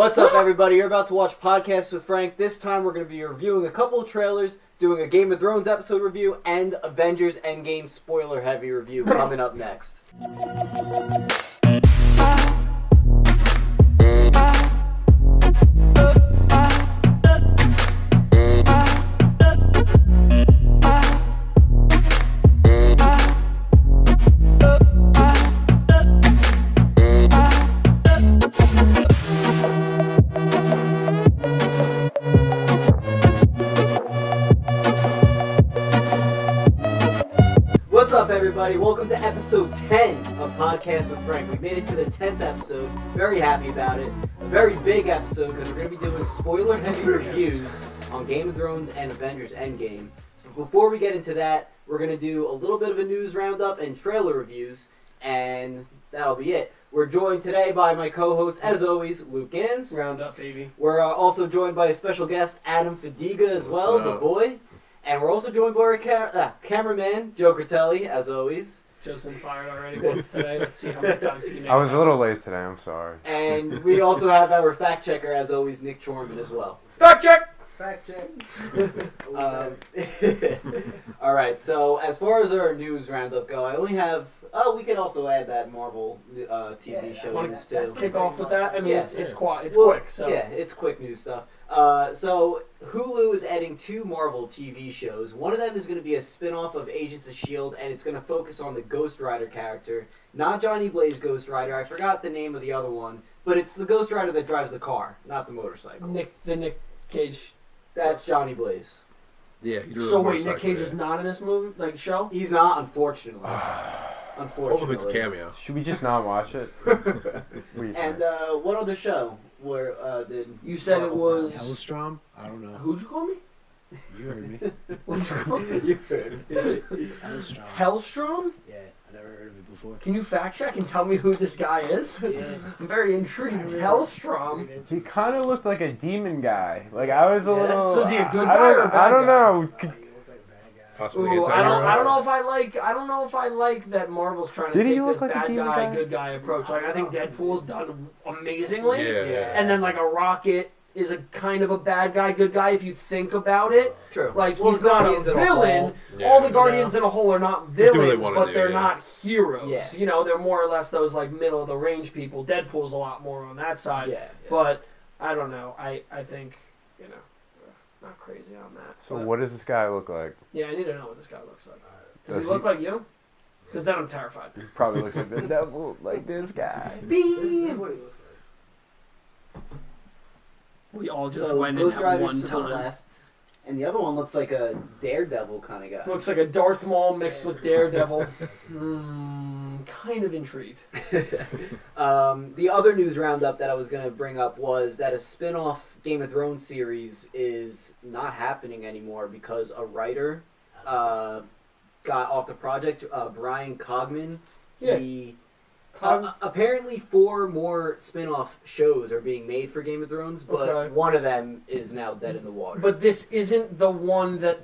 What's up, everybody? You're about to watch Podcast with Frank. This time we're going to be reviewing a couple of trailers, doing a Game of Thrones episode review, and Avengers Endgame spoiler-heavy review coming up next. What's up, everybody? Welcome to episode 10 of Podcast with Frank. We made it to the 10th episode. Very happy about it. A very big episode because we're going to be doing spoiler-heavy reviews on Game of Thrones and Avengers Endgame. So before we get into that, we're going to do a little bit of a news roundup and trailer reviews, and that'll be it. We're joined today by my co-host, as always, Luke Ganz. Roundup, baby. We're also joined by a special guest, Adam Fadiga, as well, the boy. And we're also joined by our cameraman, Joe Critelli, as always. Joe's been fired already once today. Let's see how many times he can make I was a little late today, I'm sorry. And we also have our fact checker, as always, Nick Chorman, as well. Fact check! Fact check. All right, so as far as our news roundup go, I only have... Oh, we could also add that Marvel TV show news, too. Want to kick off with that? I mean, Yeah. it's quick, so... Yeah, it's quick news stuff. So Hulu is adding 2 Marvel TV shows. One of them is going to be a spin-off of Agents of S.H.I.E.L.D., and it's going to focus on the Ghost Rider character. Not Johnny Blaze Ghost Rider. I forgot the name of the other one. But it's the Ghost Rider that drives the car, not the motorcycle. Nick Cage. That's Johnny Blaze. Yeah, he drew So wait, Nick Cage is not in this movie, show? He's not, unfortunately. Hopefully it's a cameo. Should we just not watch it? And what other show did You said it was... Hellstrom? I don't know. Who'd you call me? You heard me. What'd you call me? You heard me. Hellstrom. It Yeah, I never heard of it before. Can you fact check and tell me who this guy is? Yeah. I'm very intrigued. Hellstrom. He kind of looked like a demon guy. Like, I was a little... So is he a good guy or a bad I don't guy? know. You look like a bad guy. Possibly Ooh, I don't know if I like that Marvel's trying to Did he take look this like a bad demon guy, guy? good guy approach. Like, I think Deadpool's done amazingly. Yeah. And then, like, a Rocket is a kind of a bad guy, good guy if you think about it. True. Like, Well, he's not a Guardians in a villain. Whole. Yeah, All the Guardians in a whole are not do what they villains, wanna but do, they're yeah. not heroes. Yeah. You know, they're more or less those, like, middle-of-the-range people. Deadpool's a lot more on that side. Yeah. But, I don't know. I think, you know, not crazy on that. So But, what does this guy look like? yeah, I need to know what this guy looks like. Does Does he look he- like you? Because then I'm terrified. He probably looks like the devil, like this guy. Beep. We all just So went in Ghost at Rider's one to time. the left, and the other one looks like a Daredevil kind of guy. Looks like a Darth Maul mixed with Daredevil. Kind of intrigued. The other news roundup that I was going to bring up was that a spin-off Game of Thrones series is not happening anymore because a writer got off the project, Brian Cogman. Yeah. He apparently 4 more spin-off shows are being made for Game of Thrones, but Okay. one of them is now dead in the water. But this isn't the one that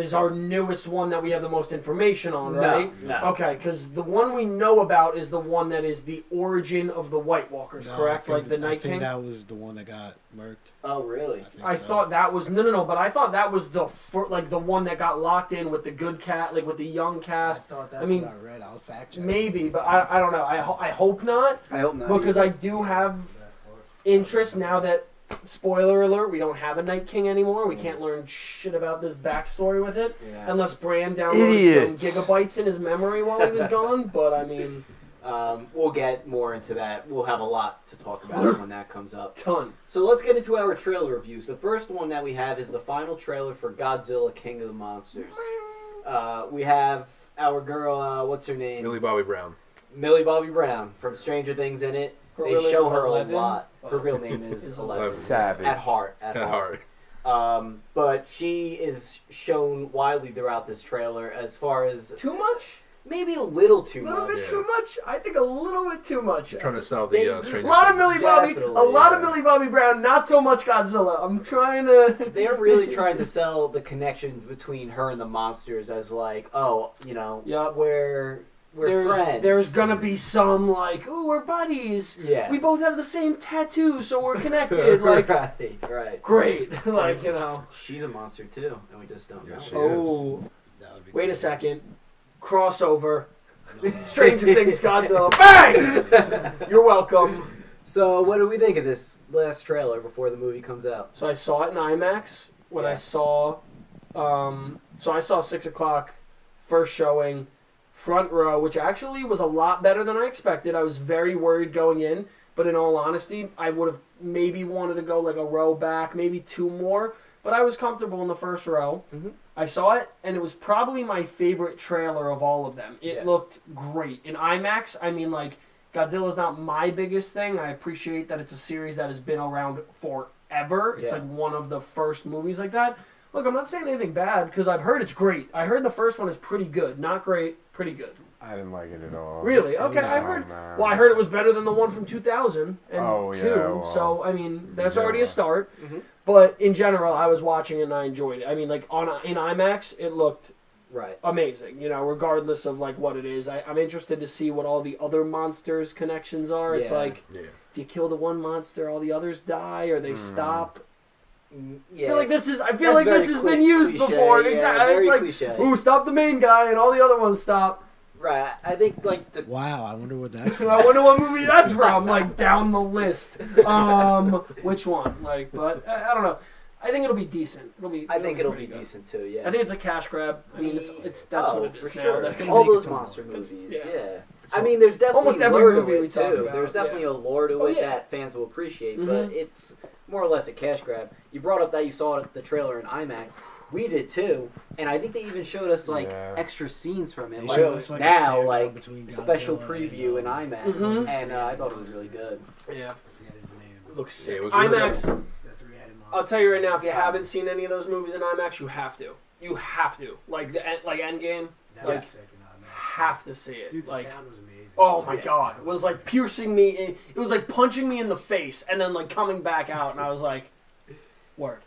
is our newest one that we have the most information on, right? No. Okay, because the one we know about is the one that is the origin of the White Walkers, No, correct? I Like think, the Night I think King? that was the one that got murked. Oh, really? I so. thought that was no, but I thought that was the one that got locked in with the good cat, like with the young I cast. thought that's I mean, what I read. I'll fact check. Maybe, but I don't know. I hope not, I hope not. because I do have interest now that, spoiler alert, we don't have a Night King anymore. We can't learn shit about this backstory with it Yeah. unless Bran downloaded Idiots. some gigabytes in his memory while he was gone. But I mean, We'll get more into that. We'll have a lot to talk about when that comes up. ton. So let's get into our trailer reviews. The first one that we have is the final trailer for Godzilla King of the Monsters. We have our girl, what's her name? Millie Bobby Brown. Millie Bobby Brown from Stranger Things in it. Her They real name show is her 11, a lot. Her but- real name is Is 11. Savage. At heart. At heart. But she is shown widely throughout this trailer as far as Too much? maybe a little too A little much. bit too much? I think a little bit too much. Trying to sell They- the A Stranger lot of Things. Millie Bobby, Definitely, a lot of yeah. Millie Bobby Brown, not so much Godzilla. I'm trying to. They're really trying to sell the connection between her and the monsters as like, oh, you know, Yup. where we're friends. There's gonna be some like, ooh, we're buddies. Yeah. We both have the same tattoo, so we're connected. Like, right. Great. Like, you know. She's a monster too, and we just don't know. She Oh, That would be wait a cool. second. Crossover. No. Stranger Things Godzilla. Bang! You're welcome. So, what do we think of this last trailer before the movie comes out? So I saw it in IMAX when I Yes. saw. So I saw 6 o'clock, first showing, front row, which actually was a lot better than I expected. I was very worried going in, but in all honesty, I would have maybe wanted to go like a row back, maybe 2 more. But I was comfortable in the first row. Mm-hmm. I saw it, and it was probably my favorite trailer of all of them. It looked great. In IMAX, I mean, like, Godzilla's not my biggest thing. I appreciate that it's a series that has been around forever. It's like one of the first movies like that. Look, I'm not saying anything bad, because I've heard it's great. I heard the first one is pretty good. Not great, pretty good. I didn't like it at all. Really? Okay, I heard... Well, I heard it was better than the one from 2002. well. So, I mean, that's Yeah. already a start. Mm-hmm. But in general, I was watching it and I enjoyed it. I mean, like, in IMAX, it looked Right. amazing, you know, regardless of, like, what it is. I'm interested to see what all the other monsters' connections are. It's Yeah. like, Yeah. if you kill the one monster, all the others die, or they stop. Yeah. I feel like this has That's been very used cliche, before. yeah, Exactly. very It's like, cliche. ooh, stop the main guy, and all the other ones stop. Right. I think, like, Wow, I wonder what that's I wonder what movie that's from, like, down the list. Which one? Like, but I don't know. I think it'll be decent. I think it'll be pretty good. decent too, yeah. I think it's a cash grab. I mean, it's that's what it is for now. sure. That's gonna All make it those to- monster that's- movies, yeah. yeah. I mean, there's definitely Almost every lore to movie we it talk too. about, There's definitely yeah. a lore to Oh, it yeah. that fans will appreciate, Mhm. but it's more or less a cash grab. You brought up that you saw the trailer in IMAX. We did too, and I think they even showed us like Yeah. extra scenes from it. They Like, showed us, like, a now, stand-up like between special Godzilla preview in and, IMAX, Mhm. and I thought it was really good. Yeah, I forget his name. looks Yeah, sick. it was really IMAX. The three-headed monster. I'll tell you right now, if you haven't seen any of those movies in IMAX, you have to. You have to. Like Endgame, That like, was sick in IMAX. have to see it. Dude, the Like, sound was amazing. oh my god, it was like piercing me. It was like punching me in the face, and then like coming back out, and I was like, word.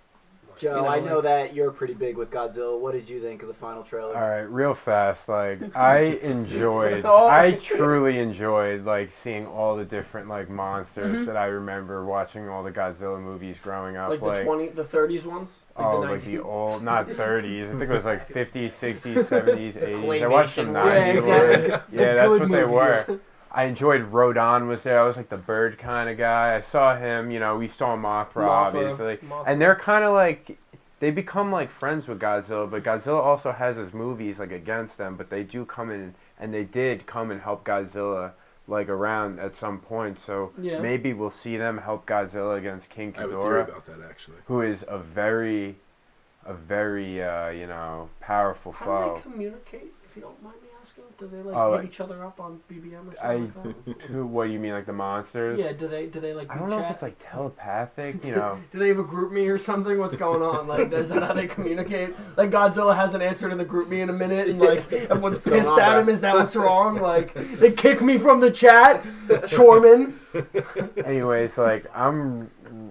Joe, You know, I know like- that you're pretty big with Godzilla. What did you think of the final trailer? All right, real fast. Like I enjoyed, Oh. I truly enjoyed like seeing all the different like monsters Mhm. that I remember watching all the Godzilla movies growing up. Like the 30s ones, like oh, the like the 19. old, not 30s. I think it was like 50s, 60s, 70s, The 80s. I watched some claymation 90s. Yeah, exactly. ones. The Yeah, that's good what they movies. were. I enjoyed Rodon was there. I was like the bird kind of guy. I saw him. You know, we saw Mothra, obviously, and they're kind of like. They become like friends with Godzilla, but Godzilla also has his movies like against them, but they do come in, and they did come and help Godzilla like around at some point, so Yeah. maybe we'll see them help Godzilla against King I have a theory Ghidorah, about that actually. who is a very you know, powerful How do foe. they communicate, if you don't mind me asking? Do they like Oh, hit like- each other up on BBM or I something like that? who? What do you mean, like the monsters? Yeah, do they like I don't know chat? if it's like telepathic, you know. Do they have a group me or something? What's going on? Like, is that how they communicate? Like, Godzilla hasn't answered in the group me in a minute, and like, everyone's going pissed on, at bro? him. Is that what's wrong? Like, they kick me from the chat, Chorman. Anyways, like I'm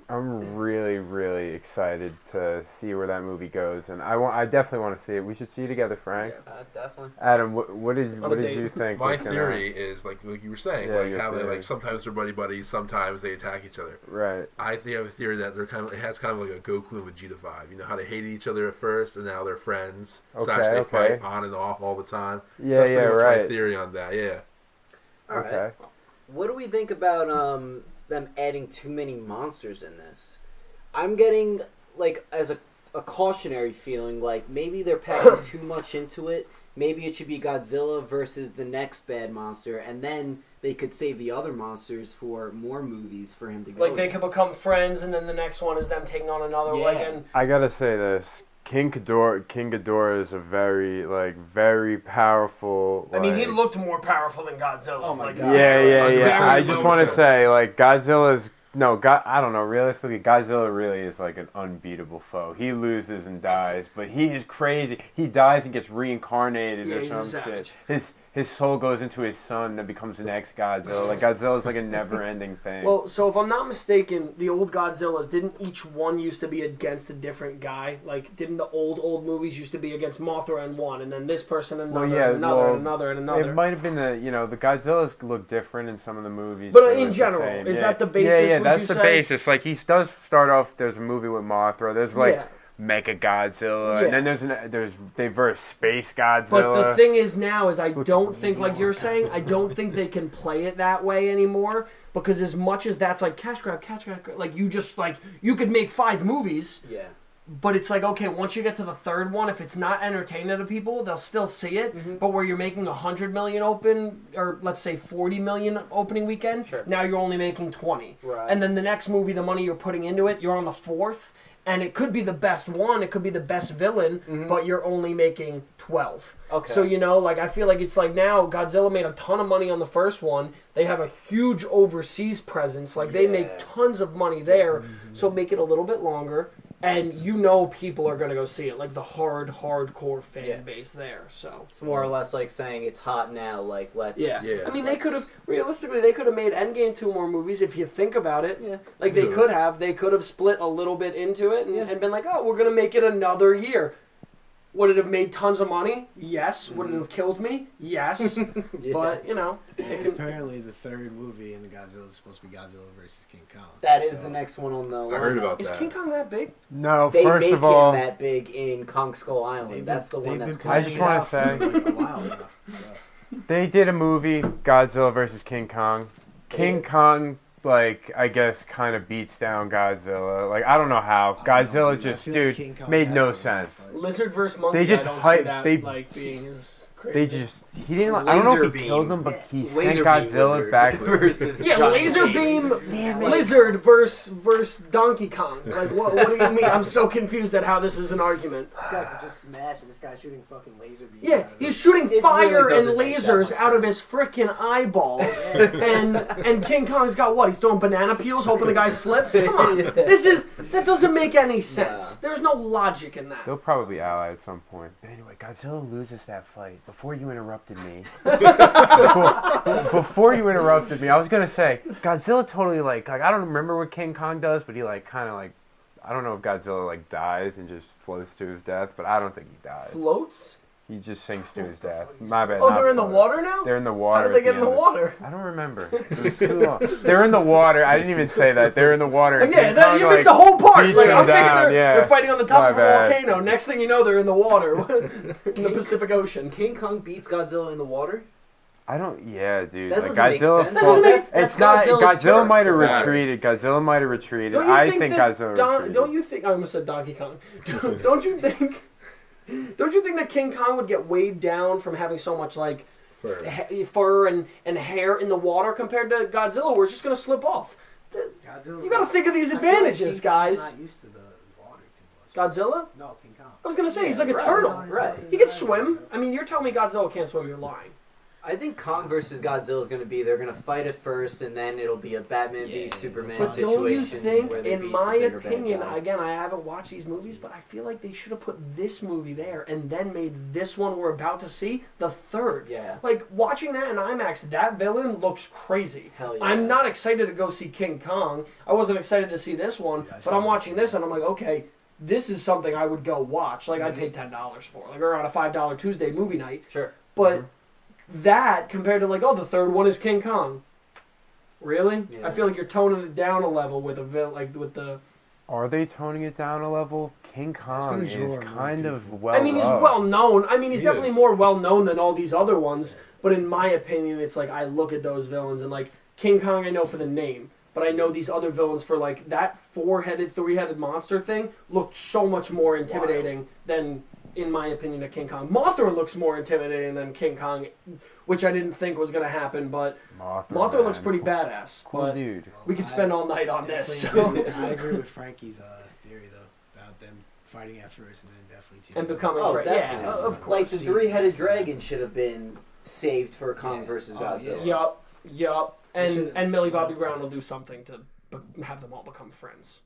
really excited to see where that movie goes, and I definitely want to see it. We should see it together, Frank. Definitely. Adam, what did On a you date. think? My was gonna- theory is like you were saying, Yeah, like your how they theory. like sometimes they're buddy buddies, sometimes they attack each other. Right. I think I have a theory that they're it has kind of like a Goku and Vegeta vibe. You know how they hated each other at first, and now they're friends. Okay, They okay. fight on and off all the time. Yeah, so that's yeah, pretty much right. my theory on that. Yeah. All right. Okay. What do we think about them adding too many monsters in this? I'm getting like as a cautionary feeling, like maybe they're packing too much into it. Maybe it should be Godzilla versus the next bad monster, and then they could save the other monsters for more movies for him to go. Like, they could against. become friends, and then the next one is them taking on another. Yeah. Like, and I gotta say this. King Ghidorah is a very powerful. I mean, he like- looked more powerful than Godzilla. Oh my like, God. Yeah. Very I just want to 100%. say, like, Godzilla's. No, I don't know. Realistically, Godzilla really is like an unbeatable foe. He loses and dies, but he is crazy. He dies and gets reincarnated Yeah, or he's a some shit. savage. his soul goes into his son that becomes the next Godzilla. Like Godzilla's like a never-ending thing. Well, so if I'm not mistaken, the old Godzillas, didn't each one used to be against a different guy? Like, didn't the old movies used to be against Mothra and one, and then this person and another, and another, and another? It might have been the Godzillas look different in some of the movies. But in general, is that the basis? Yeah, that's the basis. Like he does start off. There's a movie with Mothra. There's like Mecha Godzilla, and then they verse Space Godzilla. But the thing is now is I don't think, like you're saying, I don't think they can play it that way anymore, because as much as that's like cash grab, like you could make 5 movies. Yeah. But it's like, okay, once you get to the third one, if it's not entertaining to people, they'll still see it. Mm-hmm. But where you're making 100 million open, or let's say 40 million opening weekend, now you're only making 20. Right. And then the next movie, the money you're putting into it, you're on the 4th. And it could be the best one, it could be the best villain, but you're only making 12. Okay. So, like, I feel like it's like now, Godzilla made a ton of money on the first one. They have a huge overseas presence. Like, they make tons of money there. So make it a little bit longer. And people are going to go see it. Like, the hardcore fan base there. So it's more or less like saying it's hot now. Like, let's... Yeah. I mean, they could have... Realistically, they could have made Endgame 2 more movies if you think about it. Yeah. Like, they could have. They could have split a little bit into it and been like, oh, we're going to make it another year. Would it have made tons of money? Yes. Would it have killed me? Yes. But, Apparently the third movie in the Godzilla is supposed to be Godzilla versus King Kong. That is the next one on the line. I heard about that. Is King Kong that big? No, they first make of all... him that big in Kong Skull Island. That's the one that's I just want to say... Like a while now. They did a movie, Godzilla versus King Kong. King Kong... like, I guess, kind of beats down Godzilla. Like, I don't know how. Godzilla just, made no sense. Lizard versus monkey, they just I don't see that, like, being as crazy. He didn't, I don't know if he killed him, but he sent Godzilla back. Laser beam lizard versus Donkey Kong. Like, what do you mean? I'm so confused at how this is an argument. This guy could just smash, and this guy's shooting fucking laser beams. Yeah, he's shooting fire and lasers out of his freaking eyeballs. and King Kong's got what? He's throwing banana peels, hoping the guy slips? Come on. That doesn't make any sense. There's no logic in that. They'll probably ally at some point. But anyway, Godzilla loses that fight. Before you interrupted me, I was gonna say Godzilla totally like I don't remember what King Kong does, but he kind of I don't know if Godzilla dies and just floats to his death, but I don't think he dies. Floats? He just sinks to his death. My bad. Oh, they're in the water now? They're in the water. How did they get in the water? I don't remember. It was too long. They're in the water. I didn't even say that. They're in the water. Yeah, you missed the whole part. I'm thinking they're fighting on the top of a volcano. Next thing you know, they're in the water. In the Pacific Ocean. King Kong beats Godzilla in the water? I don't. Yeah, dude. That doesn't Godzilla. make sense. It's not. Godzilla might have retreated. Godzilla might have retreated. I think Godzilla retreated. Don't you think? I almost said Donkey Kong. Don't you think? Don't you think that King Kong would get weighed down from having so much fur and hair in the water compared to Godzilla, where it's just gonna slip off? You gotta think of these advantages, guys. Not used to the water too much. Godzilla? No, King Kong. I was gonna say he's like a turtle. Right. He can swim. I mean, you're telling me Godzilla can't swim? You're lying. I think Kong versus Godzilla is going to be, they're going to fight at first, and then it'll be a Batman v Superman situation. But don't you think, in my opinion, guy. again, I haven't watched these movies, but I feel like they should have put this movie there and then made this one we're about to see the third. Yeah. Like, watching that in IMAX, that villain looks crazy. Hell yeah. I'm not excited to go see King Kong. I wasn't excited to see this one, but I'm watching this and I'm like, okay, this is something I would go watch. Like, I'd pay $10 for. Like, or on a $5 Tuesday movie night. Sure. But... that compared to the third one is King Kong. Really? Yeah. I feel like you're toning it down a level with with the. Are they toning it down a level? King Kong is kind of well. I mean, he's well known. I mean, he's definitely more well known than all these other ones. But in my opinion, it's I look at those villains and King Kong, I know for the name, but I know these other villains for that 4-headed, 3-headed monster thing looked so much more intimidating than. In my opinion, a King Kong. Mothra looks more intimidating than King Kong, which I didn't think was going to happen, but Mothra looks pretty badass. Cool dude. We could spend all night on this. I agree with Frankie's theory, though, about them fighting at first and then definitely teaming and becoming friends. Yeah, of course. The 3-headed dragon should have been saved for Kong versus Godzilla. Yup. And Millie Bobby Brown will do something to have them all become friends.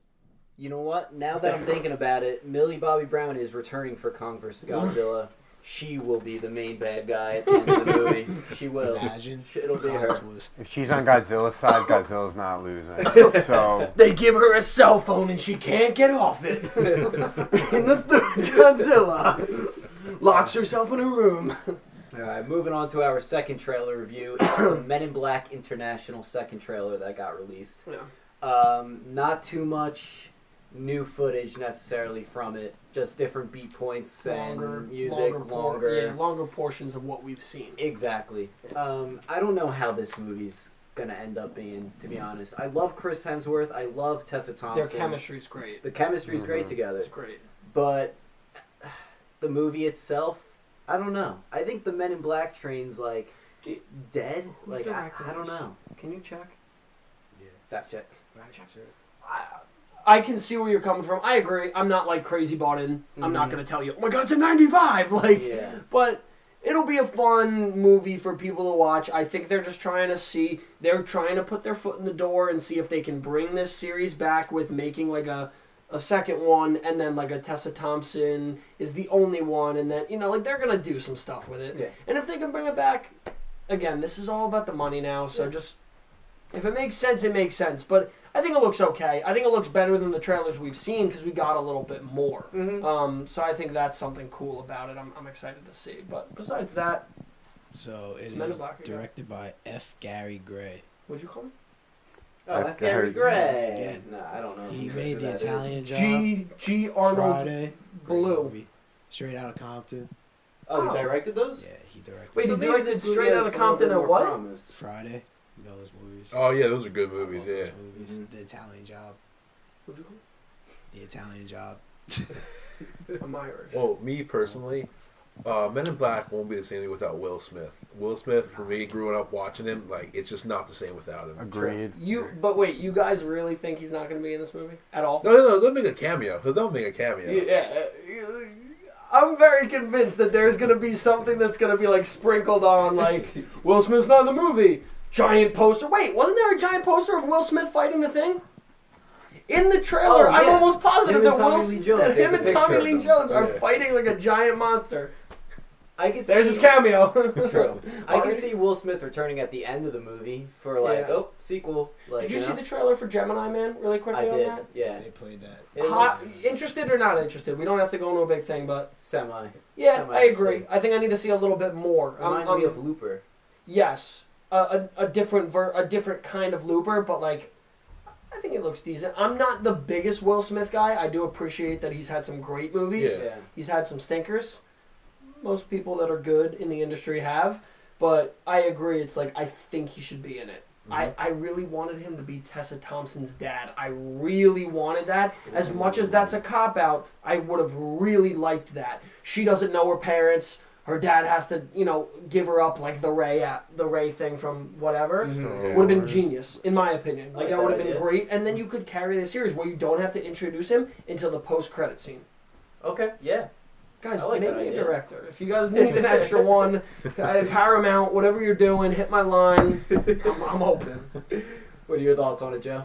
You know what? Now that I'm thinking about it, Millie Bobby Brown is returning for Kong vs. Godzilla. she will be the main bad guy at the end of the movie. She will. Imagine. It'll be her. If she's on Godzilla's side, Godzilla's not losing. So They give her a cell phone and she can't get off it. In the third Godzilla. Locks herself in a room. Alright, moving on to our second trailer review. It's the Men in Black International second trailer that got released. Yeah. Not too much new footage necessarily from it. Just different beat points and music, longer portions of what we've seen. Exactly. I don't know how this movie's gonna end up being, to be honest. I love Chris Hemsworth. I love Tessa Thompson. Their chemistry's great. The chemistry's great together. It's great. But the movie itself, I don't know. I think the Men in Black train's like dead. Who's Like I directing don't this? know. Can you check? Yeah. Fact check. I can see where you're coming from. I agree. I'm not like crazy bought in. I'm not Mhm. gonna tell you, oh my god, it's a 95. Like, Yeah. but it'll be a fun movie for people to watch. I think they're just trying to see. They're trying to put their foot in the door and see if they can bring this series back with making like a second one, and then like a Tessa Thompson is the only one, and then like they're gonna do some stuff with it. Yeah. And if they can bring it back, again, this is all about the money now. So just if it makes sense, it makes sense. But I think it looks okay. I think it looks better than the trailers we've seen because we got a little bit more. Mhm. So I think that's something cool about it. I'm excited to see. But besides that, So it Men in is Black again. directed by F. Gary Gray. what'd you call me? Oh, I've that's Gary heard- Gray. Again. No, I don't know. He who made the that is. Italian Job. G. Arnold Friday. Great Blue. movie. Straight Outta Compton. Oh, he directed those? Yeah, he directed. Wait, So he maybe directed this movie Straight has Outta a little Compton bit and more what? promise. Friday. You know those movies. Oh yeah, those are good movies. Those Yeah. movies. Mhm. The Italian Job. What'd you call The Italian Job. me? I'm Irish. Well, me personally, Men in Black won't be the same without Will Smith. Will Smith, for me, growing up watching him, like it's just not the same without him. agreed. But wait, you guys really think he's not going to be in this movie at all? No, they'll make a cameo. They'll make a cameo. Yeah, I'm very convinced that there's going to be something that's going to be like sprinkled on, like Will Smith's not in the movie. Giant poster. Wait, wasn't there a giant poster of Will Smith fighting the Thing? In the trailer, Oh, I'm yeah. almost positive Him and that Tommy Lee Jones. that There's him a and picture Tommy of Lee them. Jones are Yeah. fighting like a giant monster. I could There's see, his cameo. True. I Already? can see Will Smith returning at the end of the movie for like, Yeah. sequel. Like, Did you see the trailer for Gemini Man really quickly I on did. that? Yeah. They played that. It Hot, looks interested or not interested? We don't have to go into a big thing, but semi. yeah, Semi I agree. interested. I think I need to see a little bit more. Reminds me of Looper. Yes, a different a different kind of Looper, but like I think it looks decent. I'm not the biggest Will Smith guy. I do appreciate that he's had some great movies. Yeah. He's had some stinkers. Most people that are good in the industry have, but I agree. It's like I think he should be in it. I really wanted him to be Tessa Thompson's dad. I really wanted that. As much as that's a cop-out, I would have really liked that. She doesn't know her parents. Her dad has to, give her up like the Ray thing from whatever. Mhm. Would have been genius, in my opinion. Like I like that that would have been idea. great. And then you could carry the series where you don't have to introduce him until the post-credit scene. Okay, yeah. Guys, I like make that me a idea. director. If you guys need an extra one, Paramount, whatever you're doing, hit my line. I'm open. What are your thoughts on it, Joe?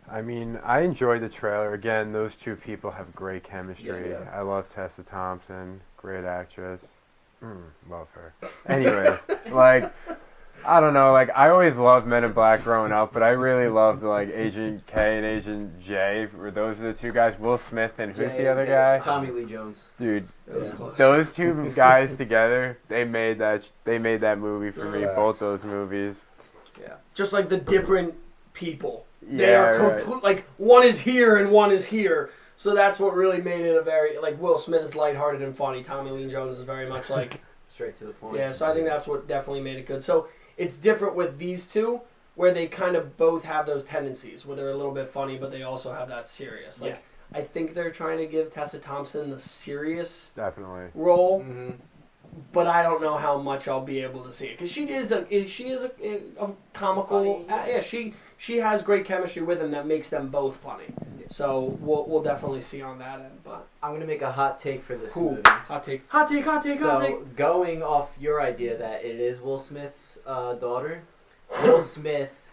I mean, I enjoyed the trailer. Again, those two people have great chemistry. Yeah. I love Tessa Thompson, great actress. Love her. Anyways, like, I don't know, like, I always loved Men in Black growing up, but I really loved, like, Agent K and Agent J. Those are the two guys. Will Smith and who's the other guy? Tommy Lee Jones. Dude, That was Yeah. close. those two guys together, they made that movie for me. Relax. Both those movies. Yeah. Just like the different people. They Yeah, are right. complete. Like one is here and one is here. So that's what really made it a very like Will Smith is lighthearted and funny. Tommy Lee Jones is very much like Straight to the point. yeah. So I think that's what definitely made it good. So it's different with these two, where they kind of both have those tendencies, where they're a little bit funny, but they also have that serious. Like I think they're trying to give Tessa Thompson the serious Definitely. role. Mm-hmm. But I don't know how much I'll be able to see it because she is a comical. Funny. She has great chemistry with him that makes them both funny. So we'll definitely see on that end. But I'm gonna make a hot take for this cool. movie. Hot take. Hot take. Hot take. So Hot take. going off your idea that it is Will Smith's daughter, Will Smith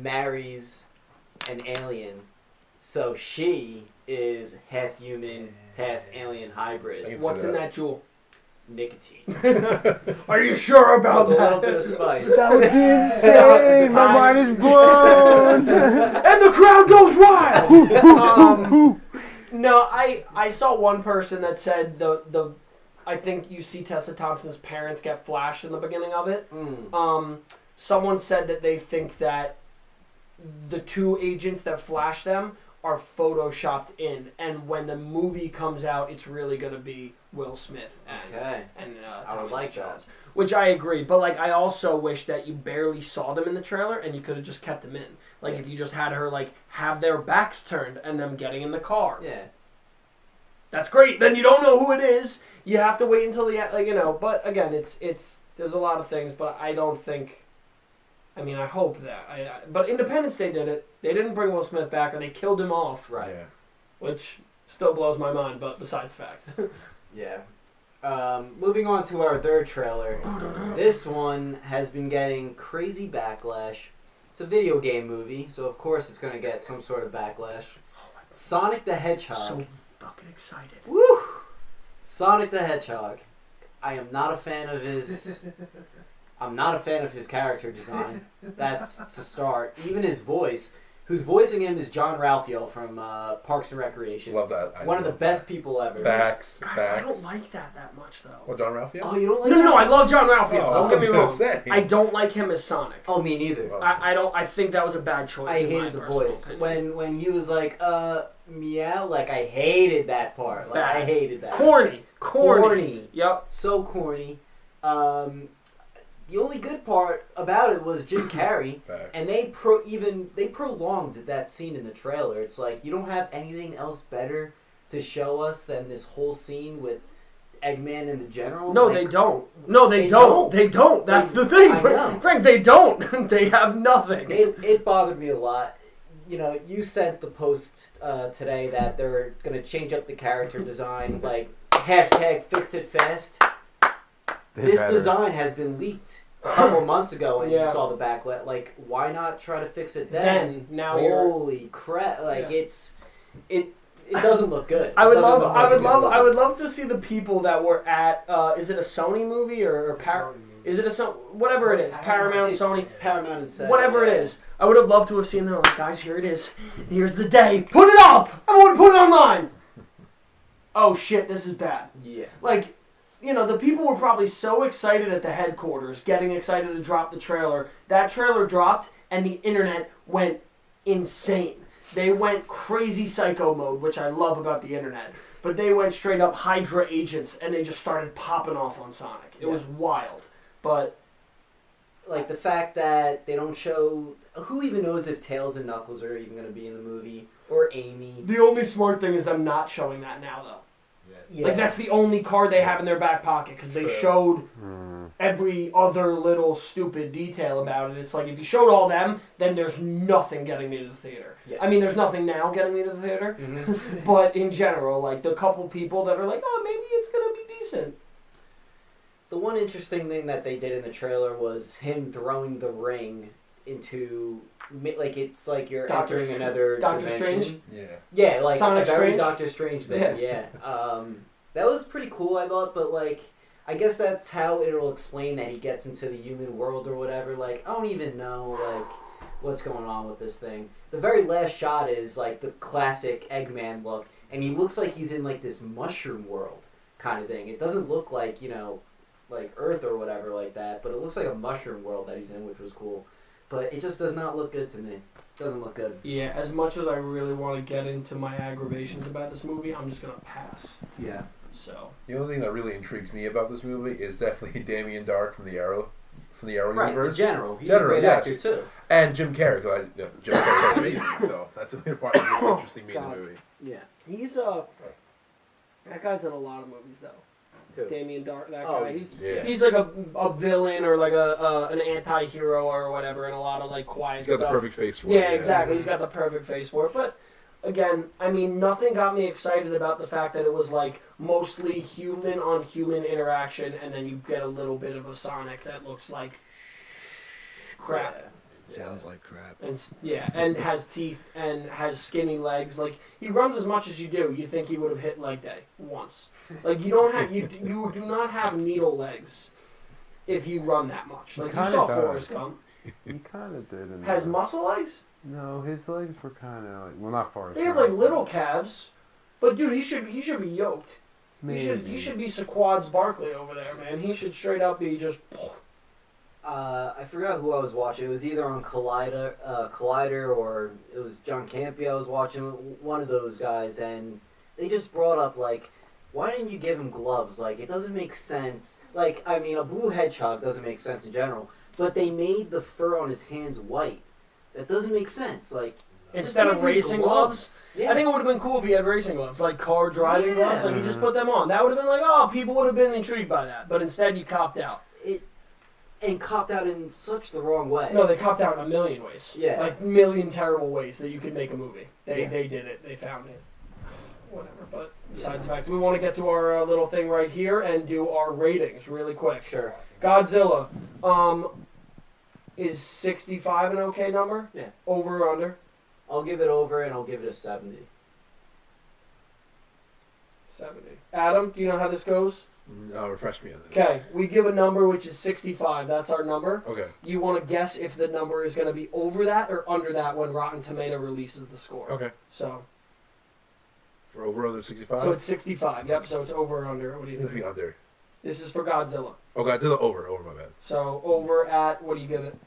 marries an alien, so she is half human, half alien hybrid. I can see What's in that. that jewel? nicotine. Are you sure about With a that? little bit of spice. That would be insane. My mind is blown. And the crowd goes wild. No, I saw one person that said I think you see Tessa Thompson's parents get flashed in the beginning of it. Someone said that they think that the two agents that flash them are photoshopped in, and when the movie comes out, it's really going to be Will Smith and I would like Jones, which I agree. But like, I also wish that you barely saw them in the trailer, and you could have just kept them in. Like, if you just had her like have their backs turned and them getting in the car. Yeah, that's great. Then you don't know who it is. You have to wait until the end, But again, it's there's a lot of things, but I don't think. I mean, I hope that. But Independence Day did it. They didn't bring Will Smith back, or they killed him off. right. Yeah. Which still blows my mind, but besides the fact. Yeah. Moving on to our third trailer. This one has been getting crazy backlash. It's a video game movie, so of course it's going to get some sort of backlash. Sonic the Hedgehog. So fucking excited. Woo! Sonic the Hedgehog. I am not a fan of his... I'm not a fan of his character design. That's to start. Even his voice. Who's voicing him is John Ralphio from Parks and Recreation. Love that. One of the best people ever. Facts. Guys, Facts. I don't like that much, though. What, John Ralphio? Oh, you don't like No, I love John Ralphio. Oh, Don't get me wrong. say. I don't like him as Sonic. Oh, me neither. Oh. I don't. I think that was a bad choice. I in hated my the personal voice. opinion. When he was like, meow, like I hated that part. Like Bad. I hated that. Corny. Yep. So corny. The only good part about it was Jim Carrey, Facts. and they prolonged that scene in the trailer. It's like, you don't have anything else better to show us than this whole scene with Eggman and the General. No, like, they don't. No, they don't. They don't. That's the thing, I know. Frank. They don't. They have nothing. It bothered me a lot. You sent the post today that they're gonna change up the character design, like #fix it fast. This design has been leaked a couple of months ago, and you saw the backlit. Like, why not try to fix it then? Now holy crap! Like it doesn't look good. I would love to see the people that were at. Is it a Sony movie or is it whatever it is? Paramount, It's Sony, Paramount and Sony, whatever it is. I would have loved to have seen them. Like, guys, here it is. Here's the day. Put it up. I want to put it online. Oh shit! This is bad. Yeah. Like, the people were probably so excited at the headquarters, getting excited to drop the trailer. That trailer dropped, and the internet went insane. They went crazy psycho mode, which I love about the internet. But they went straight up Hydra agents, and they just started popping off on Sonic. It was wild. But like the fact that they don't show... Who even knows if Tails and Knuckles are even going to be in the movie? Or Amy? the only smart thing is them not showing that now, though. Yeah. Like, that's the only card they have in their back pocket, because they showed every other little stupid detail about it. It's like, if you showed all them, then there's nothing getting me to the theater. Yeah. I mean, there's nothing now getting me to the theater, Mm-hmm. but in general, like, the couple people that are like, oh, maybe it's going to be decent. The one interesting thing that they did in the trailer was him throwing the ring into... Like, it's like you're entering another Doctor dimension. Strange? Yeah, like Sonic a very Strange? Doctor Strange thing, yeah. That was pretty cool, I thought, but, like, I guess that's how it'll explain that he gets into the human world or whatever. Like, I don't even know, like, what's going on with this thing. The very last shot is, like, the classic Eggman look, and he looks like he's in, like, this mushroom world kind of thing. It doesn't look like, like Earth or whatever like that, but it looks like a mushroom world that he's in, which was cool. But it just does not look good to me. Doesn't look good. Yeah, as much as I really want to get into my aggravations about this movie, I'm just going to pass. Yeah. So. The only thing that really intrigues me about this movie is definitely Damien Dark from the Arrow Right, universe. the General. He's a great actor, too. And Jim Carrey. Jim Carrey played amazing, so that's the only part that's really interesting me in the movie. Yeah. He's that guy's in a lot of movies, though. Who? Damien Dark, that Oh, guy. He's like a villain or like an anti-hero or whatever, and a lot of like quiet He's got stuff. the perfect face for it. Yeah, exactly. He's got the perfect face for it. But again, I mean, nothing got me excited about the fact that it was like mostly human on human interaction, and then you get a little bit of a Sonic that looks like crap. Sounds like crap. And has teeth and has skinny legs. Like, he runs as much as you do. You think he would have hit leg day once. Like, you do not have needle legs if you run that much. Like, you saw Forrest Gump. He kind of did. Has muscle legs? No, his legs were kind of like, well, not Forrest. They have like little calves, but dude, he should be yoked. He should be Saquad's Barkley over there, man. He should straight up be just. I forgot who I was watching. It was either on Collider or it was John Campea. I was watching one of those guys, and they just brought up like, why didn't you give him gloves? Like, it doesn't make sense. Like, I mean, a blue hedgehog doesn't make sense in general, but they made the fur on his hands white. That doesn't make sense. Like, instead of racing gloves? Yeah. I think it would have been cool if he had racing gloves, like car driving gloves. Like, you just put them on. That would have been like, oh, people would have been intrigued by that. But instead, you copped out. And copped out in such the wrong way. No, they copped out in a million ways. Yeah. Like, million terrible ways that you could make a movie. They did it. They found it. Whatever. But besides the fact, we want to get to our little thing right here and do our ratings really quick. Sure. Godzilla. Is 65 an okay number? Yeah. Over or under? I'll give it over, and I'll give it a 70. 70. Adam, do you know how this goes? Refresh me on this. Okay, we give a number which is 65. That's our number. Okay. You want to guess if the number is going to be over that or under that when Rotten Tomato releases the score. Okay. So. For over under 65? So it's 65. Yep. So it's over or under. What do you It needs think? to be under. This is for Godzilla. Oh, Godzilla over. Over, my bad. So over at, what do you give it?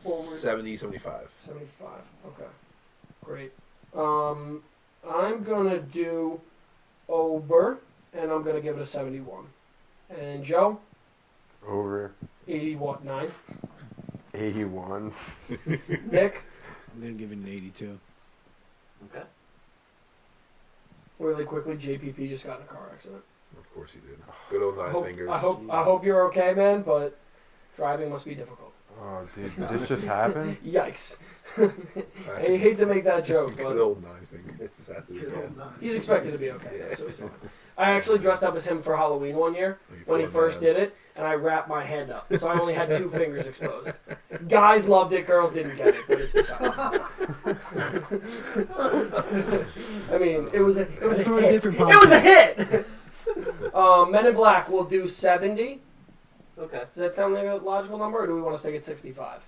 Over 70, 75. 75. Okay. Great. I'm going to do over, and I'm going to give it a 71. And Joe? Over. 89. 81. Nick? I'm going to give it an 82. Okay. Really quickly, JPP just got in a car accident. Of course he did. Good old nine fingers. I hope you're okay, man, but driving must be difficult. Oh, dude, this just happened? Yikes. I hate to make that joke, but Good old nine fingers. he's expected to be okay, Yeah. so he's fine. I actually dressed up as him for Halloween one year when he first did it, and I wrapped my hand up, so I only had 2 fingers exposed. Guys loved it, girls didn't get it, but it's besides the point. I mean, it was a hit. It was a hit! Men in Black will do 70. Okay. Does that sound like a logical number, or do we want to stick at 65?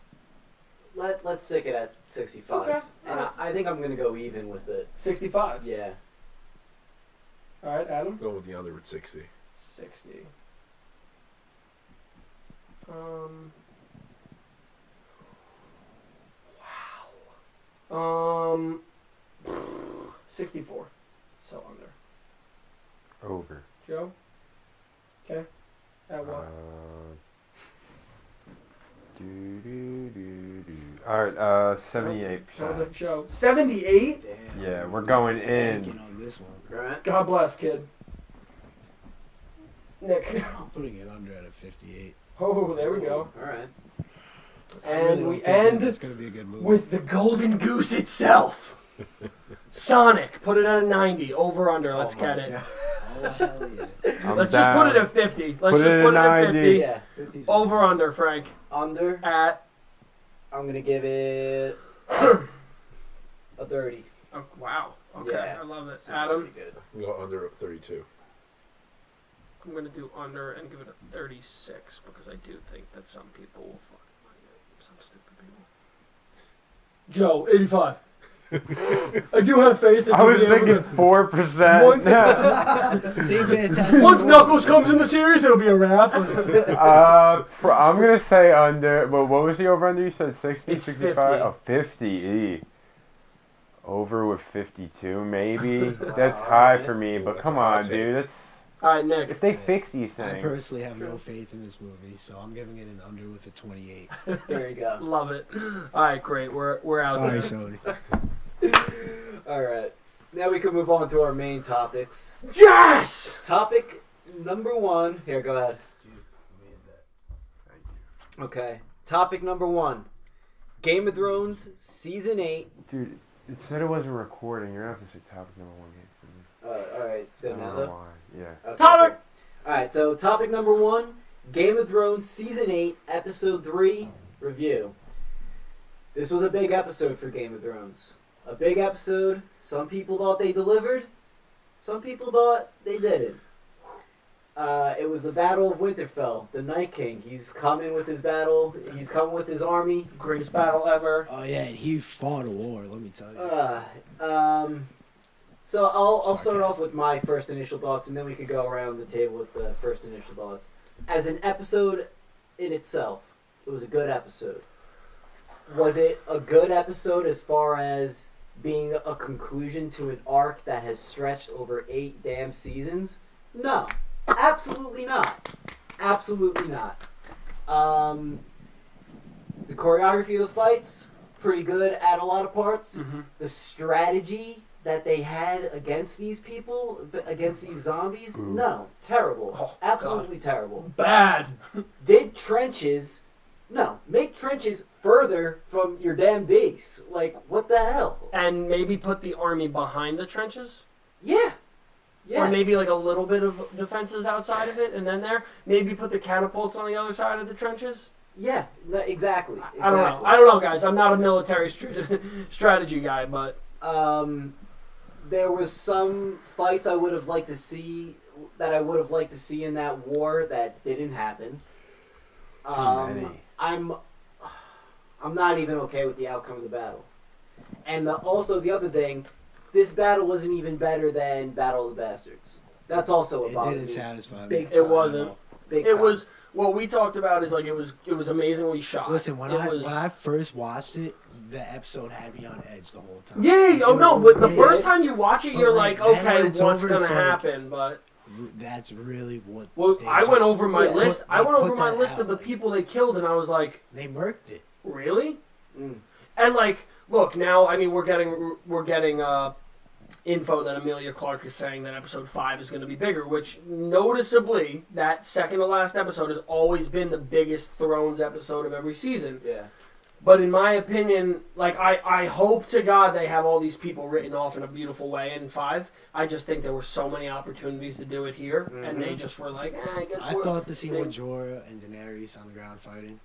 Let's stick it at 65. Okay. And I think I'm going to go even with it. 65? Yeah. All right, Adam? Going with the under with 60. 60. 64. So under. Over. Joe? Okay. At what? Alright, 78%. Sounds like Joe. 78? Damn. Yeah, we're going in. Banking on this one. Right? God bless, kid. Nick. I'm putting it under at a 58. Oh, there we go. All right. And we end It's going to be a good movie. with the Golden Goose itself. Sonic. Put it at a 90. Over, under. Let's get it. Oh, hell yeah. Let's just put it at 50. Let's just put it at 50. Yeah. 50's Over, under, Frank. Under. At. I'm going to give it a 30. Oh, wow. Okay. Yeah. I love it. So Adam. pretty good. I'm going under 32. I'm going to do under and give it a 36 because I do think that some people will fucking like it. Some stupid people. Joe, 85. I do have faith that I was you'll be thinking able to- 4%. See, fantastic. Once Knuckles comes in the series, it'll be a wrap. I'm going to say under. Well, what was the over under? You said 60, It's 65? 50. Oh, 50. Over with 52, maybe. That's high for me, but That's come a hot on, take. dude. That's All right, Nick. if they fix these I things. personally have no faith in this movie, so I'm giving it an under with a 28. There you go. Love it. All right, great. We're out Sorry, there. Sony. All right. Now we can move on to our main topics. Yes! Topic number 1. Here, go ahead. Okay. Topic number 1. Game of Thrones Season 8. Dude, it said it wasn't recording. You're going to have to say topic number 1 here for me. All right. It's I good don't now, know though. why. Yeah. Okay, Topic! cool. All right. So, topic number 1. Game of Thrones Season 8, Episode 3 review. This was a big episode for Game of Thrones. A big episode. Some people thought they delivered. Some people thought they didn't. It was the Battle of Winterfell. The Night King. He's coming with his battle. He's coming with his army. Greatest battle ever. Oh yeah, and he fought a war. Let me tell you. So I'll start off with my first initial thoughts, and then we could go around the table with the first initial thoughts. As an episode in itself, it was a good episode. Was it a good episode as far as being a conclusion to an arc that has stretched over 8 damn seasons? No. Absolutely not. Absolutely not. The choreography of the fights, pretty good at a lot of parts. Mm-hmm. The strategy that they had against these people, against these zombies, no. Terrible. Oh, Absolutely God. terrible. Bad. Did trenches... No, make trenches further from your damn base. Like, what the hell? And maybe put the army behind the trenches? Yeah. Yeah. Or maybe like a little bit of defenses outside of it, and then maybe put the catapults on the other side of the trenches? Yeah, no, exactly. I don't know, guys. I'm not a military strategy guy, but... There was some fights I would have liked to see, in that war that didn't happen. I'm not even okay with the outcome of the battle. And also the other thing, this battle wasn't even better than Battle of the Bastards. That's also a bother. It didn't satisfy me. Big It time. wasn't. Big It time. was... What we talked about is like it was amazingly shot. Listen, when It I first watched it, the episode had me on edge the whole time. Yeah, oh no, but the first time you watch it, But you're like, like, then okay, when it's what's over, gonna it's like- happen? But That's really what. well, they I just- went over my yeah, list. I they went over put my that list out, of the like- people they killed, and I was like, They murked it. really? Mm. And like, look, now I mean, we're getting info that Amelia Clark is saying that episode 5 is going to be bigger, which noticeably that second to last episode has always been the biggest Thrones episode of every season. Yeah. But in my opinion, like I hope to God they have all these people written off in a beautiful way in 5. I just think there were so many opportunities to do it here, and they just were like, I guess I we're... thought the scene with Jorah and Daenerys on the ground fighting,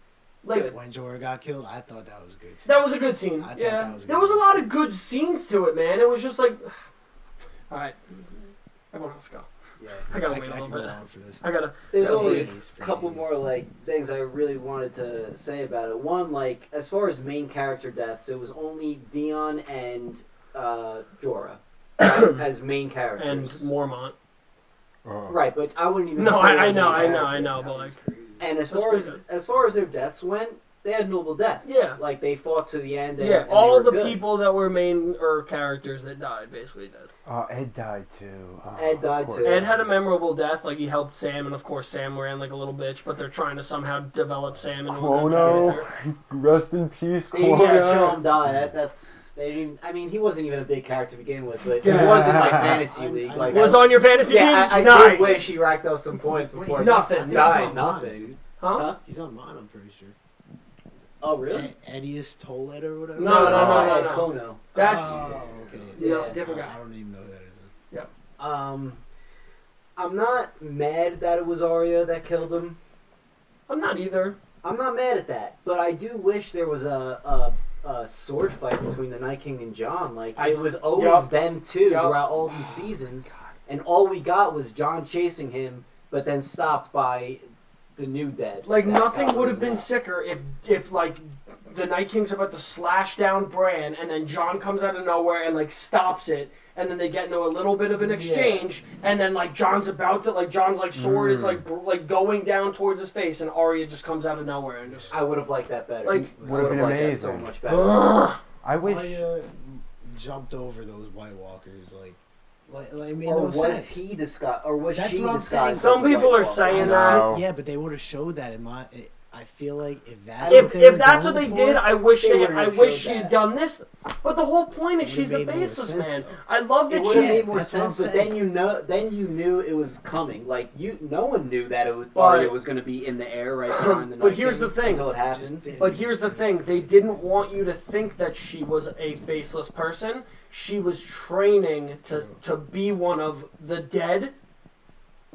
Like, when Jorah got killed, I thought that was good. that was a good scene. I thought Yeah, that was a there good was a scene. lot of good scenes to it, man. It was just like, all right, everyone else go. Yeah, I gotta wait a little can go bit. on for this. I gotta. There's For only days, a for couple days. more like things I really wanted to say about it. One, like as far as main character deaths, it was only Dion and Jorah as main And characters. Mormont. Right, but I wouldn't even. No, consider I them know, main I know, characters. but like, And as That's far pretty as good. their deaths went, they had noble deaths. Yeah. Like they fought to the end. And, yeah, and all they were the good. people that were main or characters that died basically did. Ed died too. Ed died poor too. Ed had a memorable death, like he helped Sam, and of course Sam ran like a little bitch, but they're trying to somehow develop Sam into a good Quono. character. Rest in peace, They didn't even show Quono. him die. That's they didn't. I mean, he wasn't even a big character to begin with, but Yeah. he was in my fantasy league. I- Like Was I, on your fantasy team? yeah, I Nice. did wish he racked up some points before. Wait, Nothing. I think Died, he's on nothing. mine, dude. Huh? Huh? He's on mine, I'm pretty sure. Oh really? Edius Tolet or whatever? No, Ed no. Kono. That's Oh, okay. no, Yeah. different I guy. don't even know who that is. I'm not mad that it was Arya that killed him. I'm not either. I'm not mad at that, but I do wish there was a sword fight between the Night King and Jon. Like it was always Yup. them two Yup. throughout all these seasons, and all we got was Jon chasing him, but then stopped by the new dead. Like That nothing got would have been resolved. sicker if like the Night King's about to slash down Bran, and then Jon comes out of nowhere and like stops it, and then they get into a little bit of an exchange, and then like Jon's about to like Jon's like sword is like going down towards his face, and Arya just comes out of nowhere and just. I would have liked that better. Like- I Would've been liked that so amazing. much better. Ugh. I wish. Arya jumped over those White Walkers, like it made Or no was sense. he disguised? Or was That's she what I'm disguised? saying. as Some a people White are Walker? saying No. Yeah, but they would have showed that in my. I feel like if that's what they If were that's what going they for, did, I wish they wouldn't I have wish showed she had that. done this. But the whole point is It she's would've the made more faceless sense, man. though. I love It that would have she's. made more That's what sense, I'm but saying. then you knew it was coming. Like no one knew that it was But- Arya was going to be in the air right behind the Night But here's King the thing. until it It happened. just didn't But make here's the sense thing: to they me. didn't want you to think that she was a faceless person. She was training to be one of the dead,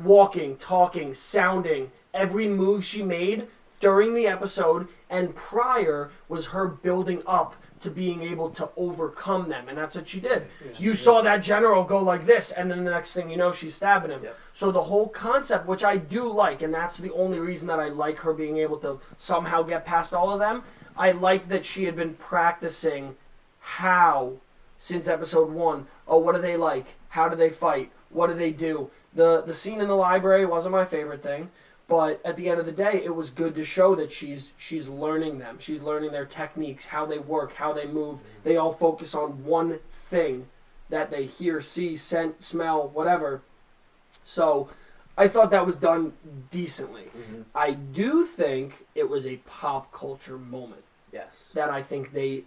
walking, talking, sounding. Every move she made during the episode and prior was her building up to being able to overcome them, and that's what she did. You saw that general go like this, and then the next thing you know, she's stabbing him. So the whole concept, which I do like, and that's the only reason that I like her being able to somehow get past all of them, I like that she had been practicing how, since episode 1, what do they like? How do they fight? What do they do? The scene in the library wasn't my favorite thing, but at the end of the day, it was good to show that she's learning them. She's learning their techniques, how they work, how they move. They all focus on one thing that they hear, see, scent, smell, whatever. So I thought that was done decently. I do think it was a pop culture moment. Yes. That I think they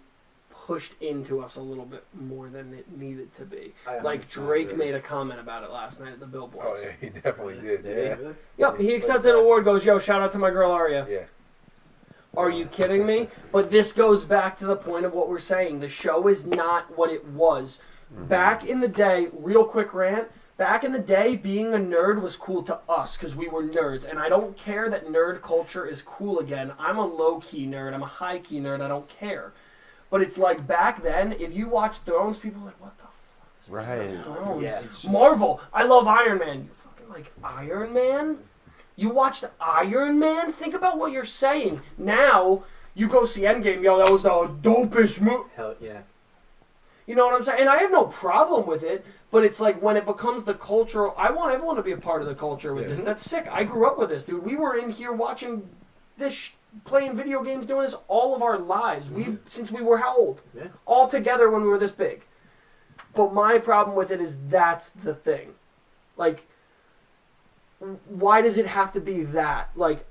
pushed into us a little bit more than it needed to be. Like Drake made a comment about it last night at the Billboards. Oh, yeah, he definitely did. Yeah. Yep, he accepted an award, goes, yo, shout out to my girl Arya. Yeah. Are you kidding me? But this goes back to the point of what we're saying. The show is not what it was. Back in the day, real quick rant, back in the day, being a nerd was cool to us because we were nerds. And I don't care that nerd culture is cool again. I'm a low-key nerd. I'm a high-key nerd. I don't care. But it's like back then, if you watch Thrones, people are like, what the fuck is Thrones? Yeah. Marvel, I love Iron Man. You fucking like Iron Man? You watched Iron Man? Think about what you're saying. Now, you go see Endgame, yo, that was the dopest movie. Hell yeah. You know what I'm saying? And I have no problem with it, but it's like when it becomes the cultural, I want everyone to be a part of the culture with this. That's sick. I grew up with this, dude. We were in here watching this playing video games, doing this all of our lives. Since we were how old? Yeah. All together when we were this big. But my problem with it is that's the thing. Like, why does it have to be that? Like,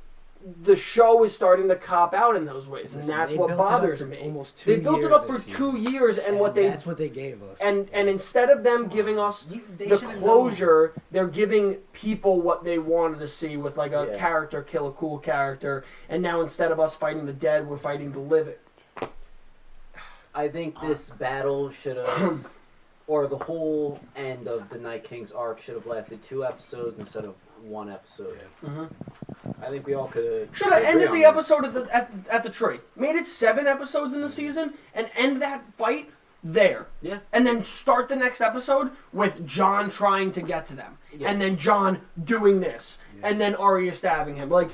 the show is starting to cop out in those ways, and that's what bothers me. They built it up for 2 years, and that's what they gave us. And instead of them giving us the closure, they're giving people what they wanted to see with like a character kill a cool character, and now instead of us fighting the dead, we're fighting the living. I think this battle should have, or the whole end of the Night King's arc should have lasted 2 episodes instead of 1 episode. I think we all could have. Should have ended the episode at the tree. Made it 7 episodes in the season and end that fight there. Yeah. And then start the next episode with Jon trying to get to them. Yeah. And then Jon doing this. Yeah. And then Arya stabbing him. Like,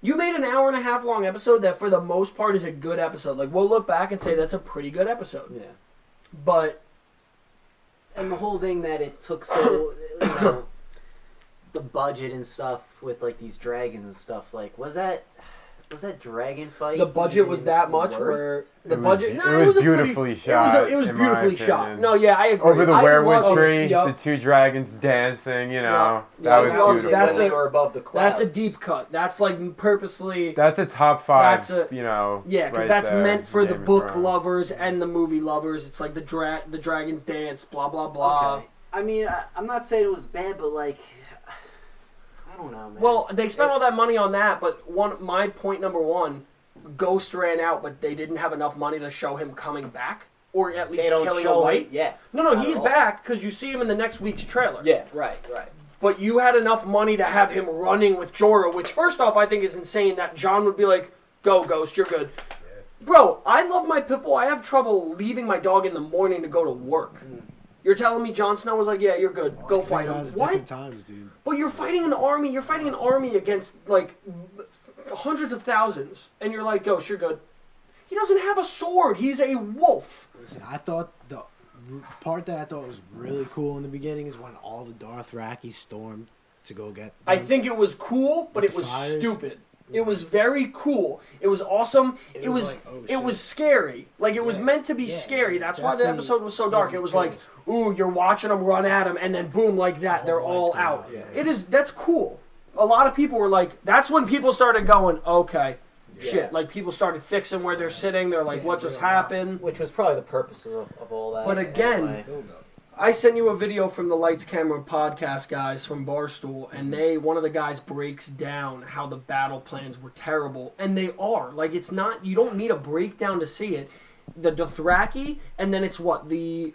you made an hour and a half long episode that for the most part is a good episode. Like, we'll look back and say that's a pretty good episode. Yeah. But. And the whole thing that it took so, you know, the budget and stuff with like these dragons and stuff, like was that dragon fight? The budget was that much where the budget. No, it was beautifully shot. It was beautifully shot. No, yeah, I agree. Over the werewood tree, the 2 dragons dancing. You know, that was beautiful. That's above the clouds. That's a deep cut. That's like purposely. That's a top 5. You know. Yeah, because that's meant for the book lovers and the movie lovers. It's like the dragons dance, blah blah blah. Okay. I mean, I'm not saying it was bad, but like. I don't know, man. Well, they spent all that money on that, but my point number 1, Ghost ran out, but they didn't have enough money to show him coming back, or at least killing a white. Yeah. No, he's back because you see him in the next week's trailer. Yeah, right. But you had enough money to have him running with Jorah, which first off I think is insane that Jon would be like, "Go, Ghost, you're good." Yeah. Bro, I love my pitbull. I have trouble leaving my dog in the morning to go to work. You're telling me Jon Snow was like, yeah, you're good. Go fight him. What? Different times, dude. But you're fighting an army. You're fighting an army against, like, hundreds of thousands. And you're like, Ghost, you're good. He doesn't have a sword. He's a wolf. Listen, I thought the part that I thought was really cool in the beginning is when all the Dothraki stormed to go get them. I think it was cool, but it was stupid. It was very cool. It was awesome. It was like, oh, it was scary. Like, it was meant to be scary. That's why the episode was so dark. It was like, ooh, you're watching them run at him, and then boom, like that, they're all out. That's cool. A lot of people were like, that's when people started going, okay, shit. Like, people started fixing where they're sitting. They're like, what just happened? Which was probably the purpose of all that. But again, I sent you a video from the Lights Camera podcast guys from Barstool, and one of the guys breaks down how the battle plans were terrible, and they are. Like, it's not, you don't need a breakdown to see it. The Dothraki, and then it's what? The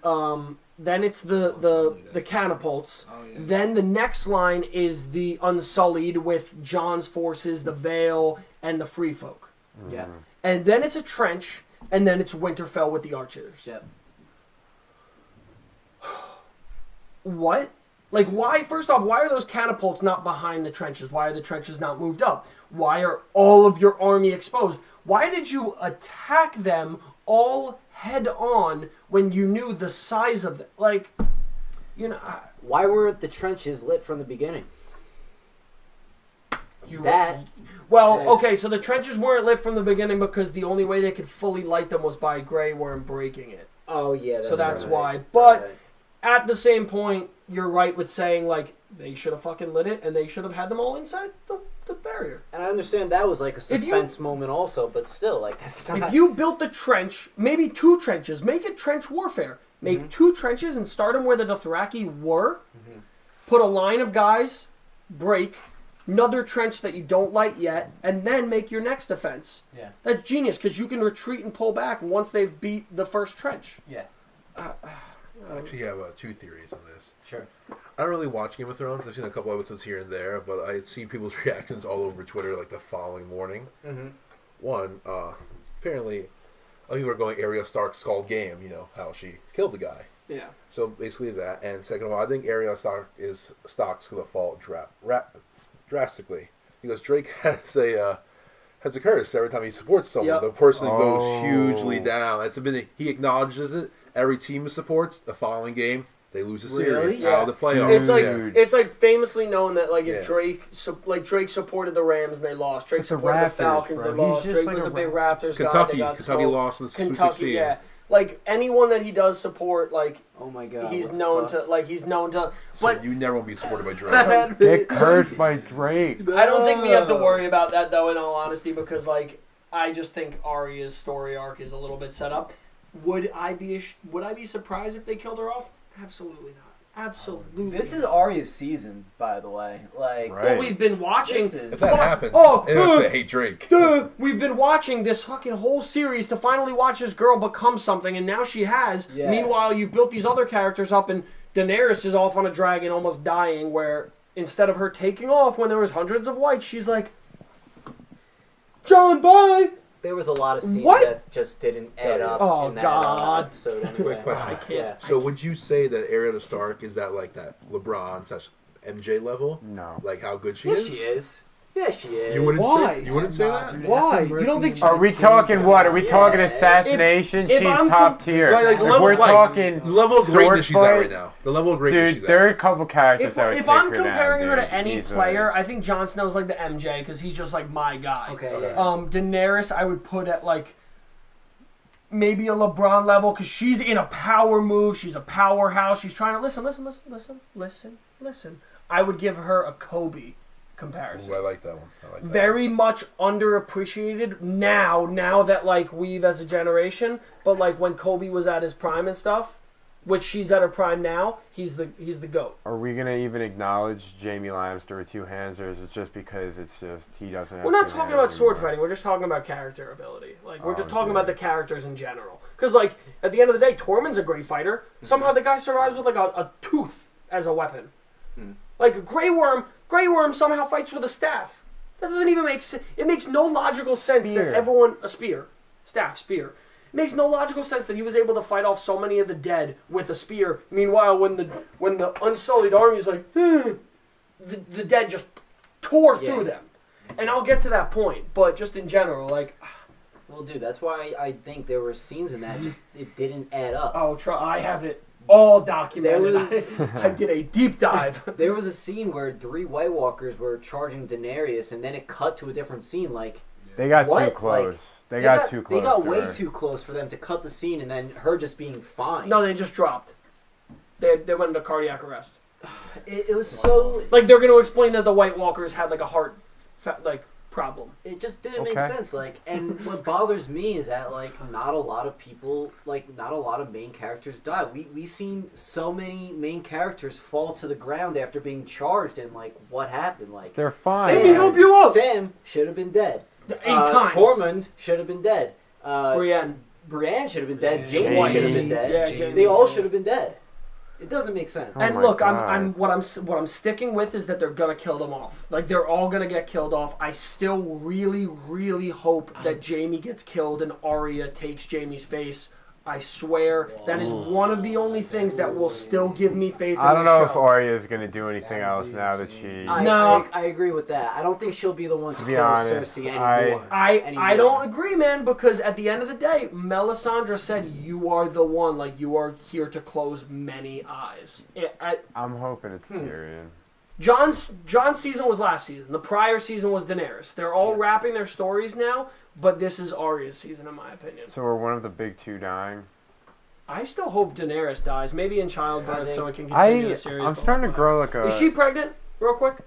then it's the catapults. Oh, yeah. Then the next line is the Unsullied with John's forces, the Veil, and the Free Folk. Yeah. And then it's a trench, and then it's Winterfell with the Archers. Yep. What? Like, why, first off, why are those catapults not behind the trenches? Why are the trenches not moved up? Why are all of your army exposed? Why did you attack them all head on when you knew the size of them? Like, you know... Why were the trenches lit from the beginning? Okay, so the trenches weren't lit from the beginning because the only way they could fully light them was by Grey Worm breaking it. Oh, yeah. That's right. why. But Right. at the same point, you're right with saying, like, they should have fucking lit it and they should have had them all inside the barrier. And I understand that was like a suspense moment also, but still, like, that's not... If you built the trench, maybe 2 trenches, make it trench warfare. Make 2 trenches and start them where the Dothraki were. Put a line of guys, break, another trench that you don't light yet, and then make your next defense. Yeah. That's genius, because you can retreat and pull back once they've beat the first trench. Yeah. I actually have 2 theories on this. Sure. I don't really watch Game of Thrones. I've seen a couple episodes here and there, but I see people's reactions all over Twitter like the following morning. One, apparently, people are going Arya Stark's Skull Game, you know, how she killed the guy. Yeah. So basically that. And second of all, I think Arya Stark's going to fall drastically. Because Drake has a curse every time he supports someone. Yep. The person goes hugely down. He acknowledges it. Every team he supports, the following game, they lose the series out of the playoffs. It's like famously known that like if Drake supported the Rams and they lost, Drake supported the Falcons, they lost. Drake was a big Raptors guy. Kentucky lost in the Sweet 16. Yeah. Like anyone that he does support, like oh my god, he's known to. So but you never want to be supported by Drake. Get cursed by Drake. I don't think we have to worry about that though. In all honesty, because like I just think Arya's story arc is a little bit set up. Would I be surprised if they killed her off? Absolutely not. Absolutely. This is Arya's season, by the way. Like, Well, we've been watching. If that happens, it's going to hate Drake. We've been watching this fucking whole series to finally watch this girl become something, and now she has. Yeah. Meanwhile, you've built these other characters up, and Daenerys is off on a dragon, almost dying. Where instead of her taking off when there was hundreds of whites, she's like, "John, bye." There was a lot of scenes What? that just didn't add up in that episode anyway. Quick question. I can't. Yeah. So would you say that Arya Stark is that like that LeBron/MJ level? No. Like how good she Yeah, is? she is. Yeah, she is. You wouldn't Why? say you wouldn't say that? Why? You don't think Are we talking what? Are we talking assassination? if She's I'm top tier. Like, If we're talking the level of sword greatness she's at fight, right now. The level of greatness dude, she's there are at. a couple characters that would if kick I'm her down, comparing her dude, to any easily. player, I think Jon Snow's like the MJ because he's just like my guy. Okay. Okay. Yeah. Daenerys, I would put at like maybe a LeBron level because she's in a power move. She's a powerhouse. She's trying to listen. I would give her a Kobe comparison. Ooh, I like that one. Very much underappreciated now that like we've as a generation, but like when Kobe was at his prime and stuff, which she's at her prime now, he's the GOAT. Are we gonna even acknowledge Jamie Lannister with 2 hands, or is it just because it's just he doesn't? We're not talking about sword fighting. We're just talking about character ability. Like we're just talking about the characters in general. Because like at the end of the day, Tormund's a great fighter. Somehow the guy survives with like a tooth as a weapon. Like Grey Worm somehow fights with a staff. That doesn't even make sense. It makes no logical sense that everyone a spear. It makes no logical sense that he was able to fight off so many of the dead with a spear. Meanwhile, when the Unsullied army is like, the dead just tore through them. And I'll get to that point, but just in general, like. Well, dude, that's why I think there were scenes in that just it didn't add up. Oh, I have it all documented. I did a deep dive. There was a scene where 3 White Walkers were charging Daenerys, and then it cut to a different scene. Like They got what? too close. Like, they got too close. They got way her. too close for them to cut the scene, and then her just being fine. No, they just dropped. They went into cardiac arrest. It was so like they're going to explain that the White Walkers had like a heart problem. It just didn't make sense. Like, and what bothers me is that like not a lot of people, like not a lot of main characters die. We seen so many main characters fall to the ground after being charged, and like what happened? Like they're fine. Let me help you up. Sam should have been dead. 8 times. Tormund should have been dead. Brienne should have been dead. Jaime should have been dead. Yeah, Jaime. They all should have been dead. It doesn't make sense. Oh And my look, God. what I'm sticking with is that they're gonna kill them off. Like they're all gonna get killed off. I still really, really hope that Jamie gets killed and Arya takes Jamie's face. I swear that is one of the only things that will still give me faith in I don't the know show. if Arya is gonna do anything else now that she. No. I agree with that. I don't think she'll be the one to To be kill honest, Cersei anymore. I don't agree, man, because at the end of the day, Melisandre said you are the one, like you are here to close many eyes. I'm hoping it's Tyrion. John's season was last season. The prior season was Daenerys. They're all wrapping their stories now, but this is Arya's season, in my opinion. So we're one of the big two dying. I still hope Daenerys dies, maybe in childbirth, so it can continue the series. I'm starting to grow like a. Is she pregnant? Real quick.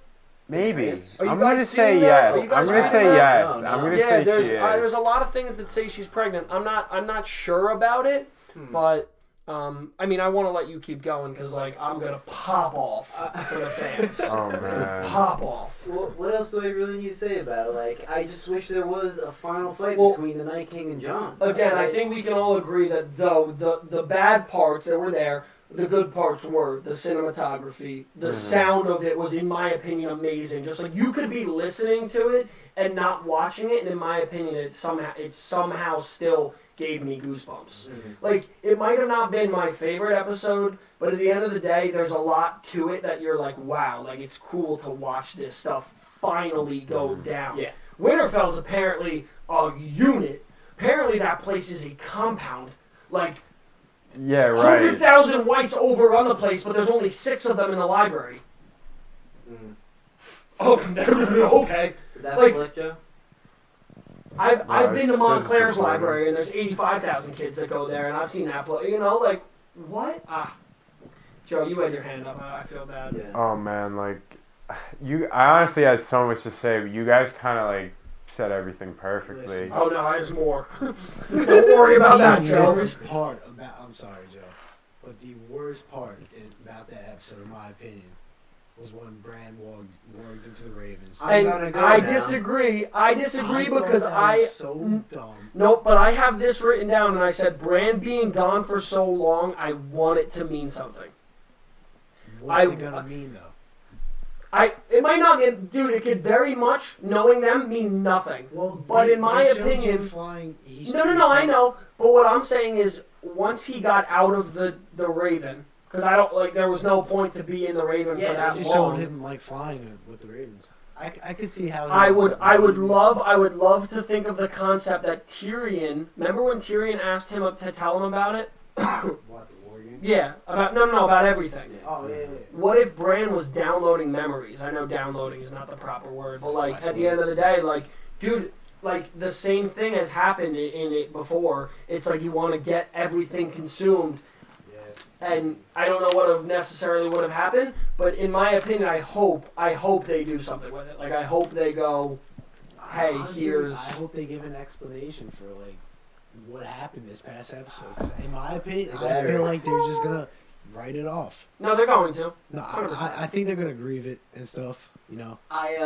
Maybe. Daenerys? Are you I'm guys gonna say seeing that? yes. Are you I'm guys gonna reading say that? yes. No, no. I'm gonna Yeah, say there's she is. there's a lot of things that say she's pregnant. I'm not sure about it, but. I mean, I want to let you keep going because, like, I'm gonna pop off for the fans. Oh man. Pop off. Well, what else do I really need to say about it? Like, I just wish there was a final fight Well, between the Night King and Jon. Again, I think we can all agree that though the bad parts that were there, the good parts were the cinematography, the sound of it was, in my opinion, amazing. Just like you could be listening to it and not watching it, and in my opinion, it somehow still gave me goosebumps. Like, it might have not been my favorite episode, but at the end of the day, there's a lot to it that you're like, wow, like, it's cool to watch this stuff finally go down. Yeah. Winterfell's apparently a unit. Apparently that place is a compound. Like, Yeah, right. 100,000 whites overrun the place, but there's only 6 of them in the library. Oh, okay. Did that Like- flick, Joe? I've been to it's Montclair's disappointing. library, and there's 85,000 kids that go there, and I've seen that play. You know, like, what? Joe, you had your hand up. I feel bad. Yeah. Oh man, like I honestly had so much to say, but you guys kind of like said everything perfectly. Listen. Oh, no, there's more. Don't worry about that, The Joe. worst part about, I'm sorry, Joe, but the worst part about that episode, in my opinion, was when Bran walked into the Ravens. I'm And gonna go I now. disagree. I disagree thought because that was so dumb. Nope, but I have this written down, and I said Bran being gone for so long, I want it to mean something. What's it gonna mean though? It might not mean, dude. It could very much, knowing them, mean nothing. Well, But in my they showed opinion- him flying. No, I know. But what I'm saying is, once he got out of the Raven, because I don't like, there was no point to be in the Raven for Yeah, that they just showed long. him like flying with the Ravens. I could see how. I would love to think of the concept that Tyrion. Remember when Tyrion asked him to tell him about it? What, the war game? Yeah, about everything. Oh yeah. What if Bran was downloading memories? I know downloading is not the proper word, but like at the end of the day, like, dude, like the same thing has happened in it before. It's like you want to get everything consumed, Yeah. and I don't know what necessarily would have happened, but in my opinion, I hope they do something with it. Like I hope they go, hey, Honestly, here's. I hope they give an explanation for like what happened this past episode. 'Cause in my opinion, I feel like they're just gonna write it off. No, they're going to. No, 100%. I think they're gonna grieve it and stuff. You know, I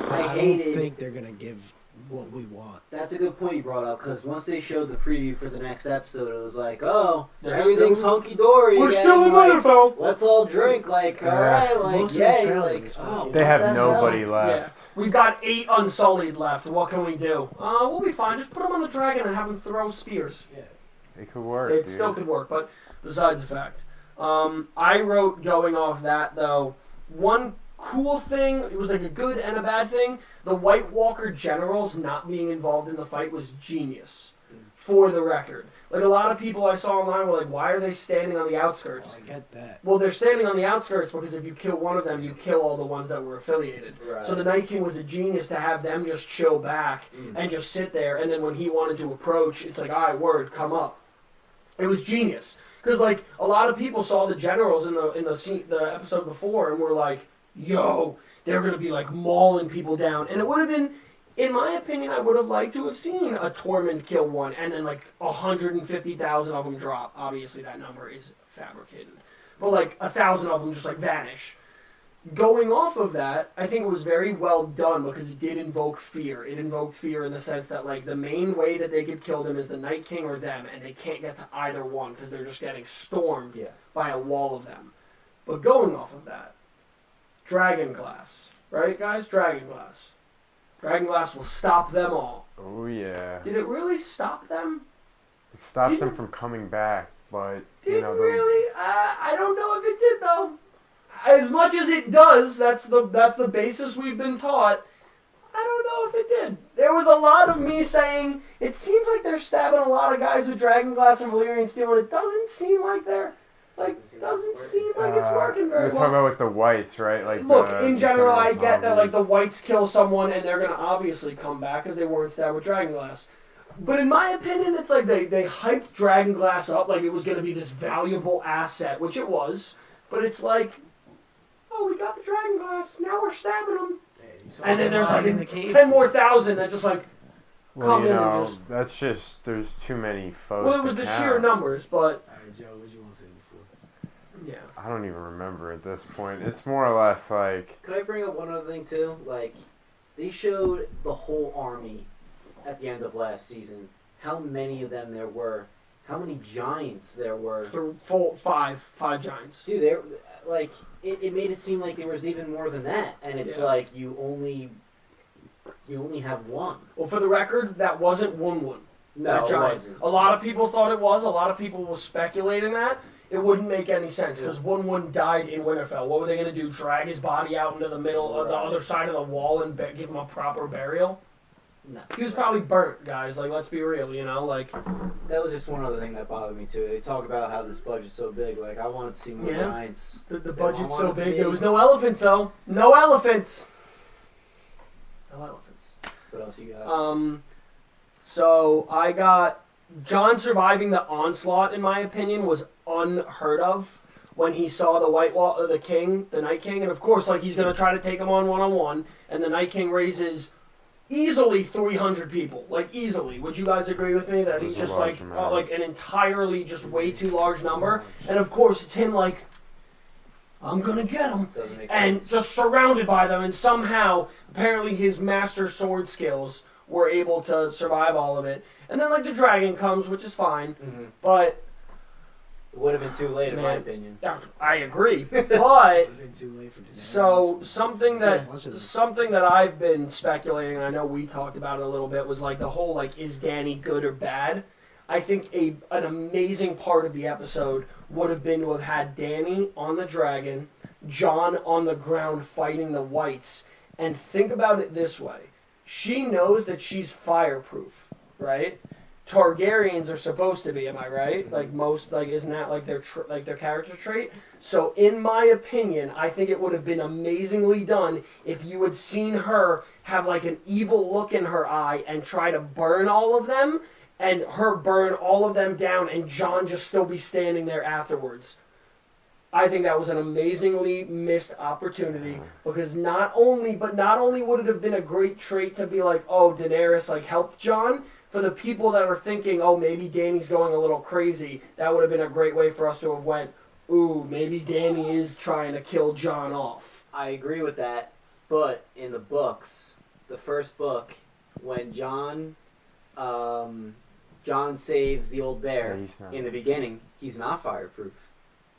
I hated. don't think they're gonna give what we want. That's a good point you brought up, because once they showed the preview for the next episode, it was like, oh, They're everything's still- hunky dory. We're again. still in like, Winterfell. Let's all drink, like, Yeah. alright, like, Most of the yay, trailer like, was oh, funny. what They have the nobody hell? left. Yeah. We've got 8 Unsullied left. What can we do? We'll be fine. Just put them on the dragon and have them throw spears. Yeah. It could work. It dude. still could work, but besides the fact. I wrote, going off that, though, one cool thing, it was like a good and a bad thing, the White Walker generals not being involved in the fight was genius, for the record. Like, a lot of people I saw online were like, why are they standing on the outskirts? Oh, I get that. Well, they're standing on the outskirts because if you kill one of them, you kill all the ones that were affiliated. Right. So the Night King was a genius to have them just chill back and just sit there, and then when he wanted to approach, it's like, all right, word, come up. It was genius. Because, like, a lot of people saw the generals in the episode before and were like, yo, they're going to be, like, mauling people down. And it would have been, in my opinion, I would have liked to have seen a Tormund kill one and then, like, 150,000 of them drop. Obviously, that number is fabricated. But, like, 1,000 of them just, like, vanish. Going off of that, I think it was very well done because it did invoke fear. It invoked fear in the sense that, like, the main way that they could kill them is the Night King or them, and they can't get to either one because they're just getting stormed by a wall of them. But going off of that, Dragonglass, right, guys? Dragonglass. Dragonglass will stop them all. Oh, yeah. Did it really stop them? It stops them from coming back, but, Did really? I don't know if it did, though. As much as it does, that's the basis we've been taught. I don't know if it did. There was a lot of me saying, it seems like they're stabbing a lot of guys with Dragonglass and Valyrian Steel, and it doesn't seem like they're, doesn't seem like it's working very well. You're talking about with the whites, right? Like look, in general, I get that, like, the whites kill someone, and they're going to obviously come back because they weren't stabbed with Dragonglass. But in my opinion, it's like they hyped Dragonglass up like it was going to be this valuable asset, which it was. But it's like, oh, we got the Dragonglass, now we're stabbing them. And then there's like 10 more thousand that just like come in and just... that's just, there's too many foes. Well, it was the sheer numbers, but... Alright, Joe, what you want to say before? Yeah. I don't even remember at this point. It's more or less like... Could I bring up one other thing, too? Like, they showed the whole army at the end of last season. How many of them there were. How many giants there were. Five giants. Dude, they're... Like, it made it seem like there was even more than that. And it's like, you only have one. Well, for the record, that wasn't Wun-Wun. No, it wasn't. A lot of people thought it was. A lot of people were speculating that. It wouldn't make any sense because Wun-Wun died in Winterfell. What were they going to do? Drag his body out into the middle of the other side of the wall and give him a proper burial? No. He was probably burnt, guys. Like, let's be real, you know? Like, that was just one other thing that bothered me, too. They talk about how this budget's so big. Like, I wanted to see more giants. The budget's so big. There was no elephants, though. No elephants. No elephants. What else you got? So, I got... Jon surviving the onslaught, in my opinion, was unheard of when he saw the the Night King. And, of course, like, he's going to try to take him on one-on-one. And the Night King raises... easily 300 people, like easily. Would you guys agree with me that he just like an entirely just way too large number? And of course it's him like, I'm gonna get him, and just surrounded by them, and somehow apparently his master sword skills were able to survive all of it. And then like the dragon comes, which is fine, but it would have been too late in my opinion. I agree, but too late for so something that I've been speculating, and I know we talked about it a little bit, was like the whole like, is Dany good or bad? I think an amazing part of the episode would have been to have had Dany on the dragon, Jon on the ground fighting the whites, and think about it this way: she knows that she's fireproof, right? Targaryens are supposed to be, am I right? Like most, like isn't that like their character trait? So in my opinion, I think it would have been amazingly done if you had seen her have like an evil look in her eye and try to burn all of them, and her burn all of them down, and Jon just still be standing there afterwards. I think that was an amazingly missed opportunity because not only would it have been a great trait to be like, oh, Daenerys like helped Jon. For the people that are thinking, oh, maybe Dany's going a little crazy, that would have been a great way for us to have went, ooh, maybe Dany is trying to kill Jon off. I agree with that, but in the books, the first book, when Jon saves the old bear in the beginning, he's not fireproof.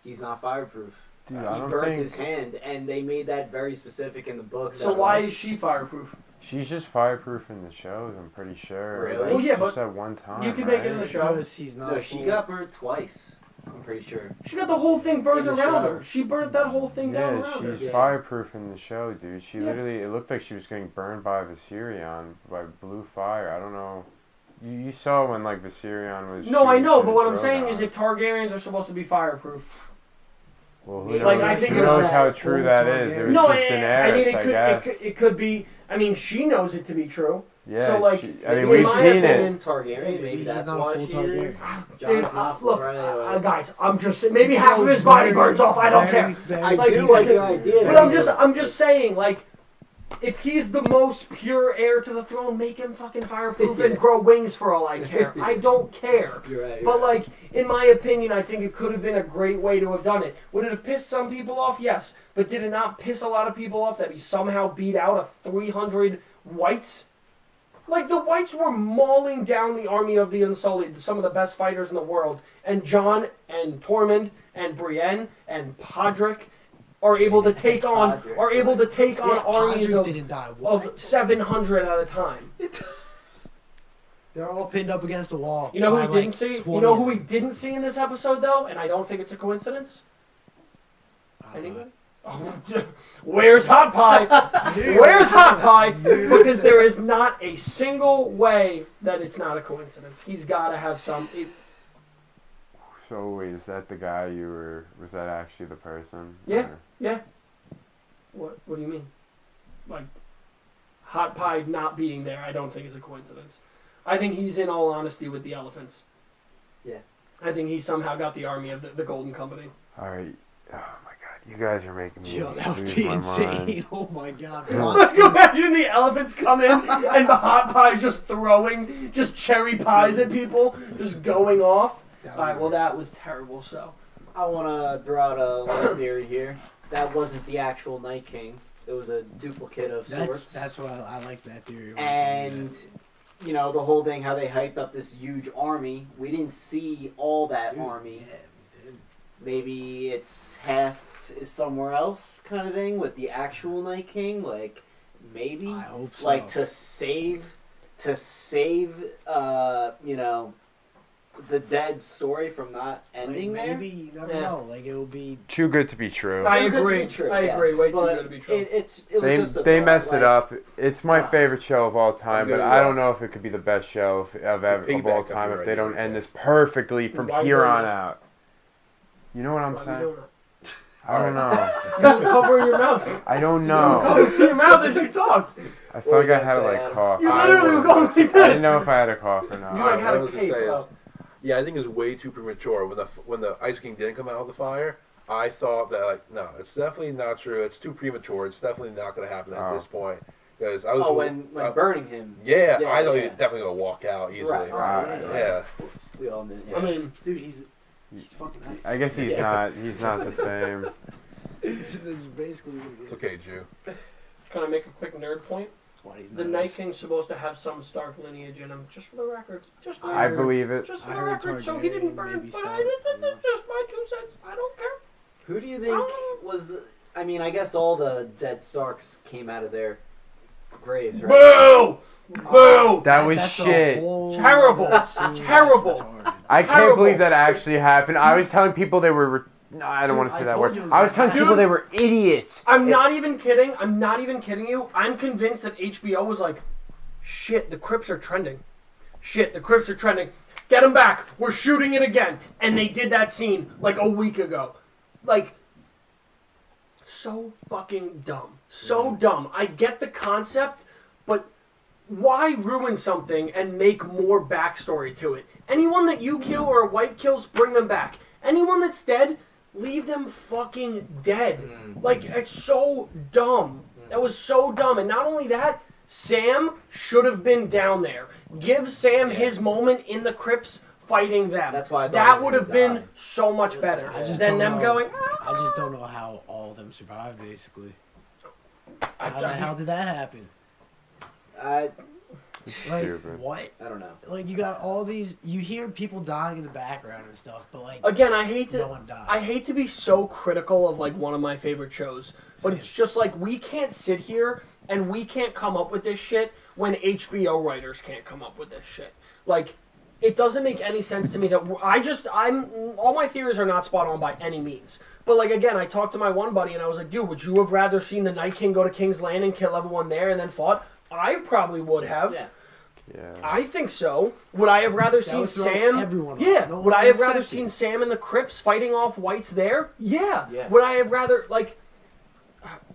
He's not fireproof. Dude, he burns his hand, and they made that very specific in the books. So why is she fireproof? She's just fireproof in the shows, I'm pretty sure. Really? Like, well, yeah, but just at one time, you can make it in the show. No, she got burnt twice. I'm pretty sure. She got the whole thing burned around her. She burnt that whole thing down around her. Yeah, she's fireproof in the show, dude. She literally, it looked like she was getting burned by Viserion, by blue fire. I don't know. You saw when, like, Viserion was... No, I know, but what I'm saying is if Targaryens are supposed to be fireproof... Well, who knows, I think who knows how true that is? It was just Daenerys, it could be... I mean, she knows it to be true. Yeah, so, like, I mean, we've seen it. Targaryen, maybe that's why she is. Dude, look, guys, I'm just... Maybe half of his body burns off, I don't care. I do like the idea. But I'm just saying, like... If he's the most pure heir to the throne, make him fucking fireproof and grow wings for all I care. I don't care. You're right. But, like, in my opinion, I think it could have been a great way to have done it. Would it have pissed some people off? Yes. But did it not piss a lot of people off that he somehow beat out a 300 whites? Like, the whites were mauling down the army of the Unsullied, some of the best fighters in the world. And Jon and Tormund and Brienne and Podrick are able to take on Yeah, armies Podrick of didn't die. What? 700 at a time. They're all pinned up against the wall. You know who by, we didn't like, see? 20 You know of who we them. didn't see in this episode though, and I don't think it's a coincidence. Anybody? Oh, where's Hot Pie? Where's Hot Pie? Because there is not a single way that it's not a coincidence. He's got to have some. So wait, is that the guy was that actually the person? Yeah. Or- Yeah. What do you mean? Like, Hot Pie not being there, I don't think is a coincidence. I think he's in all honesty with the elephants. Yeah. I think he somehow got the army of the Golden Company. All right. Oh my God, you guys are making me Yo, that would lose be my insane. mind. Oh my god. Like, imagine the elephants come in and the Hot Pie's just throwing just cherry pies at people, just going off. Alright, well that was terrible, so. I want to throw out a little theory here. That wasn't the actual Night King. It was a duplicate of sorts. That's what I like that theory. And, you know, the whole thing, how they hyped up this huge army. We didn't see all that army. Yeah, we did. Maybe it's half is somewhere else kind of thing with the actual Night King. Like, maybe. I hope so. Like, to save, you know, the dead story from not ending like, there. maybe you never Yeah. know. Like it will be. Too good to be true. I Too good to agree. be true, I agree. yes, Way too but good to be true. It was just a They thought, messed like, it up. It's my Ah. favorite show of all time, I'm but good I with don't that. know if it could be the best show of Piggyback all definitely time if right they there, don't right end there. this perfectly from Why here would on this? out. You know what I'm Why are we saying? doing I don't know. that? You cover your mouth. I don't You know. cover your mouth as you talk. I What felt were like you I gonna had say, like Adam? cough. You I literally were wouldn't. going like I didn't this. know if I had a cough or You not. like Alright, had what I a was gonna cape, say bro. is, yeah, I think it's way too premature. When the Ice King didn't come out of the fire, I thought that like, no, it's definitely not true. It's too premature. It's definitely not going to happen at Oh. this point. Because I was when burning him. yeah, Yeah, I know yeah. he's definitely going to walk out easily. Right. Yeah. We all knew. I mean, Dude, he's fucking nice. I guess he's not the same. this is basically what he It's is. okay, Jew. can I make a quick nerd point? Why he's The nice. Night King's supposed to have some Stark lineage in him, just for the record. Just for the I record. believe it. Just for I the heard record, so he didn't Targaryen, burn. maybe But Stark. just my 2 cents. I don't care. Who do you think was the? I mean, I guess all the dead Starks came out of their graves, right? Boo! Boo! That was That's a shit. whole Terrible. other scene. Terrible. That's retarded. I can't Terrible. believe that actually happened. I was telling people they were. No, I don't Dude, want to say I that told word. you it was I was telling bad. people they were idiots. I'm not even kidding. I'm not even kidding you. I'm convinced that HBO was like, shit, the Crips are trending. Shit, the Crips are trending. Get them back. We're shooting it again. And they did that scene like a week ago. Like, so fucking dumb. So dumb. I get the concept, but why ruin something and make more backstory to it? Anyone that you kill or a wipe kills, bring them back. Anyone that's dead, leave them fucking dead. Like, it's so dumb. That was so dumb. And not only that, Sam should have been down there. Give Sam his moment in the Crips fighting them. That's why I thought he that was would gonna have been die. so much better I just than don't them know. going. I just don't know how all of them survived, basically. How the hell did that happen? I Like, Stupid. what? don't know. Like, you got all these... You hear people dying in the background and stuff, but, like, Again, I hate no to. one died. I hate to be so critical of like one of my favorite shows, but it's just like we can't sit here and we can't come up with this shit when HBO writers can't come up with this shit. Like, it doesn't make any sense to me that all my theories are not spot on by any means. But like again, I talked to my one buddy and I was like, dude, would you have rather seen the Night King go to King's Landing, kill everyone there, and then fought? I probably would have. Yeah. Yeah. I think so. Would I have rather seen would throw Sam? everyone off. Yeah. No one would I would have rather expect seen it. Sam and the Crips fighting off whites there? Yeah. Yeah. Would I have rather like?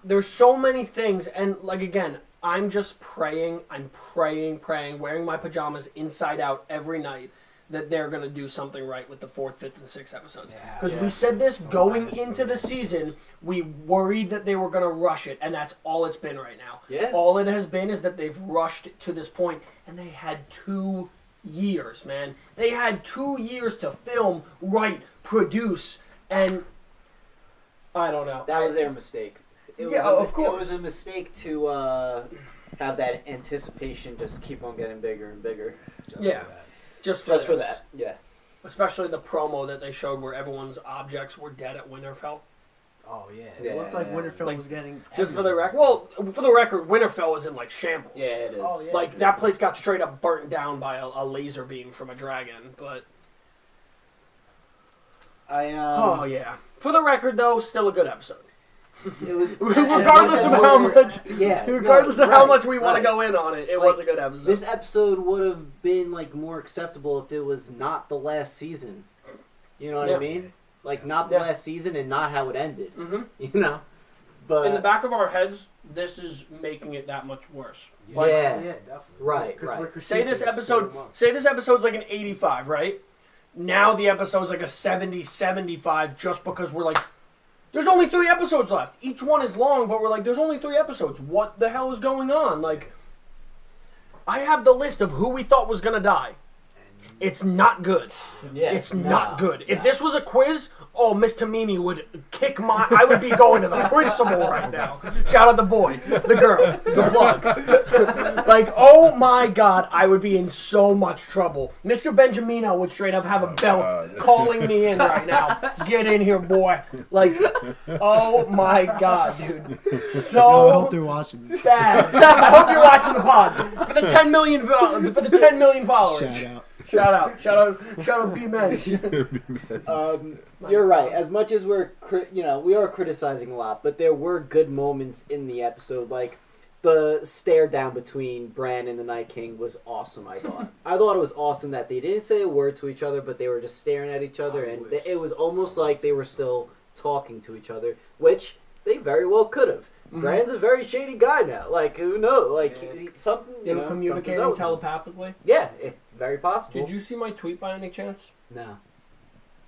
There's so many things, and like again, I'm just praying. I'm praying, wearing my pajamas inside out every night that they're gonna do something right with the 4th, 5th, and 6th episodes. Yeah. Because Yeah. we said this going honest, into the season. We worried that they were gonna rush it, and that's all it's been right now. Yeah. All it has been is that they've rushed to this point, and they had 2 years, man. They had 2 years to film, write, produce, and I don't know. That was their mistake. It Yeah, was of course. It was a mistake to have that anticipation just keep on getting bigger and bigger. Just Yeah. for that. just Just for this. that. Yeah. Especially the promo that they showed where everyone's objects were dead at Winterfell. Oh yeah, Yeah, it looked like yeah. Winterfell Like, was getting. Just for the everywhere. record, well, for the record, Winterfell was in like shambles. Yeah, it is. Oh, yeah. Like that place got straight up burnt down by a laser beam from a dragon. But oh yeah, for the record though, still a good episode. It was Regardless of how much, yeah, regardless no, of how right, much we want to right. go in on it, it Like, was a good episode. This episode would have been like more acceptable if it was not the last season. You know what Yeah. I mean? Like not the Yeah. last season and not how it ended. Mm-hmm. You know, but In the back of our heads, this is making it that much worse. Yeah. Yeah, definitely. Right, 'Cause right. we're Say this critiquing episode. so much. Say this episode's like an 85, right? Now the episode's like a 70, 75, just because we're like, there's only 3 episodes left. Each one is long, but we're like, there's only 3 episodes. What the hell is going on? Like, I have the list of who we thought was gonna die. It's not good. yeah, It's no, not good. If no. this was a quiz, oh, Miss Tamimi would kick my... I would be going to the principal right now. Shout out the boy, the girl, the plug. Like, oh my God, I would be in so much trouble. Mr. Benjamino would straight up have a belt calling me in right now. Get in here, boy. Like, oh my God, dude. Yo, I So hope they're watching this. bad. I hope you're watching the pod. For the 10 million, followers. Shout out. Shout out, B-Men. You're right. As much as we are criticizing a lot, but there were good moments in the episode. Like the stare down between Bran and the Night King was awesome. I thought it was awesome that they didn't say a word to each other, but they were just staring at each other, and it was almost like they were still talking to each other, which they very well could have. Bran's a very shady guy now. Like, who knows? Like, something, They were communicating telepathically. Yeah, very possible. Did you see my tweet by any chance? No.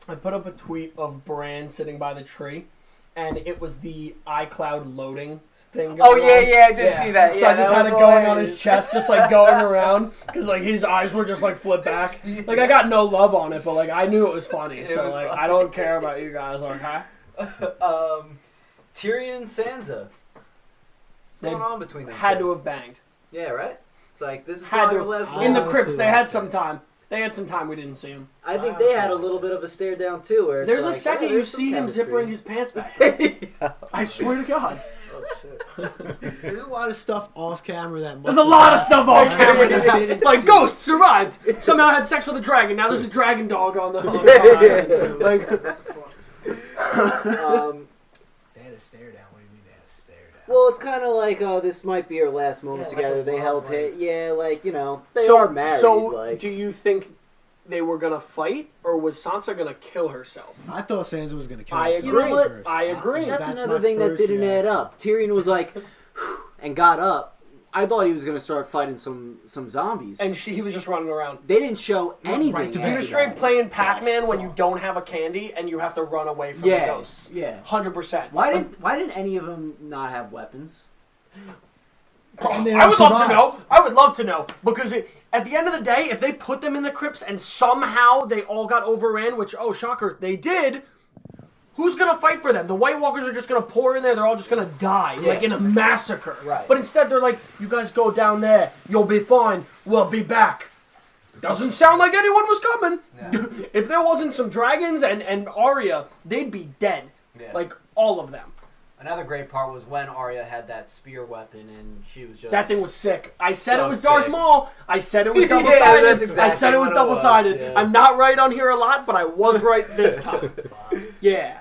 I put up a tweet of Bran sitting by the tree, and it was the iCloud loading thing. Oh, going yeah, on. yeah, I did see that. So Yeah, I just that had it was going on hilarious. his chest, just like going around, because like his eyes were just like flipped back. Like I got no love on it, but like I knew it was funny. So was like funny. I don't care about you guys. Like, huh? Tyrion and Sansa. What's They going on between them? Had two? to have banged. Yeah, right? It's like, this is Had probably to the last I one. in the honestly crypts. They like had that. some time. They had some time we didn't see him. I think they had a little bit of a stare down, too, where it's There's like, a second oh, you there's some see him chemistry. zippering his pants back. Yeah. I swear to God. Oh shit. There's a lot of stuff off camera that. There's a lot of stuff on camera. Yeah, that- didn't like see. Ghost survived. Somehow had sex with a dragon. Now there's a dragon dog on the horizon. Like, They had a stare down. What do you mean they had a stare down? Well, it's kind of like, oh, this might be our last moments Yeah, like together. a They love, held like- it. Yeah, like, they are married. So like, do you think they were gonna fight, or was Sansa gonna kill herself? I thought Sansa was gonna kill I herself agree. You know what? first. I agree. that's my another thing that first didn't add reaction. up. Tyrion was like, and got up. I thought he was going to start fighting some zombies. And he was just running around. They didn't show anything. right to He after was straight that. playing Pac-Man when you don't have a candy and you have to run away from the Yeah, ghosts. yeah. 100%. Why didn't any of them not have weapons? And they I all would love to survived. know. I would love to know because at the end of the day, if they put them in the crypts and somehow they all got overran, which shocker, they did. Who's gonna fight for them? The White Walkers are just gonna pour in there. They're all just gonna die, like in a massacre. Right. But instead, they're like, "You guys go down there. You'll be fine. We'll be back." Doesn't sound like anyone was coming. No. If there wasn't some dragons and Arya, they'd be dead. Yeah. Like all of them. Another great part was when Arya had that spear weapon and she was just... That thing was sick. I said So it was Darth sick. Maul. I said it was Yeah, double-sided. that's exactly I said it was what it was, double-sided. yeah. I'm not right on here a lot, but I was right this time. Yeah.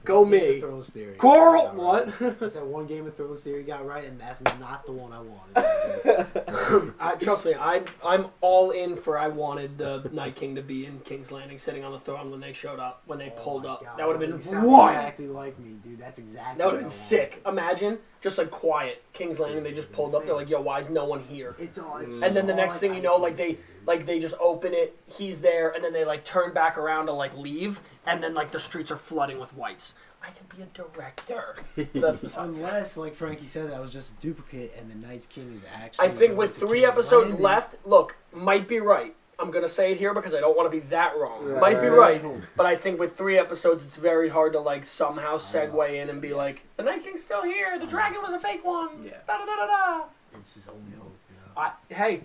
Go Game of me. Thrones theory. Coral, I got what? right. I said one Game of Thrones theory got right, and that's not the one I wanted. Trust me, I'm all in for I wanted the Night King to be in King's Landing sitting on the throne when they showed up, when they pulled Oh my up. God, That would have you been sound what? Exactly like me, dude. That's exactly. That would have what been I sick. Imagine, just like quiet, King's Landing, they just pulled up, they're like, yo, why is no one here? wanted. It's all. And then the next thing you know, like they just open it, he's there, and then they like turn back around to like leave, and then like the streets are flooding with whites. I could be a director. That's besides. Unless, like Frankie said, that was just a duplicate, and the Night's King is actually. I think going with to 3 King's episodes Landing. left, look, might be right. I'm gonna say it here because I don't want to be that wrong. Right, Might be right. right, but I think with 3 episodes, it's very hard to like somehow segue in and be like, the Night King's still here. The dragon was a fake one. Yeah. Da da da da da. It's just only hope, you know. Hey,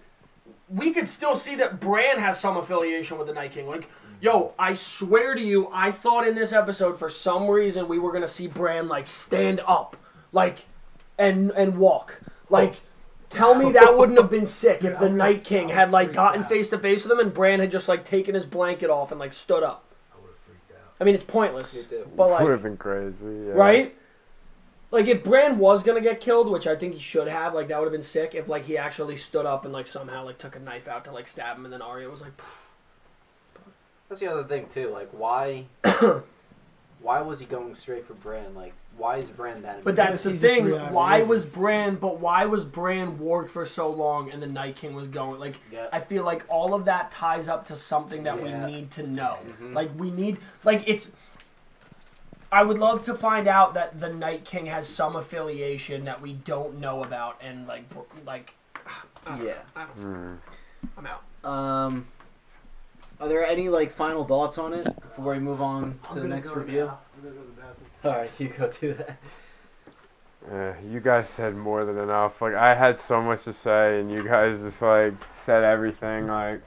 we could still see that Bran has some affiliation with the Night King. Like, Yo, I swear to you, I thought in this episode for some reason we were gonna see Bran like stand up, like, and walk. Like, tell me that wouldn't have been sick if the Night King had like gotten face to face with him and Bran had just like taken his blanket off and like stood up. I would have freaked out. I mean, it's pointless, but like, would have been crazy, yeah. right? Like, if Bran was gonna get killed, which I think he should have, like that would have been sick. If like he actually stood up and like somehow like took a knife out to like stab him, and then Arya was like. Poof. That's the other thing too. Like, why was he going straight for Bran? Like, why is Bran that? But that's the He's a thing. three-eyed Why raven. was Bran? But why was Bran warged for so long, and the Night King was going? Like, Yeah. I feel like all of that ties up to something that Yeah. we need to know. Mhm. Like, we need, like, it's. I would love to find out that the Night King has some affiliation that we don't know about, and like, I don't Yeah. know. I don't. Mm. I'm out. Are there any like final thoughts on it before we move on to the next review? I'm gonna go to the bathroom. All right, you go do that. You guys said more than enough. Like, I had so much to say, and you guys just like said everything. Like,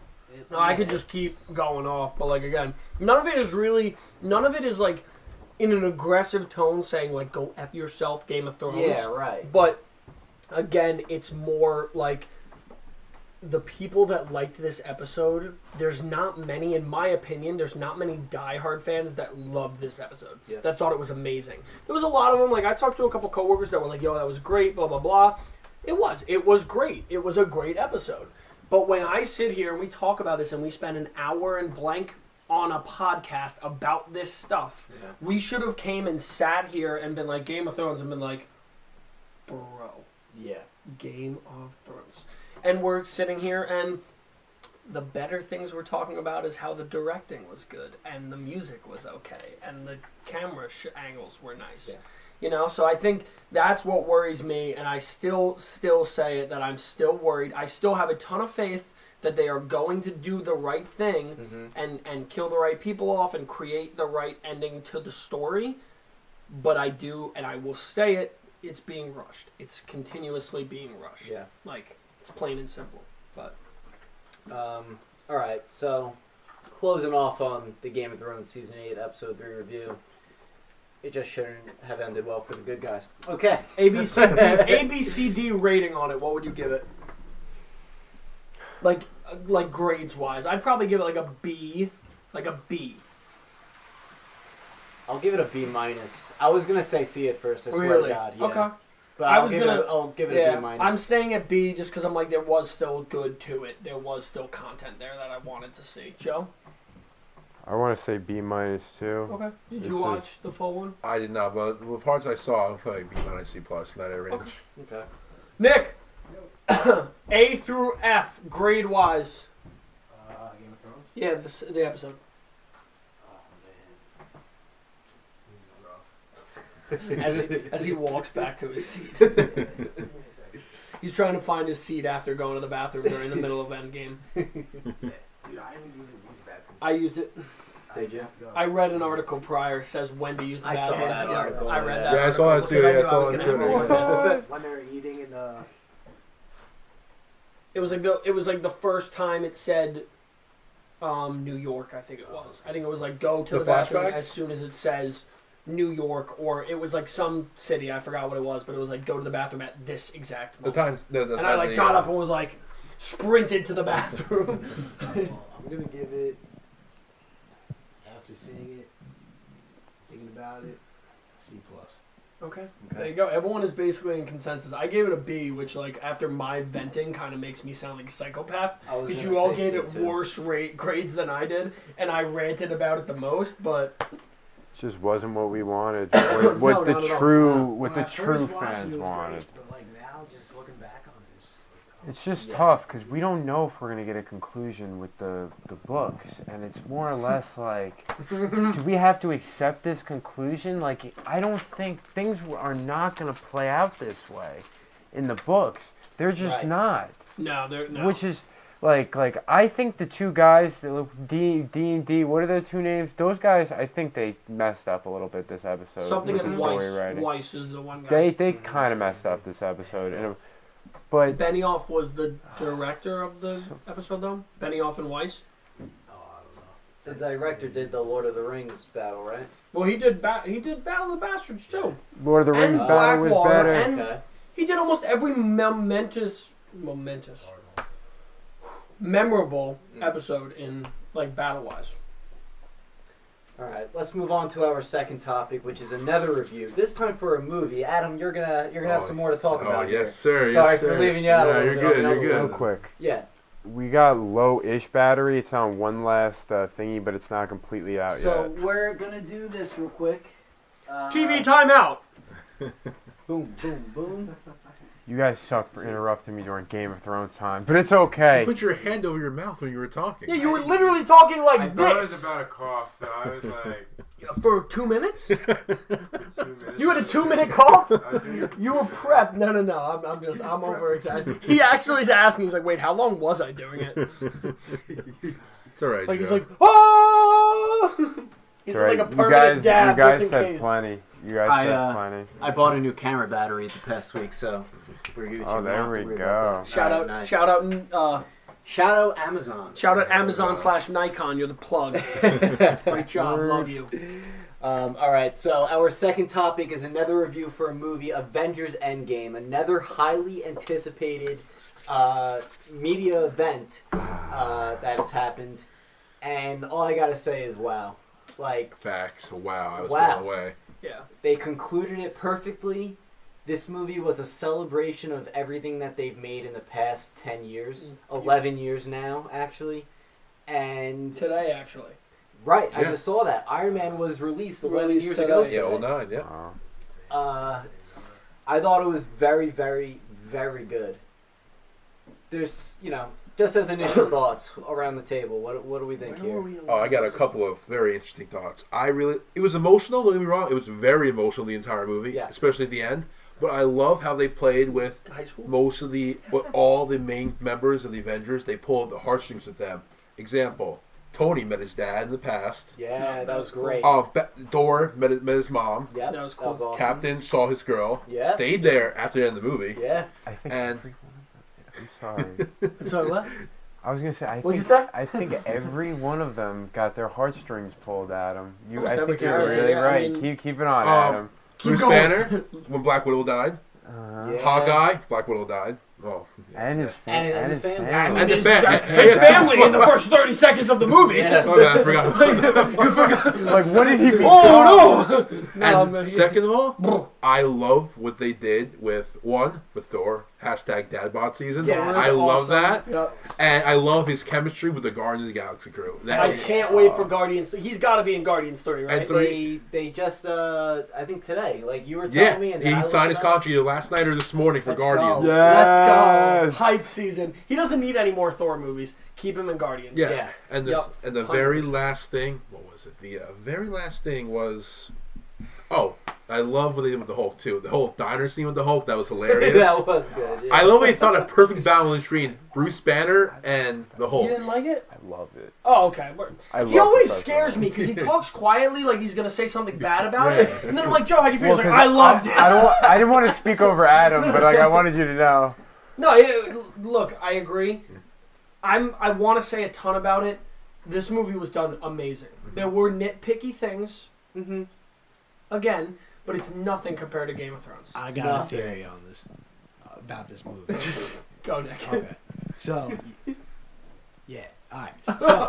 No, I could just keep going off, but like again, none of it is like in an aggressive tone saying like go F yourself, Game of Thrones. Yeah, right. But again, it's more like the people that liked this episode, there's not many, in my opinion, there's not many diehard fans that loved this episode. Yeah. That thought it was amazing. There was a lot of them, like I talked to a couple coworkers that were like, yo, that was great, blah, blah, blah. It was great. It was a great episode. But when I sit here and we talk about this and we spend an hour and blank on a podcast about this stuff, Yeah. we should have came and sat here and been like Game of Thrones and been like, bro, Yeah. Game of Thrones. And we're sitting here and the better things we're talking about is how the directing was good and the music was okay and the camera angles were nice. Yeah. You know, so I think that's what worries me, and I still say it, that I'm still worried. I still have a ton of faith that they are going to do the right thing and kill the right people off and create the right ending to the story. But I do, and I will say it, it's being rushed. It's continuously being rushed. Yeah. Like, it's plain and simple. But All right, so closing off on the Game of Thrones Season 8, Episode 3 review. It just shouldn't have ended well for the good guys. Okay. ABCD rating on it, what would you give it? Like grades wise, I'd probably give it like a B. I'll give it a B minus. I was gonna say C at first. I swear Really? to God. Yeah. Okay. But I'll give it a B minus. I'm staying at B just because I'm like there was still good to it. There was still content there that I wanted to see. Joe? I want to say B minus too. Okay. Did This you is- watch the full one? I did not, but the parts I saw, I'm playing B minus C plus in that range. Okay. Okay. Nick, A through F grade wise. Game of Thrones? Yeah, the episode. Oh man, this is rough. As he walks back to his seat. He's trying to find his seat after going to the bathroom during the middle of Endgame. Dude, I haven't even used the bathroom. I used it. Did you? have to go. I read an article prior says when to use the I saw bathroom. that Yeah, article, I read yeah. that. Yeah, I saw article that too, because yeah, I knew saw was it gonna too, have yeah. this. When they were eating in the. It was like the first time it said New York, I think it was. I think it was like go to The the bathroom flashback? as soon as it says New York, or it was like some city, I forgot what it was, but it was like go to the bathroom at this exact The moment. times, And I like got up and was like sprinted to the bathroom. I'm gonna give it. After seeing it, thinking about it, C plus. Okay. There you go. Everyone is basically in consensus. I gave it a B, which, like, after my venting kind of makes me sound like a psychopath. I was Because gonna you all say gave C it too. worse grades than I did, and I ranted about it the most, but It just wasn't what we wanted. What No, the not at all. true, what When the I first true watched it, fans it was wanted. great, but like now, just looking back on it, it's just like, It's just Yeah. tough because we don't know if we're gonna get a conclusion with the books, and it's more or less like, do we have to accept this conclusion? Like, I don't think things are not gonna play out this way in the books. They're just Right. not. no, they're no. Which is like I think the two guys, D and D, what are their two names? Those guys, I think they messed up a little bit this episode. Something with the in story Weiss. writing. Weiss is the one guy. They kind of messed up this episode, but Benioff was the director of the episode, though? Benioff and Weiss? oh, I don't know. The director did the Lord of the Rings battle, right? Well, he did Battle of the Bastards too. Lord of the Rings And battle was Blackwater, better. and Okay. he did almost every memorable episode in like battle-wise. All right, let's move on to our second topic, which is another review. This time for a movie. Adam, you're gonna have some more to talk about. Oh, here. yes, sir. Sorry yes, for sir. leaving you out. Yeah, a you're little good. bit. You're Real good. quick. Yeah. We got low-ish battery. It's on one last thingy, but it's not completely out So yet. we're gonna do this real quick. TV timeout. Boom, boom, boom. You guys suck for interrupting me during Game of Thrones time, but it's okay. You put your hand over your mouth when you were talking. Yeah, you were literally talking like I this thought it was about a cough, so I was like, for 2 minutes. 2 minutes. You had a 2-minute cough. You were prepped. No. I'm over excited. He actually is asking. He's like, wait, how long was I doing it? It's all right, Like Joe. he's like, oh. He's It's all right. like a permanent dab you guys just in said case. plenty. You guys said plenty. I bought a new camera battery the past week, so we're good. Oh, there we go. Shout out, nice. shout out, Shout out Amazon. shout out Amazon/Nikon. You're the plug. Great job, love you. All right, so our second topic is another review for a movie, Avengers Endgame, another highly anticipated media event that has happened, and all I gotta say is wow. Like, Facts. Wow, I was Wow. blown away. Yeah. they concluded it perfectly. This movie was a celebration of everything that they've made in the past 10 years, 11 years now, actually. And Today, actually. right, I Yeah. just saw that Iron Man was released 11 Released years today. ago. Yeah, Today. 09, yeah. I thought it was very, very, very good. There's, just as initial thoughts around the table, what do we think here? Oh, I got a couple of very interesting thoughts. It was emotional, don't get me wrong. It was very emotional, the entire movie, Yeah. especially at the end. But I love how they played with High school. all the main members of the Avengers. They pulled the heartstrings with them. Example, Tony met his dad in the past. Yeah, that was great. Thor met his mom. Yep, That was cool. awesome. Captain saw his girl. Yeah. Stayed there after the end of the movie. Yeah. I think And- every one of them. I'm sorry. So what? I was gonna say. What'd you say? I think every one of them got their heartstrings pulled at them. Almost I every think you're character, really yeah, I right. mean- keep it on, Um, Adam. Bruce going. Banner, when Black Widow died. Yeah. Hawkeye, Black Widow died. Oh, And his And his the family. family. And the His family in the first 30 seconds of the movie. Yeah. Oh, man, I forgot. You forgot. Like, what did he become? Oh no! And second of all, I love what they did with Thor, #DadBot season. Yes. I love Awesome. that. Yep. And I love his chemistry with the Guardians of the Galaxy crew. I can't wait for Guardians. He's got to be in Guardians 3, right? And 3. They just I think today, like you were telling Yeah, me, and he I signed his looked it up. contract either last night or this morning for Let's Guardians. Go. Yes. Let's go. Hype season. He doesn't need any more Thor movies. Keep him in Guardians. Yeah. Yeah. And the Yep. and the very 100%. last thing, what was it? The very last thing was, I love what they did with the Hulk too. The whole diner scene with the Hulk, that was hilarious. That was good. Yeah. I love what they thought a perfect balance between Bruce Banner and the You Hulk. didn't like it? I love it. Oh, okay. I He love always the scares me because he talks quietly like he's going to say something bad about Yeah. it. And then I'm like, Joe, how'd you feel? He's like, 'cause I loved it. I didn't want to speak over Adam, but like I wanted you to know. No, look, I agree. I want to say a ton about it. This movie was done amazing. There were nitpicky things, Mm-hmm. again, but it's nothing compared to Game of Thrones. I got Nothing. a theory on this about this movie. Go, Nick. Okay, so yeah, all right. So,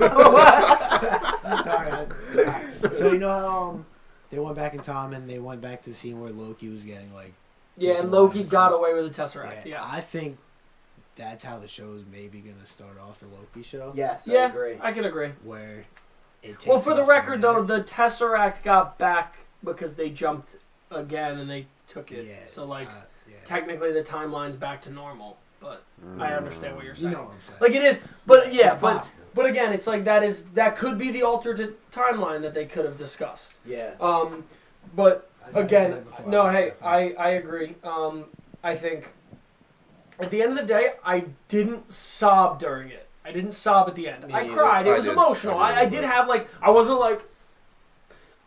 sorry. Alright. So you know how they went back in time and they went back to the scene where Loki was getting like. Yeah, and taken Loki away got stuff. away with the Tesseract, Yeah, yes. I think that's how the show's maybe gonna start off, the Loki show. Yes, I Yeah, agree. I can agree. Where it takes Well, for the off from record, there. though, the Tesseract got back because they jumped again and they took it. Yeah, So, like, yeah. technically the timeline's back to normal. But I understand what you're saying. You know what I'm saying. Like, it is, but yeah, It's but possible. but again, it's like that could be the alternate timeline that they could have discussed. Yeah. But I said again, that before, no, I hey, said that. I agree. I think at the end of the day, I didn't sob during it. I didn't sob at the end. Me I neither. cried. It I was did. emotional. I did a I little did bit. have like I wasn't like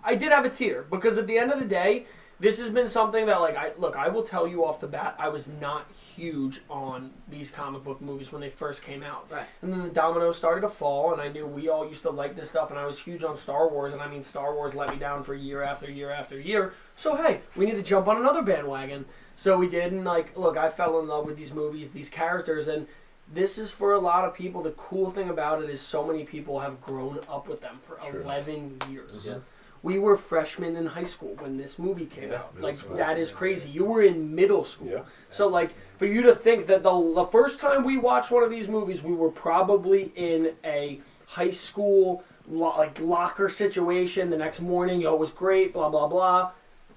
I did have a tear because at the end of the day, this has been something that, like, I will tell you off the bat, I was not huge on these comic book movies when they first came out. Right. And then the dominoes started to fall, and I knew we all used to like this stuff, and I was huge on Star Wars, and I mean, Star Wars let me down for year after year after year. So, hey, we need to jump on another bandwagon. So we did, and, like, look, I fell in love with these movies, these characters, and this is for a lot of people. The cool thing about it is so many people have grown up with them for 11 years. Yeah. We were freshmen in high school when this movie came out. Like, that is crazy. You were in middle school. Yeah. So, like, for you to think that the first time we watched one of these movies, we were probably in a high school, locker situation. The next morning, it was great, blah, blah, blah.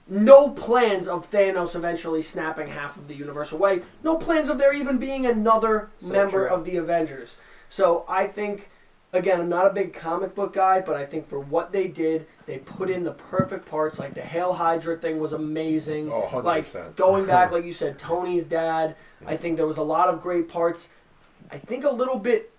No plans of Thanos eventually snapping half of the universe away. No plans of there even being another member of the Avengers. So, I think... Again, I'm not a big comic book guy, but I think for what they did, they put in the perfect parts. Like, the Hail Hydra thing was amazing. Oh, 100%. Like, going back, like you said, Tony's dad. I think there was a lot of great parts. I think a little bit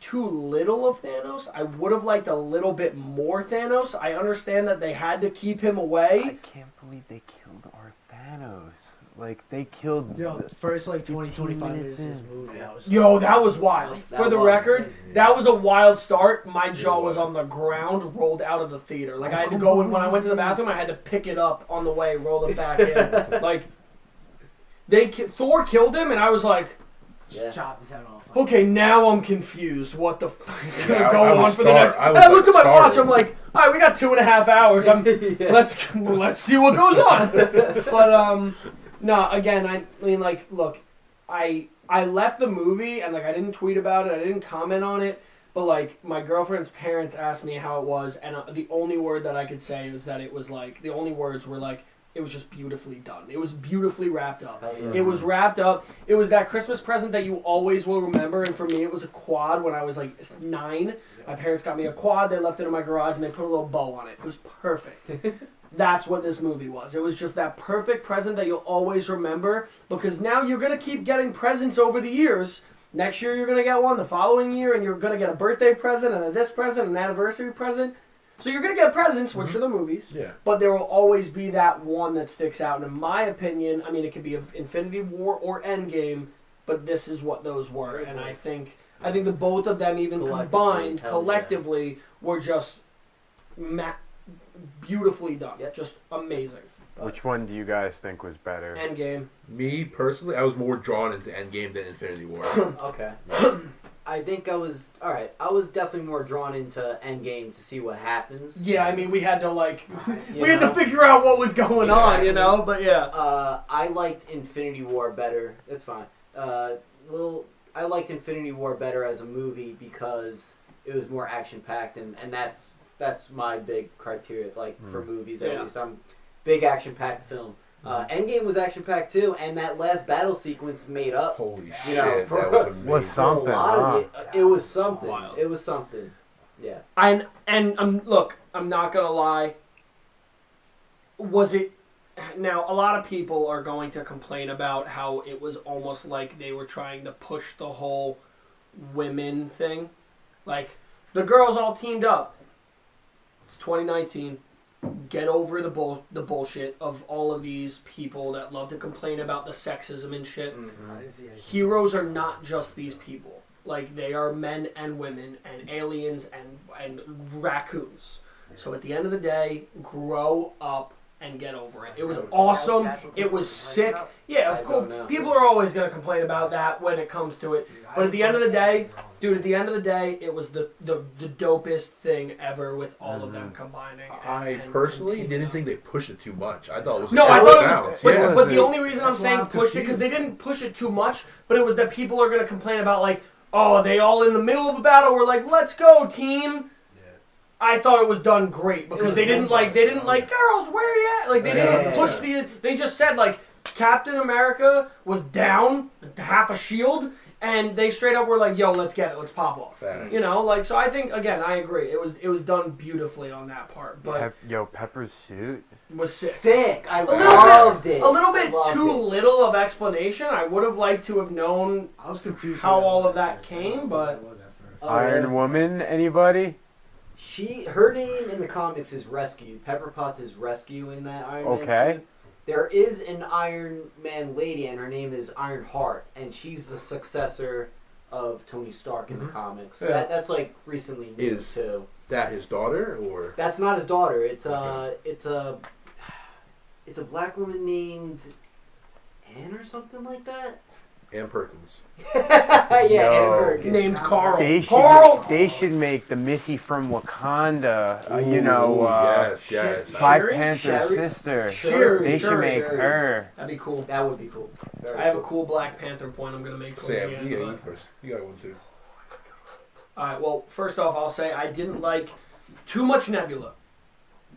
too little of Thanos. I would have liked a little bit more Thanos. I understand that they had to keep him away. I can't believe they killed our Thanos. Like, they killed... Yo, the first, 20-25 minutes of this movie, that was wild. For the record, that was a wild start. My jaw was on the ground, rolled out of the theater. Like, I had to go in, when I went to the bathroom, I had to pick it up on the way, roll it back in. Like, Thor killed him, and I was like... Chopped his head off. Okay, now I'm confused. What the fuck is going to go on for the next... And I looked at my watch, I'm like, all right, we got 2.5 hours. Let's see what goes on. But, no, again, I mean, like, look, I left the movie, and, like, I didn't tweet about it, I didn't comment on it, but, like, my girlfriend's parents asked me how it was, and the only word that I could say was that it was, like, the only words were, like, it was just beautifully done. It was beautifully wrapped up. Yeah. It was wrapped up. It was that Christmas present that you always will remember, and for me, it was a quad when I was, like, 9. My parents got me a quad, they left it in my garage, and they put a little bow on it. It was perfect. That's what this movie was. It was just that perfect present that you'll always remember, because now you're going to keep getting presents over the years. Next year you're going to get one, the following year, and you're going to get a birthday present and a this present and an anniversary present. So you're going to get presents, which are the movies, but there will always be that one that sticks out. And in my opinion, I mean, it could be Infinity War or Endgame, but this is what those were. And I think the both of them, even combined, collectively, were just beautifully done. Just amazing. Which one do you guys think was better? Endgame. Me, personally, I was more drawn into Endgame than Infinity War. Okay. I think I was definitely more drawn into Endgame to see what happens. Yeah, I mean, we had to, like, had to figure out what was going on, you know? But, yeah. I liked Infinity War better. It's fine. I liked Infinity War better as a movie because it was more action-packed, and that's my big criteria, like, for movies, at least. I'm big action-packed film. Endgame was action-packed, too, and that last battle sequence made up. Holy shit, that was amazing. Was something, it was something. Wild. It was something. Yeah. And look, I'm not going to lie. Was it... Now, a lot of people are going to complain about how it was almost like they were trying to push the whole women thing. Like, the girls all teamed up. It's 2019. Get over the bullshit of all of these people that love to complain about the sexism and shit. Heroes are not just these people. Like, they are men and women and aliens and raccoons. So at the end of the day, grow up and get over it. It was awesome. It was sick. Yeah, of course. People are always going to complain about that when it comes to it. But at the end of the day, it was the dopest thing ever with all of them combining. I personally didn't think they pushed it too much. I thought it was I thought it was. But the only reason I'm saying pushed it because they didn't push it too much, but it was that people are going to complain about, like, oh, are they all in the middle of a battle? We're like, let's go, team. I thought it was done great because they didn't like girls, where you at? Like, they didn't push they just said, like, Captain America was down half a shield, and they straight up were like, yo, let's get it, let's pop off. You know, like, so I think, again, I agree. It was done beautifully on that part. But Pepper's suit was sick. Sick. I loved it. A little bit too little of explanation. I would have liked to have known I was confused how all of that came, but Iron Woman, anybody? Her name in the comics is Rescue. Pepper Potts is Rescue in that Iron Man suit. There is an Iron Man lady, and her name is Iron Heart, and she's the successor of Tony Stark in the comics. Yeah. That's like recently new too. That his daughter, or That's not his daughter. It's Okay. it's a black woman named Anne or something like that. Ann Perkins. Yeah, No. Anne Perkins. Named Carl. They should make the Missy from Wakanda. You know, yes. Black Shuri? Panther's Shuri? sister. Shuri, They should Shuri. make her. That'd be cool. That would be cool. Very I have a cool. cool Black Panther point I'm gonna make towards Sam, the end. you but- got first. You got one too. Alright, well, first off, I'll say I didn't like too much Nebula.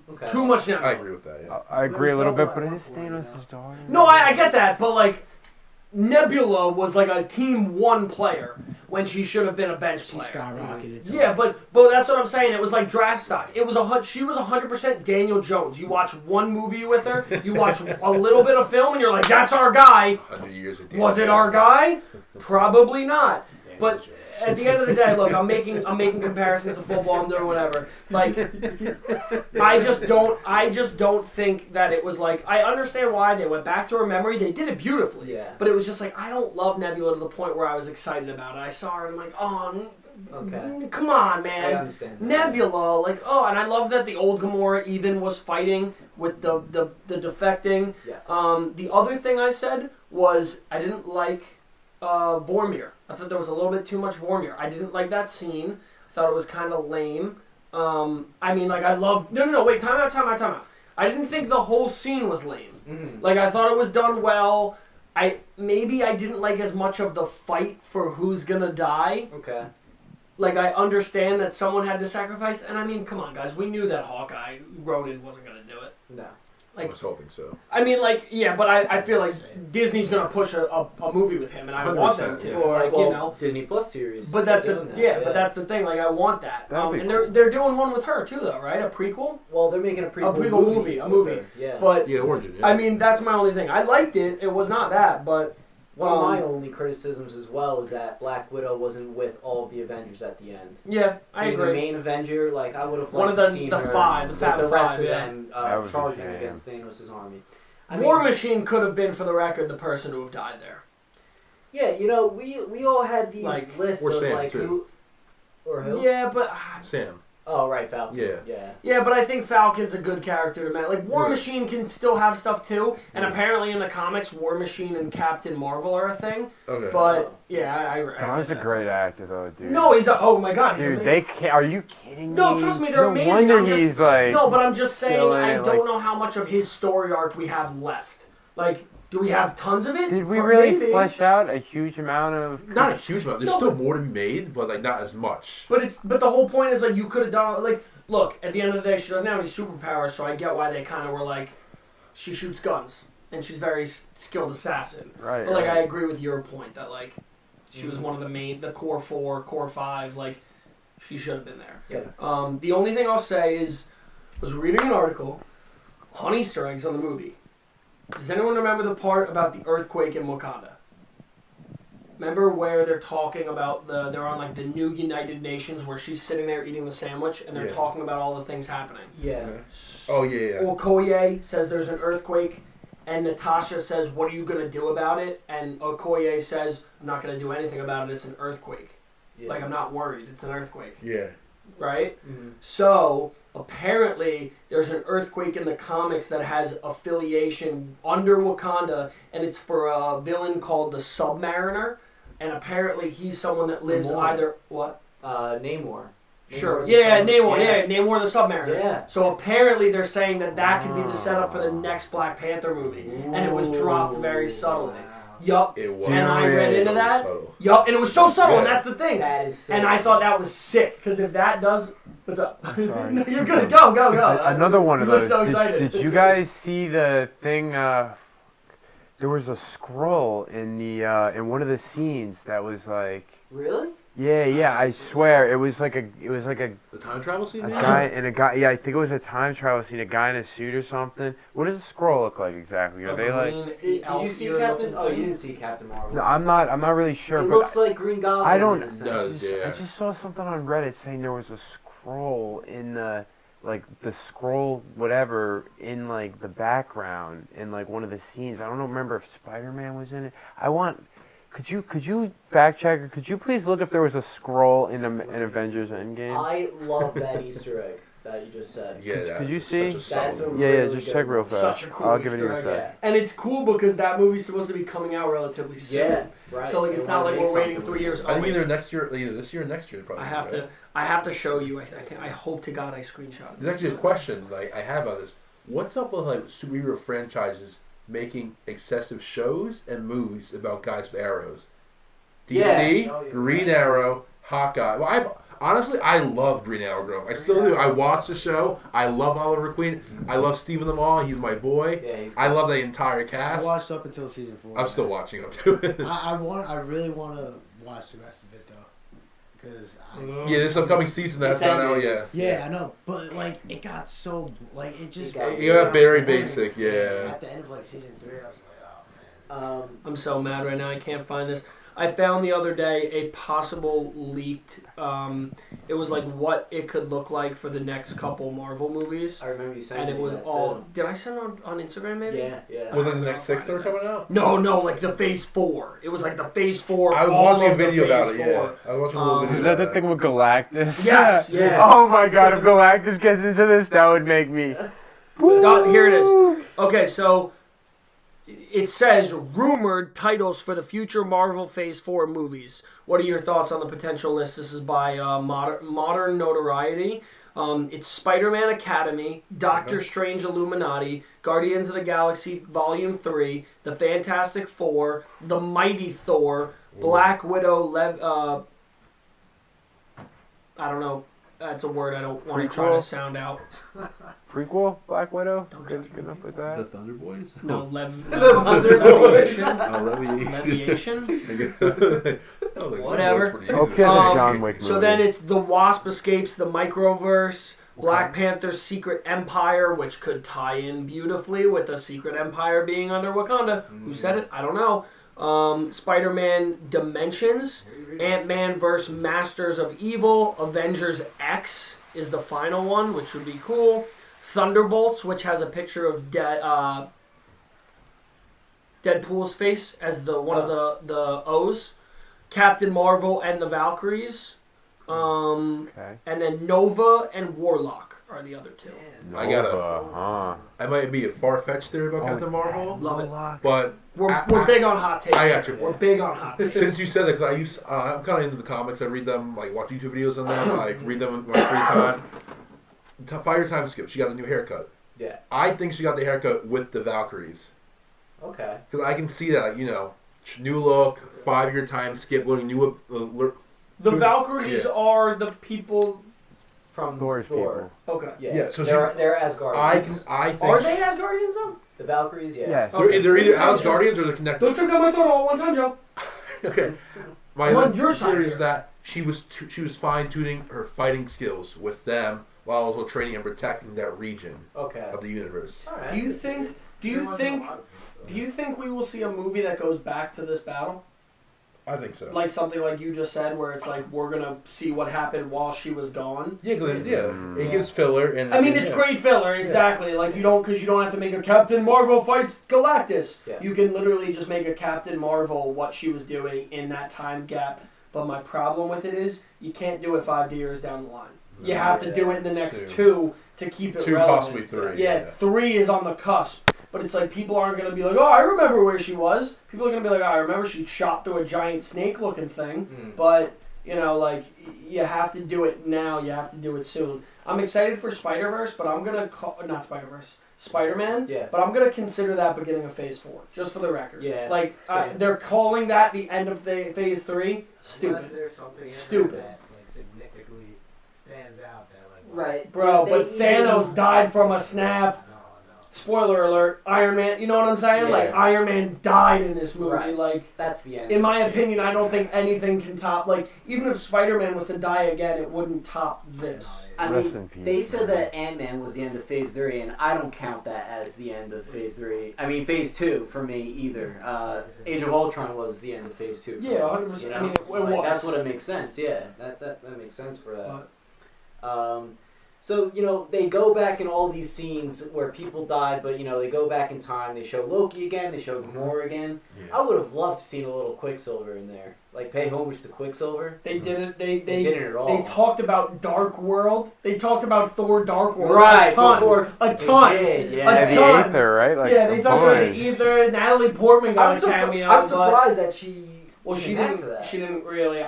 Okay. Too much Nebula. I agree with that. Yeah. I agree a little bit, but is Thanos' daughter? No, I get that, but like, Nebula was like a team one player when she should have been a bench She player. skyrocketed. to- Yeah, but that's what I'm saying. It was like draft stock. It was she was 100% Daniel Jones. You watch one movie with her, you watch a little bit of film, and you're like, that's our guy. 100 years of Was it our guy? Probably not. But at the end of the day, look, I'm making comparisons to football. I'm doing whatever. Like, I just don't think that it was like. I understand why they went back to her memory. They did it beautifully. Yeah. But it was just like I don't love Nebula to the point where I was excited about it. I saw her and I'm like, oh, Okay. come on, I man. understand. that. Nebula, like, oh, and I love that the old Gamora even was fighting with the defecting. Yeah. The other thing I said was I didn't like Vormir. I thought there was a little bit too much Vormir. I didn't like that scene. I thought it was kind of lame. I mean, like, I loved... No, wait, time out. I didn't think the whole scene was lame. Mhm. Like, I thought it was done well. Maybe I didn't like as much of the fight for who's gonna die. Okay. Like, I understand that someone had to sacrifice, and I mean, come on, guys, we knew that Hawkeye, Ronan, wasn't gonna do it. No. I was hoping so. I mean, like, yeah, but I feel like Disney's gonna push a movie with him, and I want them 100%, to, yeah. Or like, well, you know. Disney Plus series. But that's They're the doing that, but that's the thing. Like, I want that. That'd be And cool. they're doing one with her too, though, right? A prequel. Well, they're making a prequel movie. with her, Yeah. But Yeah, Origin. Yeah. I mean, that's my only thing. I liked it. It was not that, but One of my only criticisms as well is that Black Widow wasn't with all of the Avengers at the end. yeah, I Being agree. the main Avenger, like I would have One liked of to the- see the her five, the with Fab the rest Five, of yeah. them That was a charging shame. against Thanos' army. War Machine could have been, for the record, the person who have died there. Yeah, you know, we all had these Like- lists Or of Sam, like too. who. Yeah, but Sam. Oh right, Falcon. Yeah. yeah, but I think Falcon's a good character to make. Like War Right. Machine can still have stuff too, and Yeah. apparently in the comics, War Machine and Captain Marvel are a thing. Okay. But yeah, I Don's a great actor, though, dude. No, he's oh my god, he's Dude, amazing. are you kidding me? No, trust me, they're no amazing. wonder I'm just- he's like. No, but I'm just saying, still in I it, don't like- know how much of his story arc we have left. Like, do we have tons of it? Did we Or really maybe. flesh out a huge amount of? Not a huge amount. There's No, still but- more to be made, but like not as much. But the whole point is like you could have done like look at the end of the day she doesn't have any superpowers, so I get why they kind of were like she shoots guns and she's very skilled assassin. Right. But like right. I agree with your point that like she was one of the core 4, core 5, like she should have been there. Yeah. The only thing I'll say is I was reading an article on Easter eggs on the movie. Does anyone remember the part about the earthquake in Wakanda? Remember where they're talking about they're on like the new United Nations where she's sitting there eating the sandwich and they're Yeah. talking about all the things happening. Yeah. Oh yeah. Okoye says there's an earthquake and Natasha says, what are you going to do about it? And Okoye says, I'm not going to do anything about it. It's an earthquake. Yeah. Like, I'm not worried. It's an earthquake. Yeah. Right? Mhm. So, apparently, there's an earthquake in the comics that has affiliation under Wakanda, and it's for a villain called the Submariner. And apparently, he's someone that lives Namor. either... What? Namor. Sure. Namor the Yeah, Sub- Namor. Yeah, Namor the Submariner. Yeah. So apparently they're saying that could be the setup for the next Black Panther movie, and it was dropped very subtly. Yup. It was. And I read into so that. subtle. Yup. And it was so subtle, and Yeah. that's the thing. That is sick. And I thought that was sick because if that does, what's up? sorry. No, you're good. Go. Another one of You look those. so excited. Did you guys see the thing? There was a scroll in the in one of the scenes that was like. Really? Yeah. I swear it was like a The time travel scene. maybe? guy and a guy. Yeah, I think it was a time travel scene. A guy in a suit or something. What does a scroll look like exactly? Are A they like? green Did elf you see ear Captain? looking Oh, you thing. didn't see Captain Marvel. No, I'm not really sure. It but looks like Green Goblin. I don't. in a sense. Does, yeah. I just saw something on Reddit saying there was a scroll in the like the scroll whatever in like the background in like one of the scenes. I don't remember if Spider-Man was in it. Could you fact check, or could you please look if there was a scroll in Avengers Endgame? I love that Easter egg that you just said. Yeah, could you see? That's a Yeah, really just good check real one. fast. Such a cool I'll give it Easter to you egg. in a sec. And it's cool because that movie's supposed to be coming out relatively soon. Yeah, right. So like it's They not wanna like make we're waiting something 3 years. with Oh, I think wait. either next year, either this year or next year, probably. I have to show you. I hope to God I screenshot. There's actually a question like I have on this. What's up with like superhero franchises making excessive shows and movies about guys with arrows? DC, Yeah. Green Arrow, Hawkeye. Well, honestly, I love Green Arrow growing up. I still do. I watch the show. I love Oliver Queen. I love Stephen Amell. He's my boy. Yeah, he's I love the entire I cast. watched up until season 4. I'm still watching him too. I really want to watch the rest of it though, because Yeah, this upcoming season that's It's not out ending. yet. yeah, I know, but like it got so like it just It got very boring. basic, yeah. At the end of like season 3, I was like, oh man. I'm so mad right now. I can't find this. I found the other day a possible leaked. It was like what it could look like for the next couple Marvel movies, I remember you saying and it was that all. too. Did I send it on Instagram? Maybe. Yeah. Within the next 6 that are coming out? No, like the Phase 4. It was like the Phase 4. I was all watching a of the video about Phase it, yeah. 4. I was watching a little video Is that about the thing with Galactus? Yes, yeah. Oh my god, if Galactus gets into this, that would make me. Here it is. Okay, so it says rumored titles for the future Marvel Phase 4 movies. What are your thoughts on the potential list? This is by Modern Notoriety. It's Spider-Man Academy, Doctor Strange Illuminati, Guardians of the Galaxy Volume 3, The Fantastic Four, The Mighty Thor, Black Widow, I don't know. That's a word I don't want to try to sound out. Prequel, Black Widow? Don't Good, judge good me. enough with The that? Thunder Boys? No, Leviation. Leviation. Whatever. Okay, the John Wick movie. So then it's The Wasp Escapes the Microverse, Black Panther's Secret Empire, which could tie in beautifully with the Secret Empire being under Wakanda. Who said it? I don't know. Spider-Man Dimensions, Ant-Man vs. Masters of Evil, Avengers X is the final one, which would be cool. Thunderbolts, which has a picture of Deadpool's face as the one of the O's. Captain Marvel and the Valkyries. Okay. And then Nova and Warlock are the other two. I gotta. Nova, I might be a far-fetched theory about Captain Marvel, Love it. but We're big on hot takes. I got you. We're big on hot takes. since you said that, because I'm kind of into the comics. I read them, like watch YouTube videos on them, like read them in my free time. Fire time skip. She got a new haircut. Yeah. I think she got the haircut with the Valkyries Okay. because I can see that, new look, 5-year time skip, learning new. The Valkyries are the people. From Thor's Thor. Okay. Yeah. so they're Asgardians. I think. Are they Asgardians though? The Valkyries, yeah. Yes. They're either Asgardians or they're connected. Don't check out my thought all at one time, Joe. Okay. My I'm on other your side theory is here. that she was fine tuning her fighting skills with them while also training and protecting that region Okay. of the universe. All right. Do you think we will see a movie that goes back to this battle? I think so. Like something like you just said, where it's like we're gonna see what happened while she was gone. Yeah, it gives filler, and I mean, it's great filler, exactly. Like you don't have to make a Captain Marvel fights Galactus. Yeah. You can literally just make a Captain Marvel what she was doing in that time gap. But my problem with it is you can't do it 5 years down the line. You have to do it in the next 2 to keep it 2, relevant. possibly 3. Yeah, 3 is on the cusp. But it's like people aren't going to be like, oh, I remember where she was. People are going to be like, oh, I remember she shot through a giant snake-looking thing. But, you have to do it now. You have to do it soon. I'm excited for Spider-Verse, but I'm going to call... Not Spider-Verse. Spider-Man. Yeah. But I'm going to consider that beginning of Phase 4, just for the record. Yeah. Like, Same. they're calling that the end of Phase 3. Unless Stupid. there's something in Stupid. there that like significantly stands out that like Right. Bro, They but even- Thanos died from a snap. No. Spoiler alert, Iron Man, you know what I'm saying? Yeah. Like, Iron Man died in this movie. Right. Like, That's the end. in my of Phase opinion, 3. I don't think anything can top, like, even if Spider-Man was to die again, it wouldn't top this. I Rest in mean, peace, they said man. that Ant-Man was the end of Phase 3, and I don't count that as the end of Phase 3. I mean, Phase 2 for me either. Age of Ultron was the end of Phase 2. For Yeah, me, 100%. You know? I mean, it Like, was. that's what it makes sense. Yeah, that makes sense for that. So, they go back in all these scenes where people died, but, they go back in time. They show Loki again. They show Gamora again. Yeah. I would have loved to seen a little Quicksilver in there. Like, pay homage to Quicksilver. They didn't. They didn't at all. They talked about Dark World. They talked about Thor Dark World. Right. A ton. They did, yeah. A ton. The Aether, right? Like, yeah, they talked about the Aether. Natalie Portman got a cameo. I'm surprised that she... Well, she didn't. She didn't really.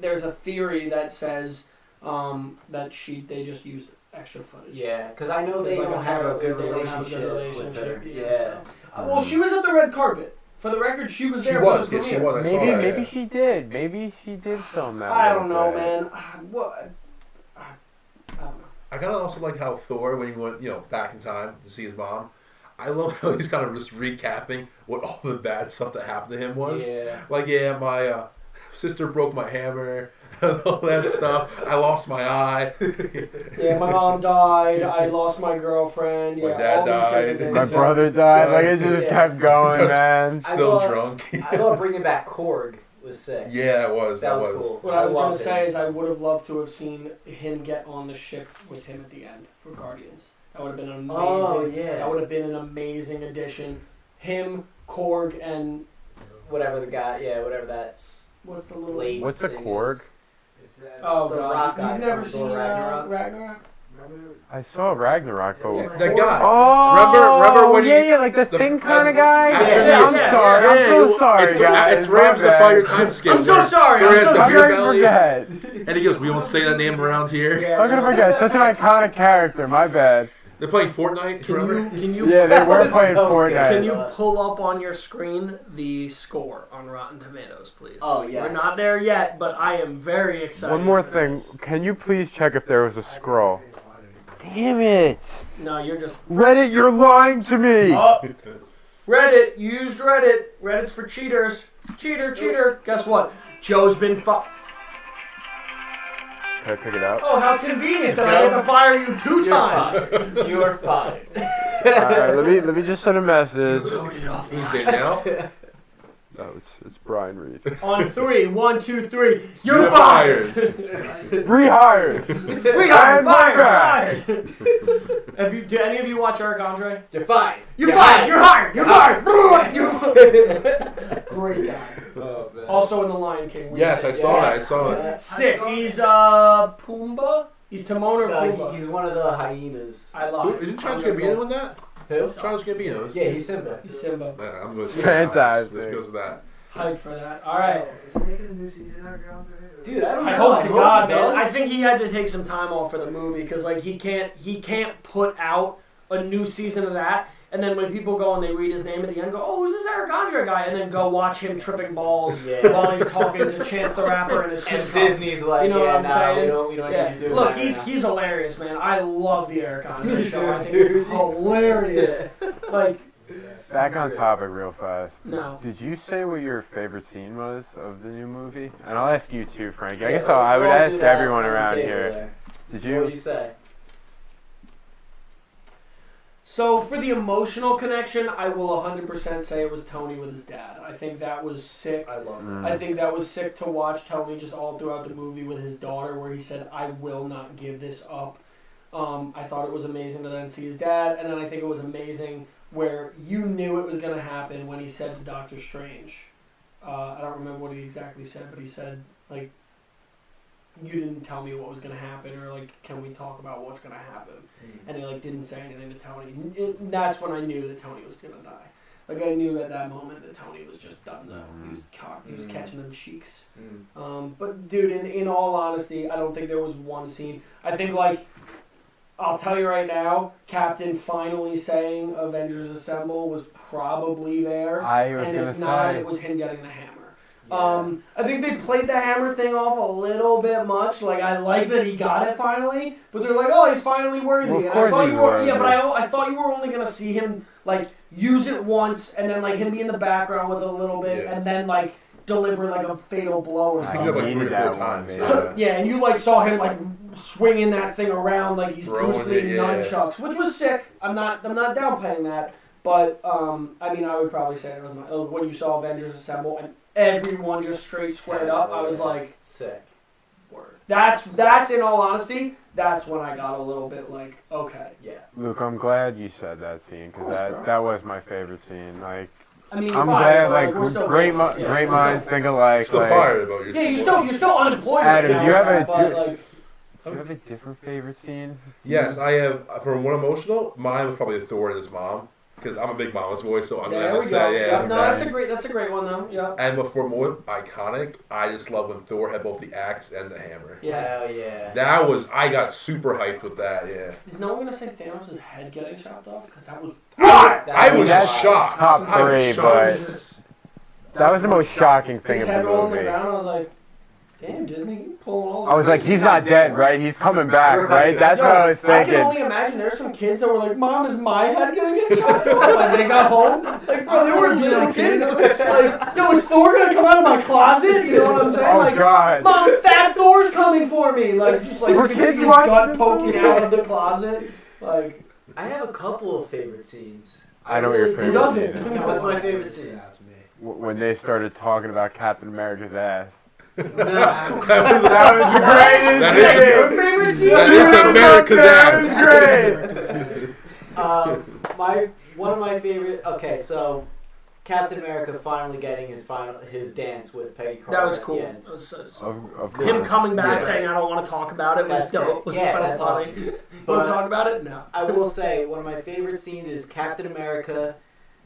There's a theory that says that they just used extra footage. Yeah, because I know they don't have a good relationship with her. Yeah. Well, she was at the red carpet. For the record, she was there. She was. Maybe she did. Maybe she did film that. I don't know, man. What? I don't know. I kind of also like how Thor, when he went, back in time to see his mom, I love how he's kind of just recapping what all the bad stuff that happened to him was. Yeah. Like, my sister broke my hammer. All that stuff. I lost my eye. Yeah, my mom died. I lost my girlfriend. Yeah, my dad died. My brother died. Like, it just kept going, man. Still drunk. I thought bringing back Korg was sick. Yeah, it was. That was cool. What I was going to say is I would have loved to have seen him get on the ship with him at the end for Guardians. That would have been an amazing. Oh, yeah. That would have been an amazing addition. Him, Korg, and whatever the guy. Yeah, whatever that's. What's the little? What's a Korg? Oh, the God. rock guy. You've never seen Ragnarok? I saw Ragnarok, but that guy. Oh, remember when like the thing kind of guy. Yeah, I'm sorry. I'm so sorry, guys. It's right after the Fire Time skip. I'm so sorry. I'm gonna forget. And he goes, "We won't say that name around here." Yeah, I'm gonna forget. Such an iconic character. My bad. They're playing Fortnite. Can you? Yeah, they were playing Fortnite. Can you pull up on your screen the score on Rotten Tomatoes, please? Oh, yes. We're not there yet, but I am very excited. One more thing. Can you please check if there was a scroll? Damn it! No, you're just... Reddit, you're lying to me! Oh. Reddit, you used Reddit. Reddit's for cheaters. Cheater. Guess what? Joe's been Can I pick it up? Oh, how convenient that I have to fire you 2 times. You are fine. Alright, let me just send a message. Who's dead now? No, it's Brian Reed. On 3, 1, 2, 3. You're fired. Rehired. Rehired. Fired. Do any of you watch Eric Andre? You're fine. You're fired. You're hired. You're fired. Great guy. Oh, man. Also in The Lion King. Yes, I saw that. Sick. He's Pumbaa. He's Timon or Pumbaa. He's one of the hyenas. I love it. Isn't Childish Gambino in that? Who? Childish Gambino. Yeah, he's Simba. I'm going to say fantastic. Let's go to that. Hyped for that. All right. Is he making a new season out of Dude, I don't know. I hope to God, he man. does. I think he had to take some time off for the movie because like he can't put out a new season of that. And then when people go and they read his name at the end, go, "Oh, who's this Eric Andre guy?" And then go watch him tripping balls while he's talking to Chance the Rapper and Disney's like, you know what I'm saying? We don't need you doing Look, that. he's hilarious, man. I love the Eric Andre show. I think it's hilarious. Like, Back on topic real fast. no. Did you say what your favorite scene was of the new movie? And I'll ask you too, Frankie. I guess I would ask everyone around here. Did you? What did you say? So for the emotional connection, I will 100% say it was Tony with his dad. I think that was sick. I love that. I think that was sick to watch Tony just all throughout the movie with his daughter where he said, "I will not give this up." I thought it was amazing to then see his dad, and then I think it was amazing where you knew it was going to happen when he said to Doctor Strange, I don't remember what he exactly said, but he said, like, "You didn't tell me what was going to happen," or like, "Can we talk about what's going to happen?" And he like didn't say anything to Tony. That's when I knew that Tony was going to die. Like I knew at that moment that Tony was just donezo. He was catching them cheeks. But dude, in all honesty, I don't think there was one scene. I think like, I'll tell you right now, Captain finally saying Avengers Assemble was probably there. And if not, it was him getting the hammer. Yeah. I think they played the hammer thing off a little bit much. Like I like that he got it finally, but they're like, "Oh, he's finally worthy." Well, and I thought you were, worthy. but I thought you were only gonna see him like use it once, and then like him be in the background with a little bit, and then like deliver like a fatal blow or I something. think that like 3 or 4 times. Yeah, and you like saw him like swinging that thing around like he's Bruce Lee nunchucks, which was sick. I'm not downplaying that, but I mean, I would probably say it was when you saw Avengers Assemble and everyone just straight squared up. I was like, sick. Word. That's in all honesty, that's when I got a little bit like, okay. Yeah. Luke, I'm glad you said that scene because that was my favorite scene. Like, I mean, I'm fine, glad, we're still great close. Yeah, great we're minds still think close. alike. Still Like, fired about your Yeah, you're still unemployed. Adam, right do you now, have but, like, do you have a different favorite scene? Yes, I have. For one emotional, mine was probably Thor and his mom. Because I'm a big mama's boy, so I'm there gonna we have to go. say, yeah. Yep. No, that's a great one though. Yeah. And before more iconic, I just love when Thor had both the axe and the hammer. Yeah. Hell yeah. That was, I got super hyped with that. Yeah. Is no one gonna say Thanos' head getting chopped off? Because that was. I was That's shocked. top I was three, shocked. but that was the most shocking thing His of the head rolling the movie. ground. I was like, damn, Disney, you pulling all. I was like, he's not dead, right? He's coming back, right? That's Yo, what I was I thinking. can only imagine there's some kids that were like, Mom, is my head gonna get chopped off? Like, they got home. Like, bro, they were little kids. Like, yo, is Thor gonna come out of my closet? You know what I'm saying? Oh, Like, God. Mom, Fat Thor's coming for me. Like, just like, Were you can kids see his watching gut the poking movie? out of the closet. Like, I have a couple of favorite scenes. I know what your really favorite do. doesn't? scene is. What's my favorite scene? Out to me. When they started talking about Captain America's ass. No. That was the greatest That is- scene. your favorite scene? That is America's That ass. was great. One of my favorite. Okay, so Captain America finally getting his dance with Peggy Carter. That was at cool. the end. That was so- Of Him course. coming back Yeah. saying, I don't want to talk about it was That's dope. great. Was Yeah, so that's funny. awesome. Want But- to talk about it? No. I will say one of my favorite scenes is Captain America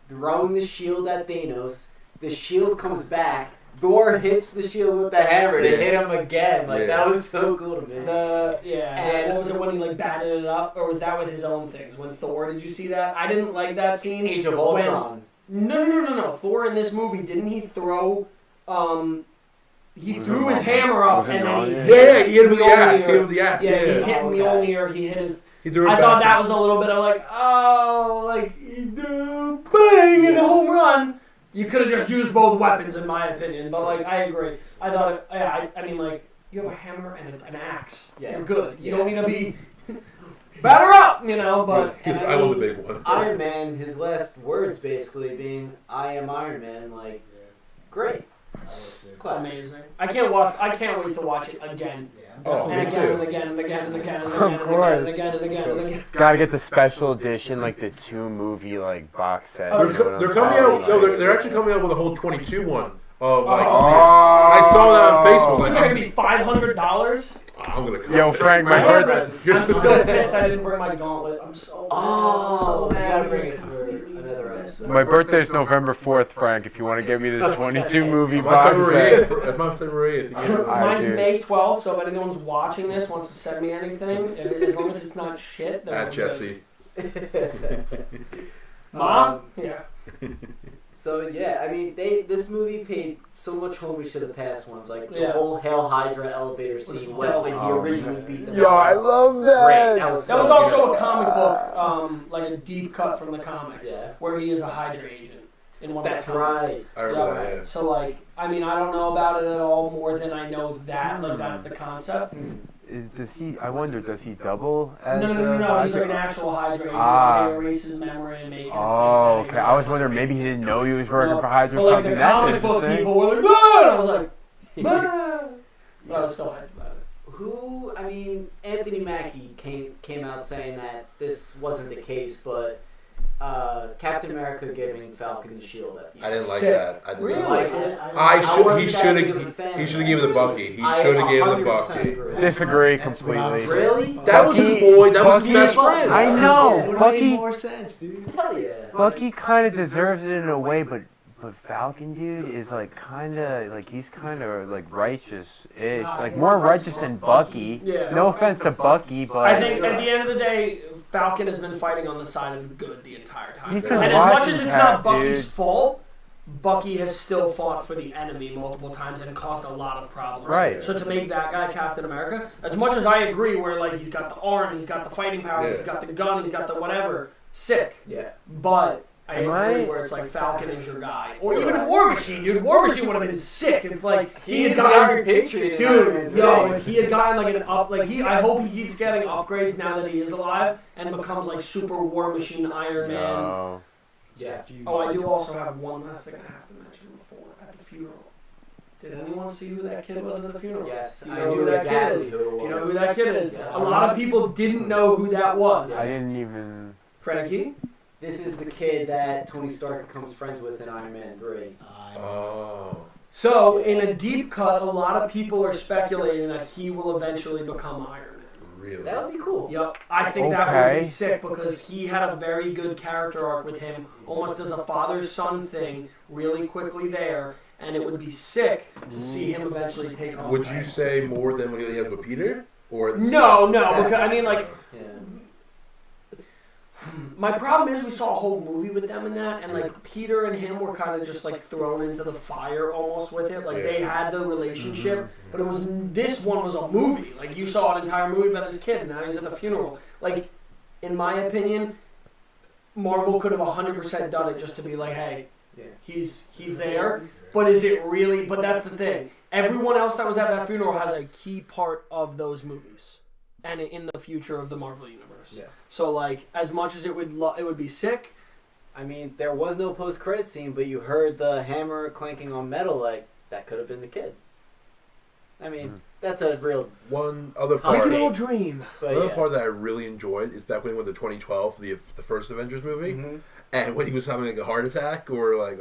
throwing the shield at Thanos. The shield comes back. Thor hits the shield with the hammer to hit him again. Like that was so cool to me. And what was it when he like batted it up, or was that with his own things? When Thor, did you see that? I didn't like that scene. Age of When- Ultron. No. Thor in this movie, didn't he throw? He Was threw it his Mjolnir? hammer up, Was it and then he Mjolnir? Yeah, he hit him with the Mjolnir. axe. He hit him with the axe. Yeah, he Yeah. hit Okay. Mjolnir. He hit his. He threw it I back. thought that was a little bit of like, oh, like bang and a home run. You could have just used both weapons, in my opinion. But like, I agree. I thought, I mean, like, you have a hammer and an axe. Yeah. You're good. You don't need to be batter up, you know. But I want the big one. Iron Man, his last words basically being, "I am Iron Man." Like, great, classic. amazing. I can't wait to watch it again. Oh, And me again and too. again and again and again and Of again and again course. and again and again and again. Gotta get the special edition, like the 2-movie like box set. Oh, you know what They're I'm coming saying? out. No, they're actually coming out with a whole 22 one of like. Oh. I saw that on Facebook. Is it Like, gonna be $500? I'm gonna. Yo, Frank, my birthday. I'm still pissed I didn't bring my gauntlet. I'm so Oh, mad. you gotta I'm bring so it for another episode. My birthday's November 4th, Frank. If you want to give me this 22-movie My box February set. 8th. That's my February 8th. I Mine's do. May 12th, so if anyone's watching this wants to send me anything, as long as it's not shit, then At we're Jesse. Mom? Yeah. So yeah, I mean, this movie paid so much homage to the past ones, like the Yeah. whole Hail Hydra elevator scene when he Oh, originally beat them. Yo, I love that. Great, that was That was so also good. a comic book, like a deep cut from the comics, Yeah. where he is a Hydra agent in one That's of the comics. right. I remember that. Yeah. So like, I mean, I don't know about it at all more than I know that. Like that's the concept. Does he? I wonder. Does he double as? No. the He's like an Hydra? actual Hydra agent. Ah. They erase his memory and make him. Oh, think okay. that I was he's wondering maybe he didn't know he was working No, for Hydra But or like something. the That's comic book interesting. people were like, "No!" And I was like, "Ah." But I was still hyped about it. Who? I mean, Anthony Mackie came out saying that this wasn't the case, but Captain America giving Falcon the shield at the end. I didn't like Sick. that. I didn't Really? like Liked it. I should. wasn't He that should big of a have. fan He of should have it. given the Bucky. He I should have given the 100% Bucky. agree. Disagree That's what I'm completely. saying. Really? That was his Bucky- boy. That was his Bucky- best friend. I know. It would have Bucky- made more sense, dude. Hell yeah. Bucky kind of deserves it in a way, but Falcon dude is like kind of like he's kind of like righteous-ish, like more righteous than Bucky. Yeah. No offense to Bucky, but I think at the end of the day, Falcon has been fighting on the side of good the entire time. He's been And as much watching as it's Cap, not Bucky's dude. fault, Bucky has still fought for the enemy multiple times and caused a lot of problems. Right. So to make that guy Captain America, as much as I agree, where like he's got the arm, he's got the fighting powers, he's Yeah. got the gun, he's got the whatever, sick. Yeah. But I Am agree I- where it's like Falcon is your guy, or even War Machine, dude. War Machine would have been sick if like he had He's the gotten. Iron Patriot. in Dude, Iron Man yo, 3. if he had gotten like an up, like I hope he keeps getting upgrades now that he is alive and becomes like Super War Machine, Iron Man. no. Yeah. Oh, I do also have one last thing I have to mention before at the funeral. Did anyone see who that kid was at the funeral? Yes, I knew that kid is. who it was. Do you know who that kid is? Yeah. A lot of people didn't know who that was. I didn't even. Frankie? This is the kid that Tony Stark becomes friends with in Iron Man 3. Oh. So, in a deep cut, a lot of people are speculating that he will eventually become Iron Man. Really? That would be cool. Yep, I think that would Okay. be sick because he had a very good character arc with him, almost as a father-son thing, really quickly there, and it would be sick to see him eventually take on. Would you say more than what he has with Peter? Or No, because I mean, like, Yeah. my problem is we saw a whole movie with them in that, and like Peter and him were kind of just like thrown into the fire almost with it. Like they had the relationship, but it was this one was a movie. Like you saw an entire movie about this kid, and now he's at the funeral. Like, in my opinion, Marvel could have 100% done it just to be like, hey, Yeah. he's there. But is it really? But that's the thing. Everyone else that was at that funeral has a key part of those movies, and in the future of the Marvel universe. Yeah. So like, as much as it would be sick. I mean, there was no post-credit scene, but you heard the hammer clanking on metal. Like, that could have been the kid. I mean, that's a real... one other We part. can all dream. But Another yeah. part that I really enjoyed is back when he went to 2012, the first Avengers movie, and when he was having like a heart attack or like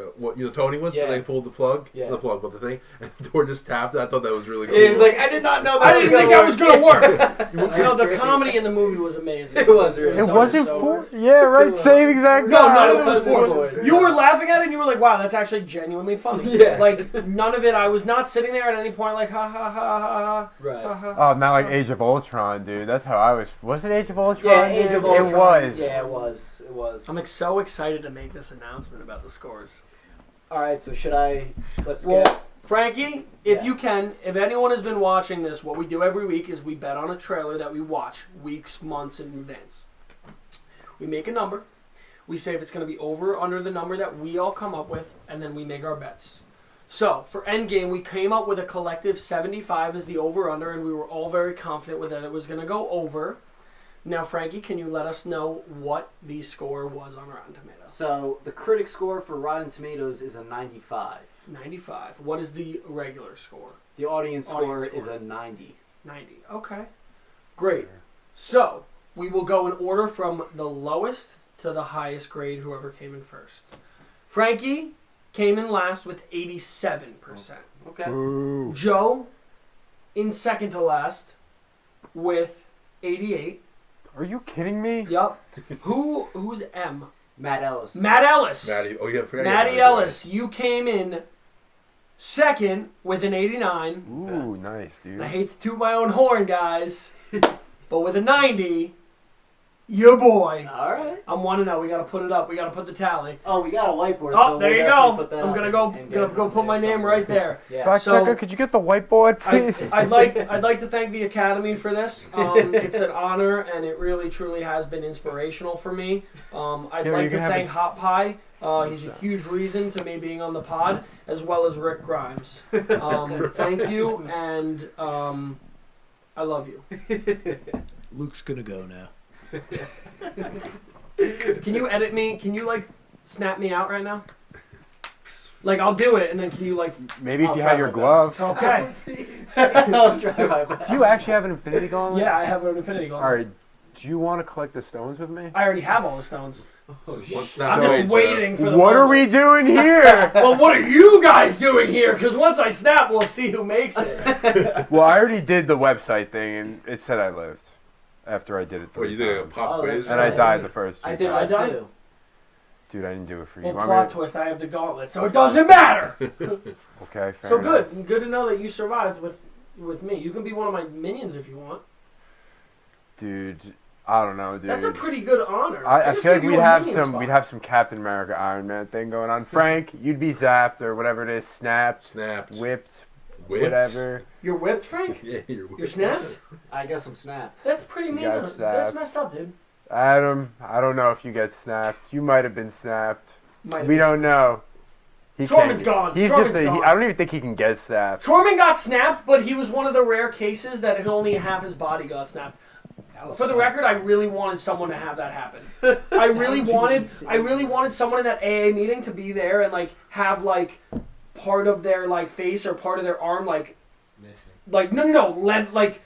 Tony was, Yeah. and they pulled the plug, Yeah. not the plug, but the thing, and the door just tapped. I thought that was really cool. He was like, I did not know that I didn't think that was gonna work. You know, the Great. comedy in the movie was amazing. It was really It done wasn't so for. good. Yeah, right. Same exact. No, guy. none of it was It wasn't forced. forced. You were laughing at it, and you were like, "Wow, that's actually genuinely funny." Yeah. Like none of it. I was not sitting there at any point like, "Ha ha ha ha ha." Right. ha, ha. Oh, not like Age of Ultron, dude. That's how I was. Was it Age of Ultron? Yeah, Age of dude? Ultron. It was. Yeah, it was. It was. I'm so excited to make this announcement about the scores. All right, so let's Well, get... Frankie, if Yeah. you can, if anyone has been watching this, what we do every week is we bet on a trailer that we watch weeks, months in advance. We make a number. We say if it's going to be over or under the number that we all come up with, and then we make our bets. So, for Endgame, we came up with a collective 75 as the over-under, and we were all very confident with that it was going to go over. Now, Frankie, can you let us know what the score was on Rotten Tomatoes? So, the critic score for Rotten Tomatoes is a 95. 95. What is the regular score? The audience score Audience is score. a 90. 90. Okay. Great. So, we will go in order from the lowest to the highest grade, whoever came in first. Frankie came in last with 87%. Okay. Ooh. Joe in second to last with 88. Are you kidding me? Yup. Who's M? Matt Ellis. Matt Ellis. Maddie. Oh yeah, I forgot. Matty Ellis, you came in second with an 89. Ooh, nice, dude. And I hate to toot my own horn, guys, but with a 90, your boy. All right. I'm 1-0. We got to put it up. We got to put the tally. Oh, we got a whiteboard. Oh, so there we'll you definitely go. put that I'm up gonna and go get go it put my name somewhere. right there. Yeah. Fact So- checker, could you get the whiteboard, please? I'd like to thank the Academy for this. It's an honor, and it really truly has been inspirational for me. I'd Yeah, like you to can have thank it. Hot Pie. He's a huge reason to me being on the pod, as well as Rick Grimes. Thank you, and I love you. Luke's gonna go now. Can you edit me? Can you like snap me out right now? Like I'll do it, and then can you like? Maybe if I'll you try had your my glove. Okay. I'll try my best. Do you actually have an Infinity Gauntlet? Yeah, I have an Infinity Gauntlet. All right. Do you want to collect the stones with me? I already have all the stones. Once I'm that just right, waiting for the. What are moment. we doing here? Well, what are you guys doing here? Because once I snap, we'll see who makes it. Well, I already did the website thing, and it said I lived after I did it. Well, you 3 did a times. pop Oh, quiz. that's And I right. died the first 2 I did times. that died? too. Dude, I didn't do it for you. Well, Want plot me twist. I have the gauntlet, so it doesn't matter. to- Okay, fair So enough. good. Good to know that you survived with me. You can be one of my minions if you want. Dude, I don't know, dude. That's a pretty good honor. I just feel like gave you a minion spot. some Captain America Iron Man thing going on. Frank, you'd be zapped or whatever it is, snapped, Snapped. whipped, Whipped. whatever. You're whipped, Frank? Yeah, you're whipped. You're snapped? I guess I'm snapped. That's pretty mean. got That's snapped. messed up, dude. Adam, I don't know if you get snapped. You might have been snapped. Might have We been- don't know. He Tormund's can't- gone. He's Tormund's just a, gone. I don't even think he can get snapped. Tormund got snapped, but he was one of the rare cases that only half his body got snapped. For the record, I really wanted someone to have that happen. I really wanted someone in that AA meeting to be there and like have like part of their like face or part of their arm like Missing. like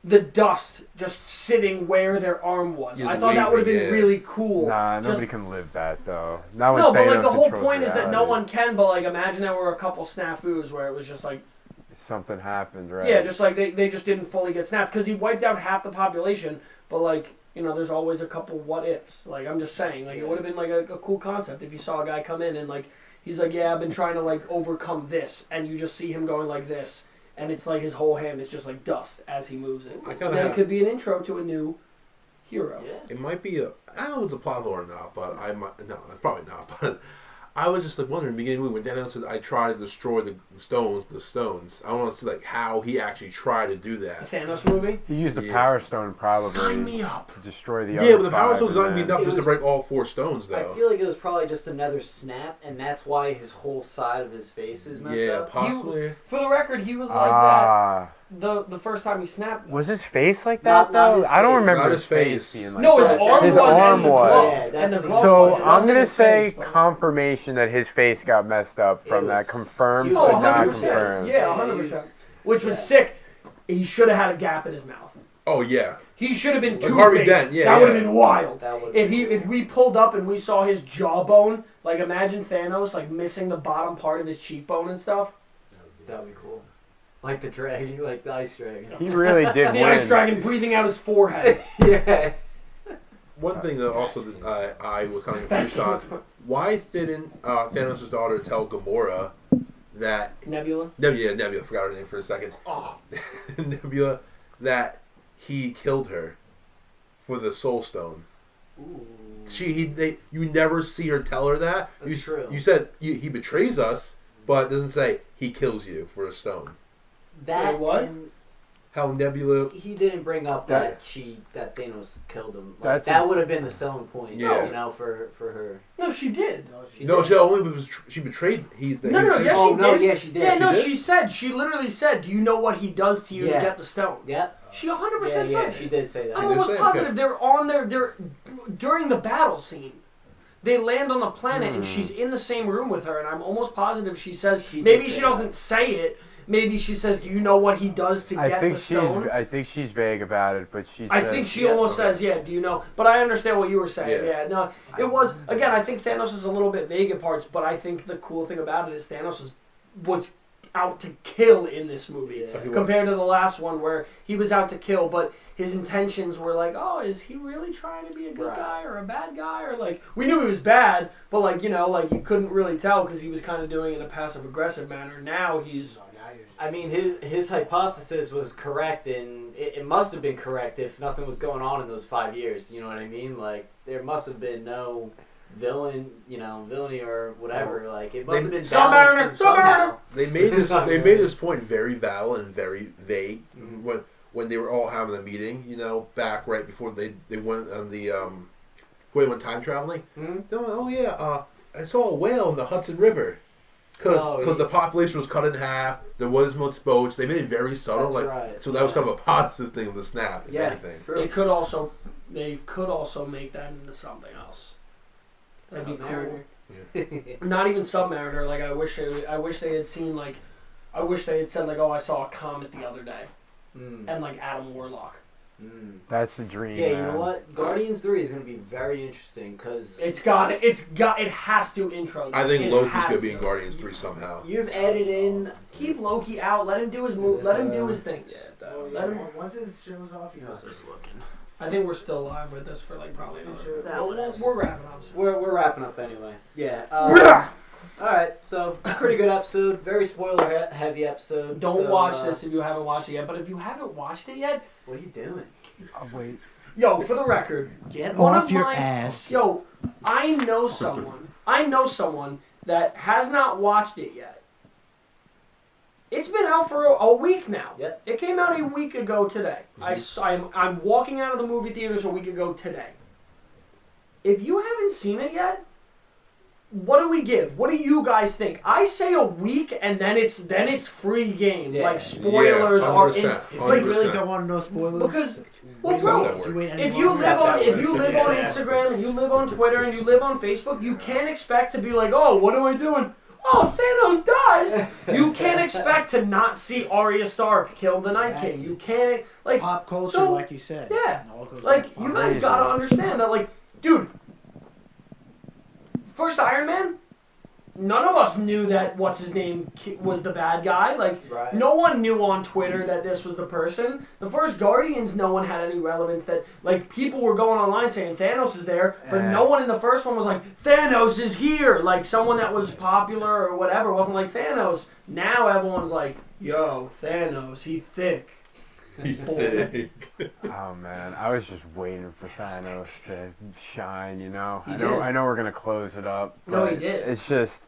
the dust just sitting where their arm was. Just I thought that would have been waving, really cool. Nah, Just- nobody can live that though. Not No, when but like Thanos the whole controls point is that no reality. one can. But like imagine there were a couple snafus where it was just like Something happened, right? yeah, just like they just didn't fully get snapped because he wiped out half the population. But like there's always a couple what ifs. Like I'm just saying, like it would have been like a cool concept if you saw a guy come in and like he's like yeah I've been trying to like overcome this and you just see him going like this. And it's like his whole hand is just like dust as he moves it. And then it could be an intro to a new hero. Yeah. It might be I don't know if it's a plot hole or not, but probably not. But I was just like wondering in the beginning when Daniel said I tried to destroy the stones. I want to see like how he actually tried to do The that. Thanos movie? He used the Power Stone probably Sign me up. to destroy the Yeah, other but the Power five, Stone's not gonna be and enough It just to was- break all 4 stones I though. feel like it was probably just another snap, and that's why his whole side of his face is messed Yeah, up. possibly. For the record, he was like that Ah, the first time he snapped. was his face like that Not though? his I don't face. remember Not his his face face. being like No, his that. arm His was arm and the was. glove. Yeah, And the definitely. glove So was. It I'm wasn't gonna his say face, but- confirmation that his face got messed up from It that was- confirmed he was but Oh, not 100%. confirmed. Yeah, He 100%. was- Which was yeah. sick. He should have had a gap in his mouth. Oh yeah. He should have been Like Harvey Two-Faced. Dent, yeah, that would have yeah. been wild. That would've If been if we pulled up and we saw his jawbone, like imagine Thanos like missing the bottom part of his cheekbone and stuff. That would be cool. Like the dragon, like the ice dragon. He really did The ice win. dragon breathing out his forehead. Yeah. One thing that also that I was kind of That's confused on: why didn't Thanos' daughter tell Gamora that Nebula. Nebula, forgot her name for a second. Oh, Nebula, that he killed her for the Soul Stone. Ooh. You never see her tell her that. That's true. You said he betrays us, but it doesn't say he kills you for a stone. That Wait, what? and How Nebula? he didn't bring up That- that Thanos killed him. Like, That's that would have been the selling point. Yeah. For her. no, she did. She No, did. she only was she betrayed. No, yes, Oh she no, did. yeah, she did. Yeah, no, did? she literally said, "Do you know what he does to you Yeah. to get the stone?" Yep. She 100% Yeah, says she it. did say that. I'm She did almost say it, positive okay. they're on they're during the battle scene. They land on the planet and she's in the same room with her, and I'm almost positive she says She did maybe say she that. doesn't say it. Maybe she says, "Do you know what he does to get the stone?" I think she's vague about it, but she. I says- think she Yeah, almost okay. says, "Yeah, do you know?" But I understand what you were saying. Yeah. Yeah, no, it was again. I think Thanos is a little bit vague at parts, but I think the cool thing about it is Thanos was out to kill in this movie Yeah. He was. compared to the last one where he was out to kill, but his intentions were like, "Oh, is he really trying to be a good Right. guy or a bad guy?" Or like we knew he was bad, but like like you couldn't really tell because he was kind of doing it in a passive aggressive manner. Now he's I mean, his hypothesis was correct, and it must have been correct if nothing was going on in those 5 years. You know what I mean? Like there must have been no villainy or whatever. Like it must have been balanced somehow. They made this. Not They really. made this point very valid and very vague Mhm. when they were all having a meeting. Back right before they went on the before they went time traveling. Mhm. They're like, oh yeah, I saw a whale in the Hudson River because Oh, yeah. the population was cut in half. There was most boats. They made it very subtle. That's like right. so that was Yeah. kind of a positive thing of the snap. If Yeah, anything. true. they could also make that into something else. That'd be cool. Submariner. Not even Submariner. Like I wish they had seen like, I wish they had said like, "Oh, I saw a comet the other day," Mm. and like Adam Warlock. Mm. That's the dream. Yeah, you man. know what? Guardians 3 is going to be very interesting because It has to intro. I think It Loki's has gonna be in to. Guardians 3 somehow. you've added in. Keep Loki out. Let him do his move. Let him do his things. Let him- Once his show's off, you know. How's this looking? I think we're still live with this for like probably. No, We're wrapping up. We're wrapping up anyway. Yeah. All right. So pretty good episode. Very spoiler heavy episode. Don't so, watch this if you haven't watched it yet. But if you haven't watched it yet, What are you doing? Oh, wait. yo, for the record, Get one off of your my- ass. Yo, I know someone that has not watched it yet. It's been out for a week now. Yep. It came out a week ago today. I'm walking out of the movie theaters a week ago today. If you haven't seen it yet, what do we give? What do you guys think? I say a week, and then it's free game. Yeah. Like spoilers are in. 100%, If you Like, really don't want to know spoilers, because well, Accept bro, that if you word. wait any if you longer- live on that if word. you live on Instagram and you live on Twitter and you live on Facebook, you can't expect to be like, oh, what am I doing? oh, Thanos dies. You can't expect to not see Arya Stark kill the Night King. You can't, like... Pop culture, so, like you said. Yeah. All goes Like, back to you pop guys culture. gotta understand that, like, dude, first Iron Man, none of us knew that what's-his-name was the bad guy. Like, Right. no one knew on Twitter that this was the person. The first Guardians, no one had any relevance that, like, people were going online saying Thanos is there, but no one in the first one was like, Thanos is here! Like, someone that was popular or whatever wasn't like, Thanos. Now everyone's like, yo, Thanos, he thick. Oh man, I was just waiting for Thanos to shine. You know, He I know, did. I know we're gonna close it up. No, he but did. It's just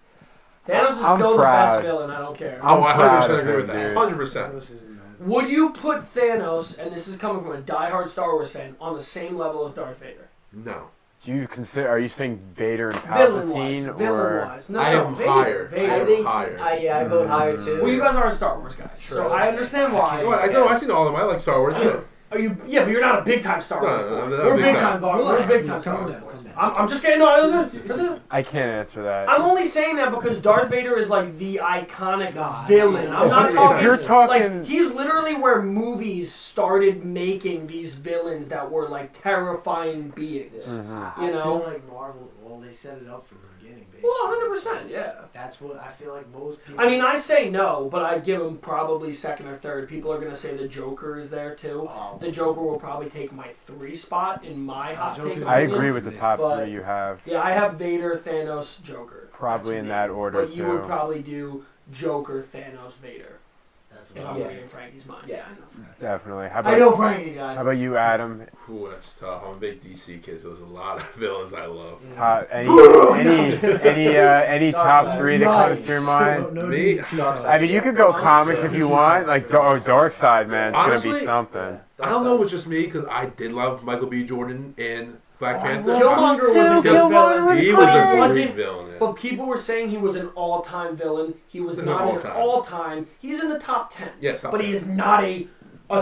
Thanos is I'm still the best proud. villain, I don't care. Oh, I proud 100% of agree him, with that. dude. 100%. Thanos isn't that. Would you put Thanos, and this is coming from a diehard Star Wars fan, on the same level as Darth Vader? No. Do you consider? Are you saying Vader and Villain-wise. Palpatine, or Villain-wise. No, I no, am Vader. higher. Vader. I think Higher. I vote higher too. Well, you guys aren't Star Wars guys, so True. I understand why. Well, I know. I've seen all of them. I like Star Wars. Yeah. Are you? Yeah, but you're not a big time Star Wars. No, boy. I'm not We're big big time. time. We're Relax, big time Star calm Wars down, boys. calm down. I'm just kidding. No, I can't answer that. I'm only saying that because Darth Vader is like the iconic Nah, villain. I'm not If talking. you're talking- Like he's literally where movies started making these villains that were like terrifying beings. Mhm. You I know? feel like Marvel, well, they set it up from the beginning, basically. Well, 100%, yeah. That's what I feel like most people. I mean, I say no, but I give him probably second or third. People are gonna say the Joker is there too. Oh. The Joker will probably take my 3 spot in my hot take. Joker's I opinion. agree with the top But- 3 you have. Yeah, I have Vader, Thanos, Joker. Probably That's in me. that order, But you would too. probably do Joker, Thanos, Vader. That's If what I'm Yeah. reading Frankie's mind. Yeah. Yeah, I know Frankie. Definitely. How I about, know Frankie, guys. how about you, Adam? Ooh, that's tough. I'm a big DC kid, so there's a lot of villains I love. Any top Darkseid. 3 that comes to your Yikes. mind? No Me? DC Dark talk. Side. I mean, you could go comics if you want. Like, Dark Side, man. It's Honestly, gonna be something. I don't know if it's just me because I did love Michael B. Jordan in Black Panther. Killmonger was a good Killmonger villain. He was a great Wasn't- villain. Yeah. But people were saying he was an all-time villain. He was He's not an an all-time. all-time. He's in the top 10. Yes, top but 10. he is not a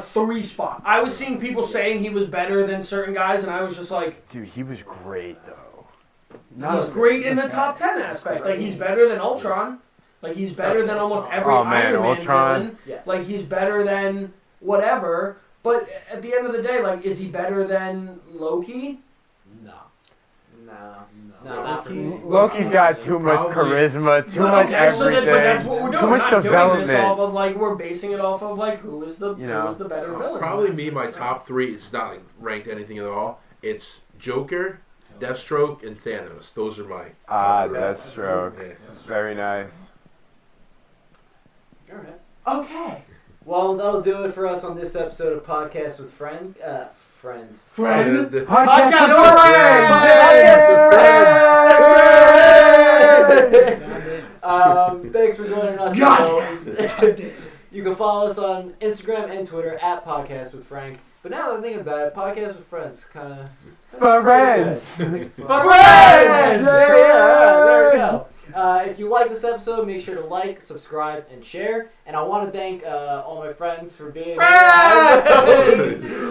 3 spot. I was seeing people saying he was better than certain guys, and I was just like, Dude, he was great though. he's great in the top 10 aspect. Like he's better than Ultron. Like he's better than almost every Oh, man, Iron Man Ultron. villain. Yeah. Like he's better than whatever. But at the end of the day, like, is he better than Loki? No. No, not for me. Loki's got too much Probably- charisma, too much Okay, so everything, but that's what we're doing. too We're much not doing this development. off of like we're basing it off of like who is the better villain. Probably That's me. what My I'm saying. top 3 is not like ranked anything at all. It's Joker, Deathstroke, and Thanos. Those are my top 3. That's true. Yeah. Very nice. All right. Okay. Well, that'll do it for us on this episode of Podcast with Friend. Friend. And- Podcast with with Friends! Podcast with Friends. Thanks for joining us. God as always. You can follow us on Instagram and Twitter at Podcast with Frank. But now that I'm thinking about it, Podcast with Friends kind of. Friends! Friends! Yeah, there we go. If you like this episode, make sure to like, subscribe, and share. And I want to thank all my friends for being here.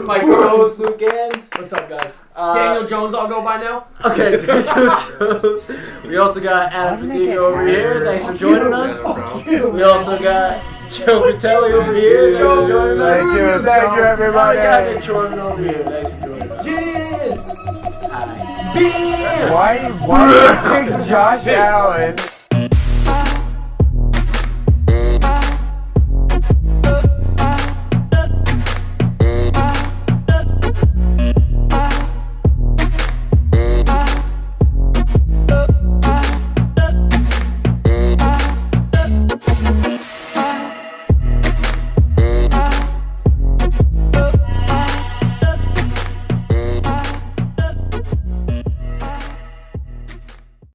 My co-host, Luke Ganz. What's up, guys? Daniel Jones, I'll go by now. Okay, Daniel Jones. We also got Adam Fadiga over here. Thanks for joining us. We also got Joe Critelli over here. Thanks for joining us. Thank you, everybody. We got Nick Jordan over here. Thanks for joining us. Yeah. Hi. Beer. Why did you pick Josh Allen